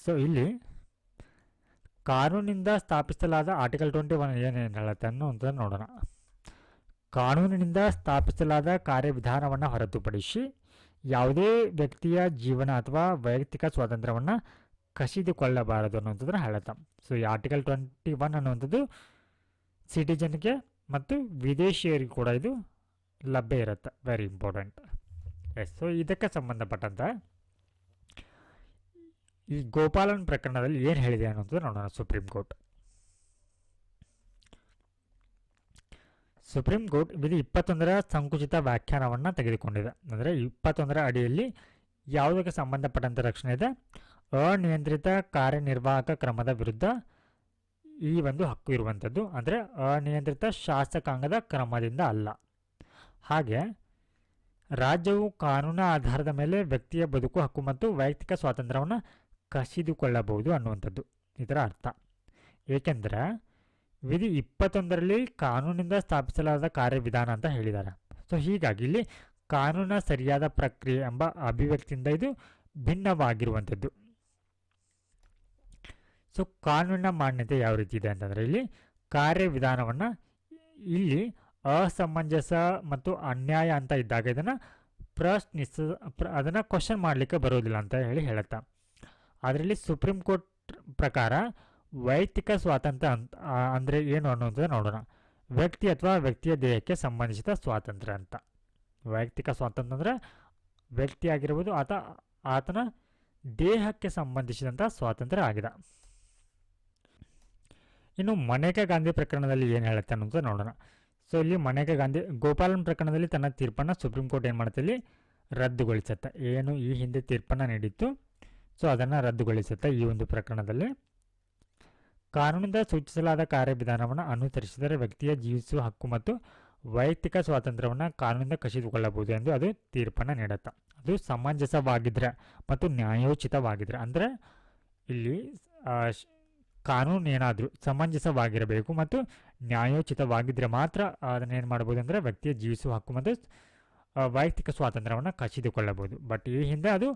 So ಇಲ್ಲಿ ಕಾನೂನಿನಿಂದ ಸ್ಥಾಪಿಸಲಾದ ಆರ್ಟಿಕಲ್ 21 ಏನೇನು ಹೇಳುತ್ತೆ ಅಂತ ನೋಡೋಣ. ಕಾನೂನಿನಿಂದ ಸ್ಥಾಪಿಸಲಾದ ಕಾರ್ಯವಿಧಾನವನ್ನು ಹೊರತುಪಡಿಸಿ ಯಾವುದೇ ವ್ಯಕ್ತಿಯ ಜೀವನ ಅಥವಾ ವೈಯಕ್ತಿಕ ಸ್ವಾತಂತ್ರ್ಯವನ್ನು ಕಸಿದುಕೊಳ್ಳಬಾರದು ಅನ್ನುವಂಥದ್ದನ್ನು ಹೇಳುತ್ತೆ. ಸೊ ಈ ಆರ್ಟಿಕಲ್ 21 ಅನ್ನುವಂಥದ್ದು ಸಿಟಿಜನ್ಗೆ ಮತ್ತು ವಿದೇಶಿಯರಿಗೂ ಕೂಡ ಇದು ಲಭ್ಯ ಇರುತ್ತೆ. Very important. ಸೊ ಇದಕ್ಕೆ ಸಂಬಂಧಪಟ್ಟಂತೆ ಈ ಗೋಪಾಲನ್ ಪ್ರಕರಣದಲ್ಲಿ ಏನು ಹೇಳಿದೆ ಅನ್ನೋದು ನೋಡೋಣ. ಸುಪ್ರೀಂ ಕೋರ್ಟ್ ವಿಧಿ 21ರ ಸಂಕುಚಿತ ವ್ಯಾಖ್ಯಾನವನ್ನು ತೆಗೆದುಕೊಂಡಿದೆ. ಅಂದರೆ 21ರ ಅಡಿಯಲ್ಲಿ ಯಾವುದಕ್ಕೆ ಸಂಬಂಧಪಟ್ಟಂತೆ ರಕ್ಷಣೆ ಇದೆ, ಅನಿಯಂತ್ರಿತ ಕಾರ್ಯನಿರ್ವಾಹಕ ಕ್ರಮದ ವಿರುದ್ಧ ಈ ಒಂದು ಹಕ್ಕು ಇರುವಂಥದ್ದು, ಅಂದರೆ ಅನಿಯಂತ್ರಿತ ಶಾಸಕಾಂಗದ ಕ್ರಮದಿಂದ ಅಲ್ಲ. ಹಾಗೆ ರಾಜ್ಯವು ಕಾನೂನಿನ ಆಧಾರದ ಮೇಲೆ ವ್ಯಕ್ತಿಯ ಬದುಕು ಹಕ್ಕು ಮತ್ತು ವೈಯಕ್ತಿಕ ಸ್ವಾತಂತ್ರ್ಯವನ್ನು ಕಸಿದುಕೊಳ್ಳಬಹುದು ಅನ್ನುವಂಥದ್ದು ಇದರ ಅರ್ಥ. ಏಕೆಂದರೆ ವಿಧಿ 21ರಲ್ಲಿ ಕಾನೂನಿನಿಂದ ಸ್ಥಾಪಿಸಲಾದ ಕಾರ್ಯವಿಧಾನ ಅಂತ ಹೇಳಿದ್ದಾರೆ. ಸೊ ಹೀಗಾಗಿ ಇಲ್ಲಿ ಕಾನೂನಿನ ಸರಿಯಾದ ಪ್ರಕ್ರಿಯೆ ಎಂಬ ಅಭಿವ್ಯಕ್ತಿಯಿಂದ ಇದು ಭಿನ್ನವಾಗಿರುವಂಥದ್ದು. ಸೊ ಕಾನೂನಿನ ಮಾನ್ಯತೆ ಯಾವ ರೀತಿ ಇದೆ ಅಂತಂದರೆ ಇಲ್ಲಿ ಕಾರ್ಯವಿಧಾನವನ್ನು ಇಲ್ಲಿ ಅಸಮಂಜಸ ಮತ್ತು ಅನ್ಯಾಯ ಅಂತ ಇದ್ದಾಗ ಇದನ್ನು ಅದನ್ನು ಕ್ವಶನ್ ಮಾಡಲಿಕ್ಕೆ ಬರೋದಿಲ್ಲ ಅಂತ ಹೇಳುತ್ತಾ. ಅದರಲ್ಲಿ ಸುಪ್ರೀಂ ಕೋರ್ಟ್ ಪ್ರಕಾರ ವೈಯಕ್ತಿಕ ಸ್ವಾತಂತ್ರ್ಯ ಅಂದರೆ ಏನು ಅನ್ನೋದು ನೋಡೋಣ. ವ್ಯಕ್ತಿ ಅಥವಾ ವ್ಯಕ್ತಿಯ ದೇಹಕ್ಕೆ ಸಂಬಂಧಿಸಿದ ಸ್ವಾತಂತ್ರ್ಯ ಅಂತ. ವೈಯಕ್ತಿಕ ಸ್ವಾತಂತ್ರ್ಯ ಅಂದರೆ ವ್ಯಕ್ತಿ ಆಗಿರ್ಬೋದು ಆತನ ದೇಹಕ್ಕೆ ಸಂಬಂಧಿಸಿದಂಥ ಸ್ವಾತಂತ್ರ್ಯ ಆಗಿದೆ. ಇನ್ನು ಮನೇಕಾ ಗಾಂಧಿ ಪ್ರಕರಣದಲ್ಲಿ ಏನು ಹೇಳುತ್ತೆ ಅನ್ನೋದು ನೋಡೋಣ. ಸೊ ಇಲ್ಲಿ ಮನೇಕಾ ಗಾಂಧಿ ಗೋಪಾಲನ್ ಪ್ರಕರಣದಲ್ಲಿ ತನ್ನ ತೀರ್ಪನ್ನು ಸುಪ್ರೀಂ ಕೋರ್ಟ್ ಏನು ಮಾಡುತ್ತೆ, ಇಲ್ಲಿ ರದ್ದುಗೊಳಿಸುತ್ತೆ. ಏನು ಈ ಹಿಂದೆ ತೀರ್ಪನ್ನು ನೀಡಿತ್ತು, ಸೊ ಅದನ್ನು ರದ್ದುಗೊಳಿಸುತ್ತೆ. ಈ ಒಂದು ಪ್ರಕರಣದಲ್ಲಿ ಕಾನೂನಿಂದ ಸೂಚಿಸಲಾದ ಕಾರ್ಯವಿಧಾನವನ್ನು ಅನುಸರಿಸಿದರೆ ವ್ಯಕ್ತಿಯ ಜೀವಿಸುವ ಹಕ್ಕು ಮತ್ತು ವೈಯಕ್ತಿಕ ಸ್ವಾತಂತ್ರ್ಯವನ್ನು ಕಾನೂನಿಂದ ಕಸಿದುಕೊಳ್ಳಬಹುದು ಎಂದು ಅದು ತೀರ್ಪನ್ನು ನೀಡುತ್ತೆ. ಅದು ಸಮಂಜಸವಾಗಿದ್ದರೆ ಮತ್ತು ನ್ಯಾಯೋಚಿತವಾಗಿದ್ದರೆ, ಅಂದರೆ ಇಲ್ಲಿ ಕಾನೂನು ಏನಾದರೂ ಸಮಂಜಸವಾಗಿರಬೇಕು ಮತ್ತು ನ್ಯಾಯೋಚಿತವಾಗಿದ್ದರೆ ಮಾತ್ರ ಅದನ್ನೇನು ಮಾಡ್ಬೋದು ಅಂದರೆ ವ್ಯಕ್ತಿಯ ಜೀವಿಸುವ ಹಕ್ಕು ಮತ್ತು ವೈಯಕ್ತಿಕ ಸ್ವಾತಂತ್ರ್ಯವನ್ನು ಕಸಿದುಕೊಳ್ಳಬಹುದು. ಬಟ್ ಈ ಹಿಂದೆ ಅದು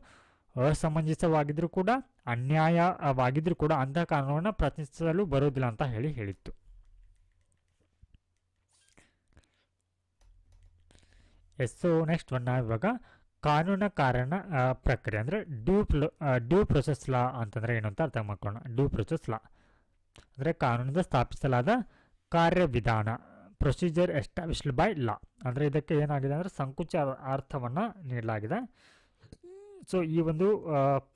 ಅಸಮಂಜಸವಾಗಿದ್ದರೂ ಕೂಡ ಅನ್ಯಾಯವಾಗಿದ್ದರೂ ಕೂಡ ಅಂತಹ ಕಾನೂನನ್ನು ಪ್ರಶ್ನಿಸಲು ಬರೋದಿಲ್ಲ ಅಂತ ಹೇಳಿತ್ತು. ಸೊ ನೆಕ್ಸ್ಟ್ ಒನ್ ಇವಾಗ ಕಾನೂನಿನ ಕಾರಣ ಪ್ರಕ್ರಿಯೆ ಅಂದರೆ ಡ್ಯೂ ಪ್ರೊಸೆಸ್ ಲಾ ಅಂತಂದರೆ ಏನು ಅಂತ ಅರ್ಥ ಮಾಡ್ಕೊಳ್ಳೋಣ. ಡ್ಯೂ ಪ್ರೊಸೆಸ್ ಲಾ ಅಂದರೆ ಕಾನೂನಿಂದ ಸ್ಥಾಪಿಸಲಾದ ಕಾರ್ಯವಿಧಾನ, ಪ್ರೊಸೀಜರ್ ಎಸ್ಟಾಬ್ಲಿಷ್ಡ್ ಬೈ ಲಾ. ಅಂದರೆ ಇದಕ್ಕೆ ಏನಾಗಿದೆ ಅಂದರೆ ಸಂಕುಚ ಅರ್ಥವನ್ನು ನೀಡಲಾಗಿದೆ. ಸೊ ಈ ಒಂದು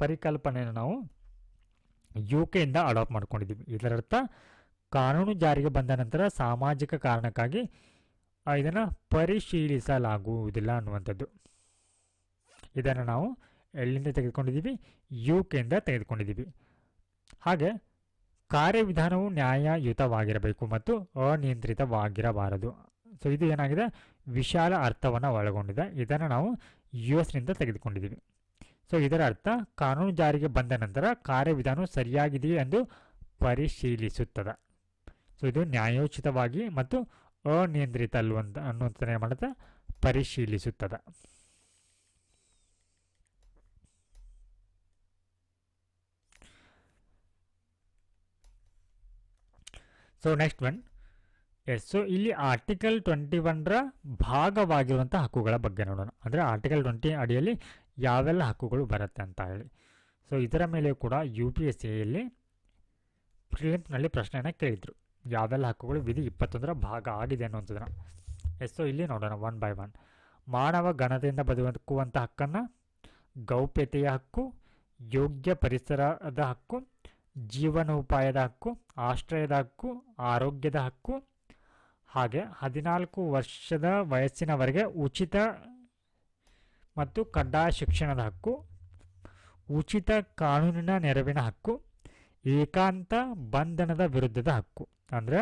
ಪರಿಕಲ್ಪನೆಯನ್ನು ನಾವು UK ಇಂದ ಅಡಾಪ್ಟ್ ಮಾಡ್ಕೊಂಡಿದ್ದೀವಿ. ಇದರರ್ಥ ಕಾನೂನು ಜಾರಿಗೆ ಬಂದ ನಂತರ ಸಾಮಾಜಿಕ ಕಾರಣಕ್ಕಾಗಿ ಇದನ್ನು ಪರಿಶೀಲಿಸಲಾಗುವುದಿಲ್ಲ ಅನ್ನುವಂಥದ್ದು. ಇದನ್ನು ನಾವು ಎಲ್ಲಿಂದ ತೆಗೆದುಕೊಂಡಿದ್ದೀವಿ, UK ಇಂದ ತೆಗೆದುಕೊಂಡಿದ್ದೀವಿ. ಹಾಗೆ ಕಾರ್ಯವಿಧಾನವು ನ್ಯಾಯಯುತವಾಗಿರಬೇಕು ಮತ್ತು ಅನಿಯಂತ್ರಿತವಾಗಿರಬಾರದು. ಸೊ ಇದು ಏನಾಗಿದೆ, ವಿಶಾಲ ಅರ್ಥವನ್ನು ಒಳಗೊಂಡಿದೆ. ಇದನ್ನು ನಾವು US ನಿಂದ ತೆಗೆದುಕೊಂಡಿದ್ದೀವಿ. ಸೊ ಇದರ ಅರ್ಥ ಕಾನೂನು ಜಾರಿಗೆ ಬಂದ ನಂತರ ಕಾರ್ಯವಿಧಾನವು ಸರಿಯಾಗಿದೆಯೇ ಎಂದು ಪರಿಶೀಲಿಸುತ್ತದೆ. ಸೊ ಇದು ನ್ಯಾಯೋಚಿತವಾಗಿ ಮತ್ತು ಅನಿಯಂತ್ರಿತ ಅನ್ನುವಂಥದ್ದು ಏನು ಮಾಡುತ್ತೆ, ಪರಿಶೀಲಿಸುತ್ತದೆ. ಸೊ ನೆಕ್ಸ್ಟ್ ಒನ್ ಸೊ ಇಲ್ಲಿ ಆರ್ಟಿಕಲ್ 21ರ ಭಾಗವಾಗಿರುವಂಥ ಹಕ್ಕುಗಳ ಬಗ್ಗೆ ನೋಡೋಣ. ಅಂದರೆ ಆರ್ಟಿಕಲ್ 20 ಅಡಿಯಲ್ಲಿ ಯಾವೆಲ್ಲ ಹಕ್ಕುಗಳು ಬರುತ್ತೆ ಅಂತ ಹೇಳಿ. ಸೊ ಸೊ ಇದರ ಮೇಲೆ ಕೂಡ UPSCಯಲ್ಲಿ ಪ್ರಿಲಿಮ್ಸ್ನಲ್ಲಿ ಪ್ರಶ್ನೆಯನ್ನು ಕೇಳಿದರು. ಯಾವೆಲ್ಲ ಹಕ್ಕುಗಳು ವಿಧಿ 21ರ ಭಾಗ ಆಗಿದೆ ಅನ್ನುವಂಥದ್ದನ್ನು. ಸೊ ಇಲ್ಲಿ ನೋಡೋಣ ಒನ್ ಬೈ ಒನ್. ಮಾನವ ಘನತೆಯಿಂದ ಬದುಕುವಂಥ ಹಕ್ಕನ್ನು, ಗೌಪ್ಯತೆಯ ಹಕ್ಕು, ಯೋಗ್ಯ ಪರಿಸರದ ಹಕ್ಕು, ಜೀವನೋಪಾಯದ ಹಕ್ಕು, ಆಶ್ರಯದ ಹಕ್ಕು, ಆರೋಗ್ಯದ ಹಕ್ಕು, ಹಾಗೆ 14 ವರ್ಷದ ವಯಸ್ಸಿನವರೆಗೆ ಉಚಿತ ಮತ್ತು ಕಡ್ಡಾಯ ಶಿಕ್ಷಣದ ಹಕ್ಕು, ಉಚಿತ ಕಾನೂನಿನ ನೆರವಿನ ಹಕ್ಕು, ಏಕಾಂತ ಬಂಧನದ ವಿರುದ್ಧದ ಹಕ್ಕು, ಅಂದರೆ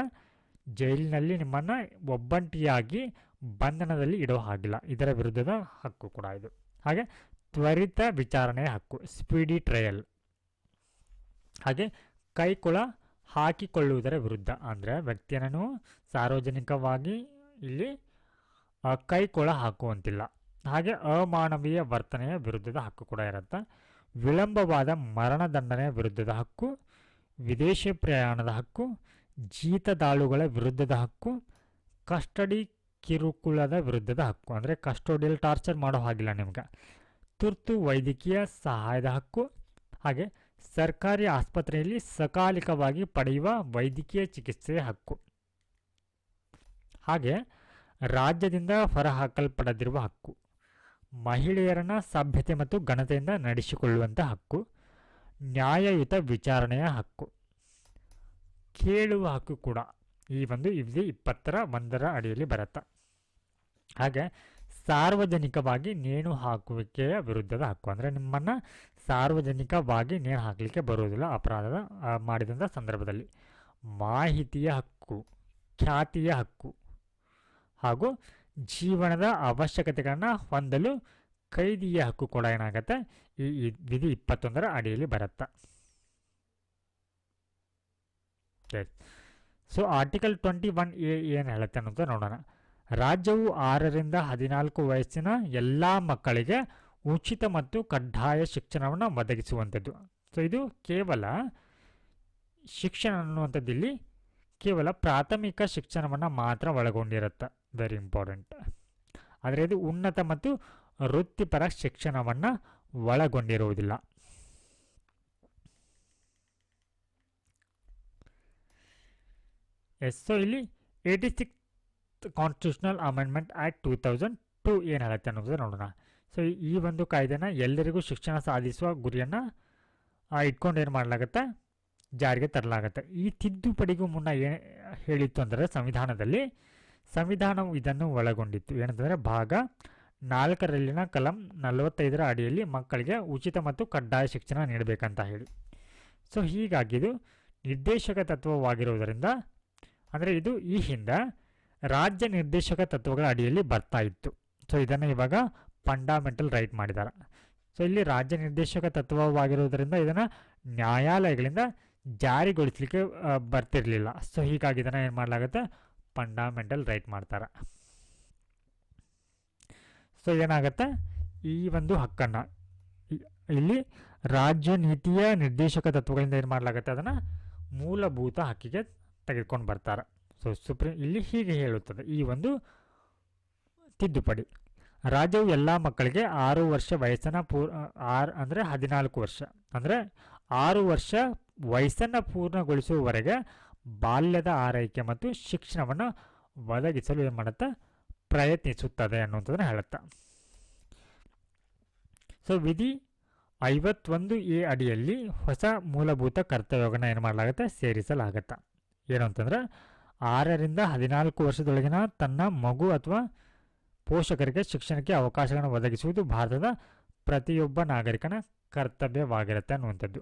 ಜೈಲಿನಲ್ಲಿ ನಿಮ್ಮನ್ನು ಒಬ್ಬಂಟಿಯಾಗಿ ಬಂಧನದಲ್ಲಿ ಇಡೋ ಹಾಗಿಲ್ಲ, ಇದರ ವಿರುದ್ಧದ ಹಕ್ಕು ಕೂಡ ಇದು. ಹಾಗೆ ತ್ವರಿತ ವಿಚಾರಣೆಯ ಹಕ್ಕು, ಸ್ಪೀಡಿ ಟ್ರಯಲ್. ಹಾಗೆ ಕೈಕೊಳ ಹಾಕಿಕೊಳ್ಳುವುದರ ವಿರುದ್ಧ, ಅಂದರೆ ವ್ಯಕ್ತಿಯನ್ನು ಸಾರ್ವಜನಿಕವಾಗಿ ಇಲ್ಲಿ ಕೈಕೊಳ ಹಾಕುವಂತಿಲ್ಲ. ಹಾಗೆ ಅಮಾನವೀಯ ವರ್ತನೆಯ ವಿರುದ್ಧದ ಹಕ್ಕು ಕೂಡ ಇರುತ್ತೆ. ವಿಳಂಬವಾದ ಮರಣದಂಡನೆಯ ವಿರುದ್ಧದ ಹಕ್ಕು, ವಿದೇಶಿ ಪ್ರಯಾಣದ ಹಕ್ಕು, ಜೀತದಾಳುಗಳ ವಿರುದ್ಧದ ಹಕ್ಕು, ಕಸ್ಟಡಿ ಕಿರುಕುಳದ ವಿರುದ್ಧದ ಹಕ್ಕು, ಅಂದರೆ ಕಸ್ಟೋಡಿಯಲ್ ಟಾರ್ಚರ್ ಮಾಡೋ ಹಾಗಿಲ್ಲ ನಿಮ್ಗೆ, ತುರ್ತು ವೈದ್ಯಕೀಯ ಸಹಾಯದ ಹಕ್ಕು, ಹಾಗೆ ಸರ್ಕಾರಿ ಆಸ್ಪತ್ರೆಯಲ್ಲಿ ಸಕಾಲಿಕವಾಗಿ ಪಡೆಯುವ ವೈದ್ಯಕೀಯ ಚಿಕಿತ್ಸೆಯ ಹಕ್ಕು, ಹಾಗೆ ರಾಜ್ಯದಿಂದ ಹೊರಹಾಕಲ್ಪಡದಿರುವ ಹಕ್ಕು, ಮಹಿಳೆಯರನ್ನು ಸಭ್ಯತೆ ಮತ್ತು ಘನತೆಯಿಂದ ನಡೆಸಿಕೊಳ್ಳುವಂಥ ಹಕ್ಕು, ನ್ಯಾಯಯುತ ವಿಚಾರಣೆಯ ಹಕ್ಕು, ಕೇಳುವ ಹಕ್ಕು ಕೂಡ ಈ ಒಂದು ವಿಧಿ 21ರ ಅಡಿಯಲ್ಲಿ ಬರುತ್ತೆ. ಹಾಗೆ ಸಾರ್ವಜನಿಕವಾಗಿ ನೇಣು ಹಾಕುವಿಕೆಯ ವಿರುದ್ಧದ ಹಕ್ಕು, ಅಂದರೆ ನಿಮ್ಮನ್ನು ಸಾರ್ವಜನಿಕವಾಗಿ ನೇಣು ಹಾಕಲಿಕ್ಕೆ ಬರುವುದಿಲ್ಲ ಅಪರಾಧ ಮಾಡಿದಂಥ ಸಂದರ್ಭದಲ್ಲಿ. ಮಾಹಿತಿಯ ಹಕ್ಕು, ಖ್ಯಾತಿಯ ಹಕ್ಕು, ಹಾಗೂ ಜೀವನದ ಅವಶ್ಯಕತೆಗಳನ್ನು ಹೊಂದಲು ಕೈದಿಯ ಹಕ್ಕು ಕೂಡ ಏನಾಗುತ್ತೆ ಈ ವಿಧಿ 21ರ ಅಡಿಯಲ್ಲಿ ಬರುತ್ತೆ. ಸೊ ಆರ್ಟಿಕಲ್ 21A ಏನು ಹೇಳುತ್ತೆ ಅನ್ನೋದು ನೋಡೋಣ. ರಾಜ್ಯವು 6ರಿಂದ 14 ವಯಸ್ಸಿನ ಎಲ್ಲ ಮಕ್ಕಳಿಗೆ ಉಚಿತ ಮತ್ತು ಕಡ್ಡಾಯ ಶಿಕ್ಷಣವನ್ನು ಒದಗಿಸುವಂಥದ್ದು. ಸೊ ಇದು ಕೇವಲ ಶಿಕ್ಷಣ ಅನ್ನುವಂಥದ್ದು ಇಲ್ಲಿ ಕೇವಲ ಪ್ರಾಥಮಿಕ ಶಿಕ್ಷಣವನ್ನು ಮಾತ್ರ ಒಳಗೊಂಡಿರುತ್ತೆ, ವೆರಿ ಇಂಪಾರ್ಟೆಂಟ್. ಆದರೆ ಇದು ಉನ್ನತ ಮತ್ತು ವೃತ್ತಿಪರ ಶಿಕ್ಷಣವನ್ನು ಒಳಗೊಂಡಿರುವುದಿಲ್ಲ. ಸೊ ಇಲ್ಲಿ 86th ಕಾನ್ಸ್ಟಿಟ್ಯೂಷನಲ್ ಅಮೆಂಡ್ಮೆಂಟ್ ಆ್ಯಕ್ಟ್ 2002 ಏನು ಹೇಳುತ್ತೆ ಅನ್ನೋದು ನೋಡೋಣ. ಸೊ ಈ ಒಂದು ಕಾಯ್ದೆನ ಎಲ್ಲರಿಗೂ ಶಿಕ್ಷಣ ಸಾಧಿಸುವ ಗುರಿಯನ್ನು ಇಟ್ಕೊಂಡು ಏನು ಮಾಡಲಾಗುತ್ತೆ, ಜಾರಿಗೆ ತರಲಾಗುತ್ತೆ. ಈ ತಿದ್ದುಪಡಿಗೂ ಮುನ್ನ ಏನು ಹೇಳಿತ್ತು ಅಂದರೆ ಸಂವಿಧಾನವು ಇದನ್ನು ಒಳಗೊಂಡಿತ್ತು. ಏನಂತಂದರೆ ಭಾಗ 4ರಲ್ಲಿನ ಕಲಂ 45ರ ಅಡಿಯಲ್ಲಿ ಮಕ್ಕಳಿಗೆ ಉಚಿತ ಮತ್ತು ಕಡ್ಡಾಯ ಶಿಕ್ಷಣ ನೀಡಬೇಕಂತ ಹೇಳಿ. ಸೊ ಹೀಗಾಗಿ ಇದು ನಿರ್ದೇಶಕ ತತ್ವವಾಗಿರುವುದರಿಂದ, ಅಂದರೆ ಇದು ಈ ಹಿಂದೆ ರಾಜ್ಯ ನಿರ್ದೇಶಕ ತತ್ವಗಳ ಅಡಿಯಲ್ಲಿ ಬರ್ತಾ ಇತ್ತು. ಸೊ ಇದನ್ನು ಇವಾಗ ಫಂಡಮೆಂಟಲ್ ರೈಟ್ ಮಾಡಿದ್ದಾರೆ. ಸೊ ಇಲ್ಲಿ ರಾಜ್ಯ ನಿರ್ದೇಶಕ ತತ್ವವಾಗಿರುವುದರಿಂದ ಇದನ್ನು ನ್ಯಾಯಾಲಯಗಳಿಂದ ಜಾರಿಗೊಳಿಸಲಿಕ್ಕೆ ಬರ್ತಿರಲಿಲ್ಲ. ಸೊ ಹೀಗಾಗಿ ಇದನ್ನು ಏನು ಮಾಡಲಾಗುತ್ತೆ, ಫಂಡಮೆಂಟಲ್ ರೈಟ್ ಮಾಡ್ತಾರೆ. ಸೊ ಏನಾಗುತ್ತೆ, ಈ ಒಂದು ಹಕ್ಕನ್ನು ಇಲ್ಲಿ ರಾಜ್ಯ ನೀತಿಯ ನಿರ್ದೇಶಕ ತತ್ವಗಳಿಂದ ಏನು ಮಾಡಲಾಗುತ್ತೆ, ಅದನ್ನು ಮೂಲಭೂತ ಹಕ್ಕಿಗೆ ತೆಗೆದುಕೊಂಡು ಬರ್ತಾರೆ. ಸೊ ಸುಪ್ರೀಂ ಇಲ್ಲಿ ಹೀಗೆ ಹೇಳುತ್ತದೆ ಈ ಒಂದು ತಿದ್ದುಪಡಿ. ರಾಜ್ಯವು ಎಲ್ಲ ಮಕ್ಕಳಿಗೆ 6 ವರ್ಷ ವಯಸ್ಸನ್ನು ಅಂದರೆ 14 ವರ್ಷ, ಅಂದರೆ 6 ವರ್ಷ ವಯಸ್ಸನ್ನು ಪೂರ್ಣಗೊಳಿಸುವವರೆಗೆ ಬಾಲ್ಯದ ಆರೈಕೆ ಮತ್ತು ಶಿಕ್ಷಣವನ್ನು ಒದಗಿಸಲು ಏನು ಮಾಡುತ್ತೆ, ಪ್ರಯತ್ನಿಸುತ್ತದೆ ಅನ್ನುವಂಥದ್ದನ್ನು ಹೇಳುತ್ತೆ. ಸೊ ವಿಧಿ 51A ಅಡಿಯಲ್ಲಿ ಹೊಸ ಮೂಲಭೂತ ಕರ್ತವ್ಯವನ್ನು ಏನು ಮಾಡಲಾಗುತ್ತೆ, ಸೇರಿಸಲಾಗುತ್ತೆ. ಏನು ಅಂತಂದರೆ 6ರಿಂದ 14 ವರ್ಷದೊಳಗಿನ ತನ್ನ ಮಗು ಅಥವಾ ಪೋಷಕರಿಗೆ ಶಿಕ್ಷಣಕ್ಕೆ ಅವಕಾಶಗಳನ್ನು ಒದಗಿಸುವುದು ಭಾರತದ ಪ್ರತಿಯೊಬ್ಬ ನಾಗರಿಕನ ಕರ್ತವ್ಯವಾಗಿರುತ್ತೆ ಅನ್ನುವಂಥದ್ದು.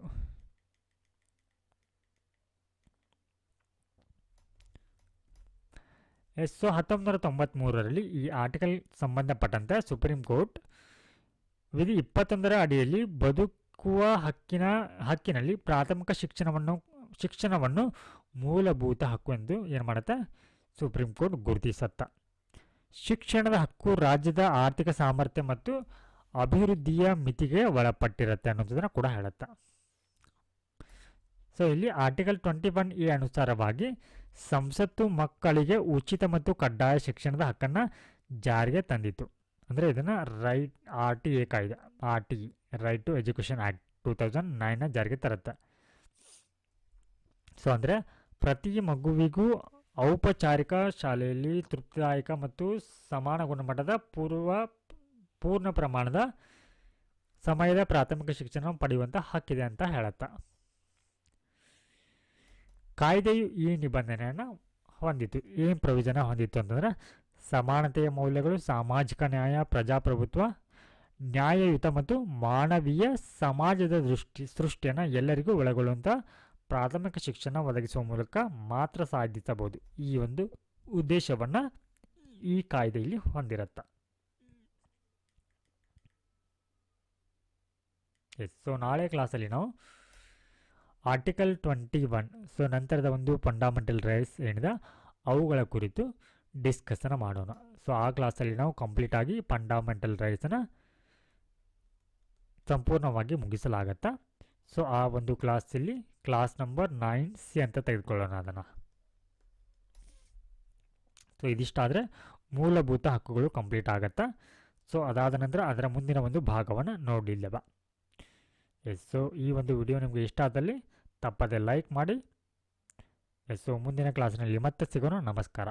ಸೊ 1993ರಲ್ಲಿ ಈ ಆರ್ಟಿಕಲ್ ಸಂಬಂಧಪಟ್ಟಂತೆ ಸುಪ್ರೀಂ ಕೋರ್ಟ್ ವಿಧಿ 21ರ ಅಡಿಯಲ್ಲಿ ಬದುಕುವ ಹಕ್ಕಿನಲ್ಲಿ ಪ್ರಾಥಮಿಕ ಶಿಕ್ಷಣವನ್ನು ಮೂಲಭೂತ ಹಕ್ಕು ಎಂದು ಏನು ಮಾಡುತ್ತೆ, ಸುಪ್ರೀಂ ಕೋರ್ಟ್ ಗುರುತಿಸುತ್ತೆ. ಶಿಕ್ಷಣದ ಹಕ್ಕು ರಾಜ್ಯದ ಆರ್ಥಿಕ ಸಾಮರ್ಥ್ಯ ಮತ್ತು ಅಭಿವೃದ್ಧಿಯ ಮಿತಿಗೆ ಒಳಪಟ್ಟಿರುತ್ತೆ ಅನ್ನೋದನ್ನು ಕೂಡ ಹೇಳುತ್ತೆ. ಸೊ ಇಲ್ಲಿ ಆರ್ಟಿಕಲ್ 21A ಅನುಸಾರವಾಗಿ ಸಂಸತ್ತು ಮಕ್ಕಳಿಗೆ ಉಚಿತ ಮತ್ತು ಕಡ್ಡಾಯ ಶಿಕ್ಷಣದ ಹಕ್ಕನ್ನು ಜಾರಿಗೆ ತಂದಿತು. ಅಂದರೆ ಇದನ್ನು RTA ಕಾಯ್ದೆ, RTE right to education act 2009 ಜಾರಿಗೆ ತರುತ್ತೆ. ಸೊ ಅಂದರೆ ಪ್ರತಿ ಮಗುವಿಗೂ ಔಪಚಾರಿಕ ಶಾಲೆಯಲ್ಲಿ ತೃಪ್ತಿದಾಯಕ ಮತ್ತು ಸಮಾನ ಗುಣಮಟ್ಟದ ಪೂರ್ಣ ಪ್ರಮಾಣದ ಸಮಯದ ಪ್ರಾಥಮಿಕ ಶಿಕ್ಷಣ ಪಡೆಯುವಂಥ ಹಕ್ಕಿದೆ ಅಂತ ಹೇಳುತ್ತಾ. ಕಾಯ್ದೆಯು ಈ ನಿಬಂಧನೆಯನ್ನು ಹೊಂದಿತ್ತು. ಏನು ಪ್ರಯೋಜನ ಹೊಂದಿತ್ತು ಅಂತಂದರೆ ಸಮಾನತೆಯ ಮೌಲ್ಯಗಳು, ಸಾಮಾಜಿಕ ನ್ಯಾಯ, ಪ್ರಜಾಪ್ರಭುತ್ವ, ನ್ಯಾಯಯುತ ಮತ್ತು ಮಾನವೀಯ ಸಮಾಜದ ಸೃಷ್ಟಿಯನ್ನು ಎಲ್ಲರಿಗೂ ಒಳಗೊಳ್ಳುವಂಥ ಪ್ರಾಥಮಿಕ ಶಿಕ್ಷಣ ಒದಗಿಸುವ ಮೂಲಕ ಮಾತ್ರ ಸಾಧಿಸಬಹುದು. ಈ ಒಂದು ಉದ್ದೇಶವನ್ನು ಈ ಕಾಯ್ದೆಯಲ್ಲಿ ಹೊಂದಿರುತ್ತೆ. ಸೊ ನಾಳೆ ಕ್ಲಾಸಲ್ಲಿ ನಾವು ಆರ್ಟಿಕಲ್ 21 ಸೊ ನಂತರದ ಒಂದು ಫಂಡಮೆಂಟಲ್ ರೈಟ್ಸ್ ಏನಿದೆ ಅವುಗಳ ಕುರಿತು ಡಿಸ್ಕಷನ್ ಮಾಡೋಣ. ಸೊ ಆ ಕ್ಲಾಸಲ್ಲಿ ನಾವು ಕಂಪ್ಲೀಟಾಗಿ ಫಂಡಮೆಂಟಲ್ ರೈಟ್ಸನ್ನು ಸಂಪೂರ್ಣವಾಗಿ ಮುಗಿಸಲಾಗತ್ತಾ. ಸೊ ಆ ಒಂದು ಕ್ಲಾಸಲ್ಲಿ ಕ್ಲಾಸ್ ನಂಬರ್ 9C ಅಂತ ತೆಗೆದುಕೊಳ್ಳೋಣ ಅದನ್ನು. ಸೊ ಇದಿಷ್ಟಾದರೆ ಮೂಲಭೂತ ಹಕ್ಕುಗಳು ಕಂಪ್ಲೀಟ್ ಆಗುತ್ತಾ. ಸೊ ಅದಾದ ನಂತರ ಅದರ ಮುಂದಿನ ಒಂದು ಭಾಗವನ್ನು ನೋಡಲಿಲ್ಲವ. ಸೊ ಈ ಒಂದು ವಿಡಿಯೋ ನಿಮಗೆ ಇಷ್ಟ ಆದಲ್ಲಿ ತಪ್ಪದೆ ಲೈಕ್ ಮಾಡಿ. ಸೊ ಮುಂದಿನ ಕ್ಲಾಸಿನಲ್ಲಿ ಮತ್ತೆ ಸಿಗೋಣ. ನಮಸ್ಕಾರ.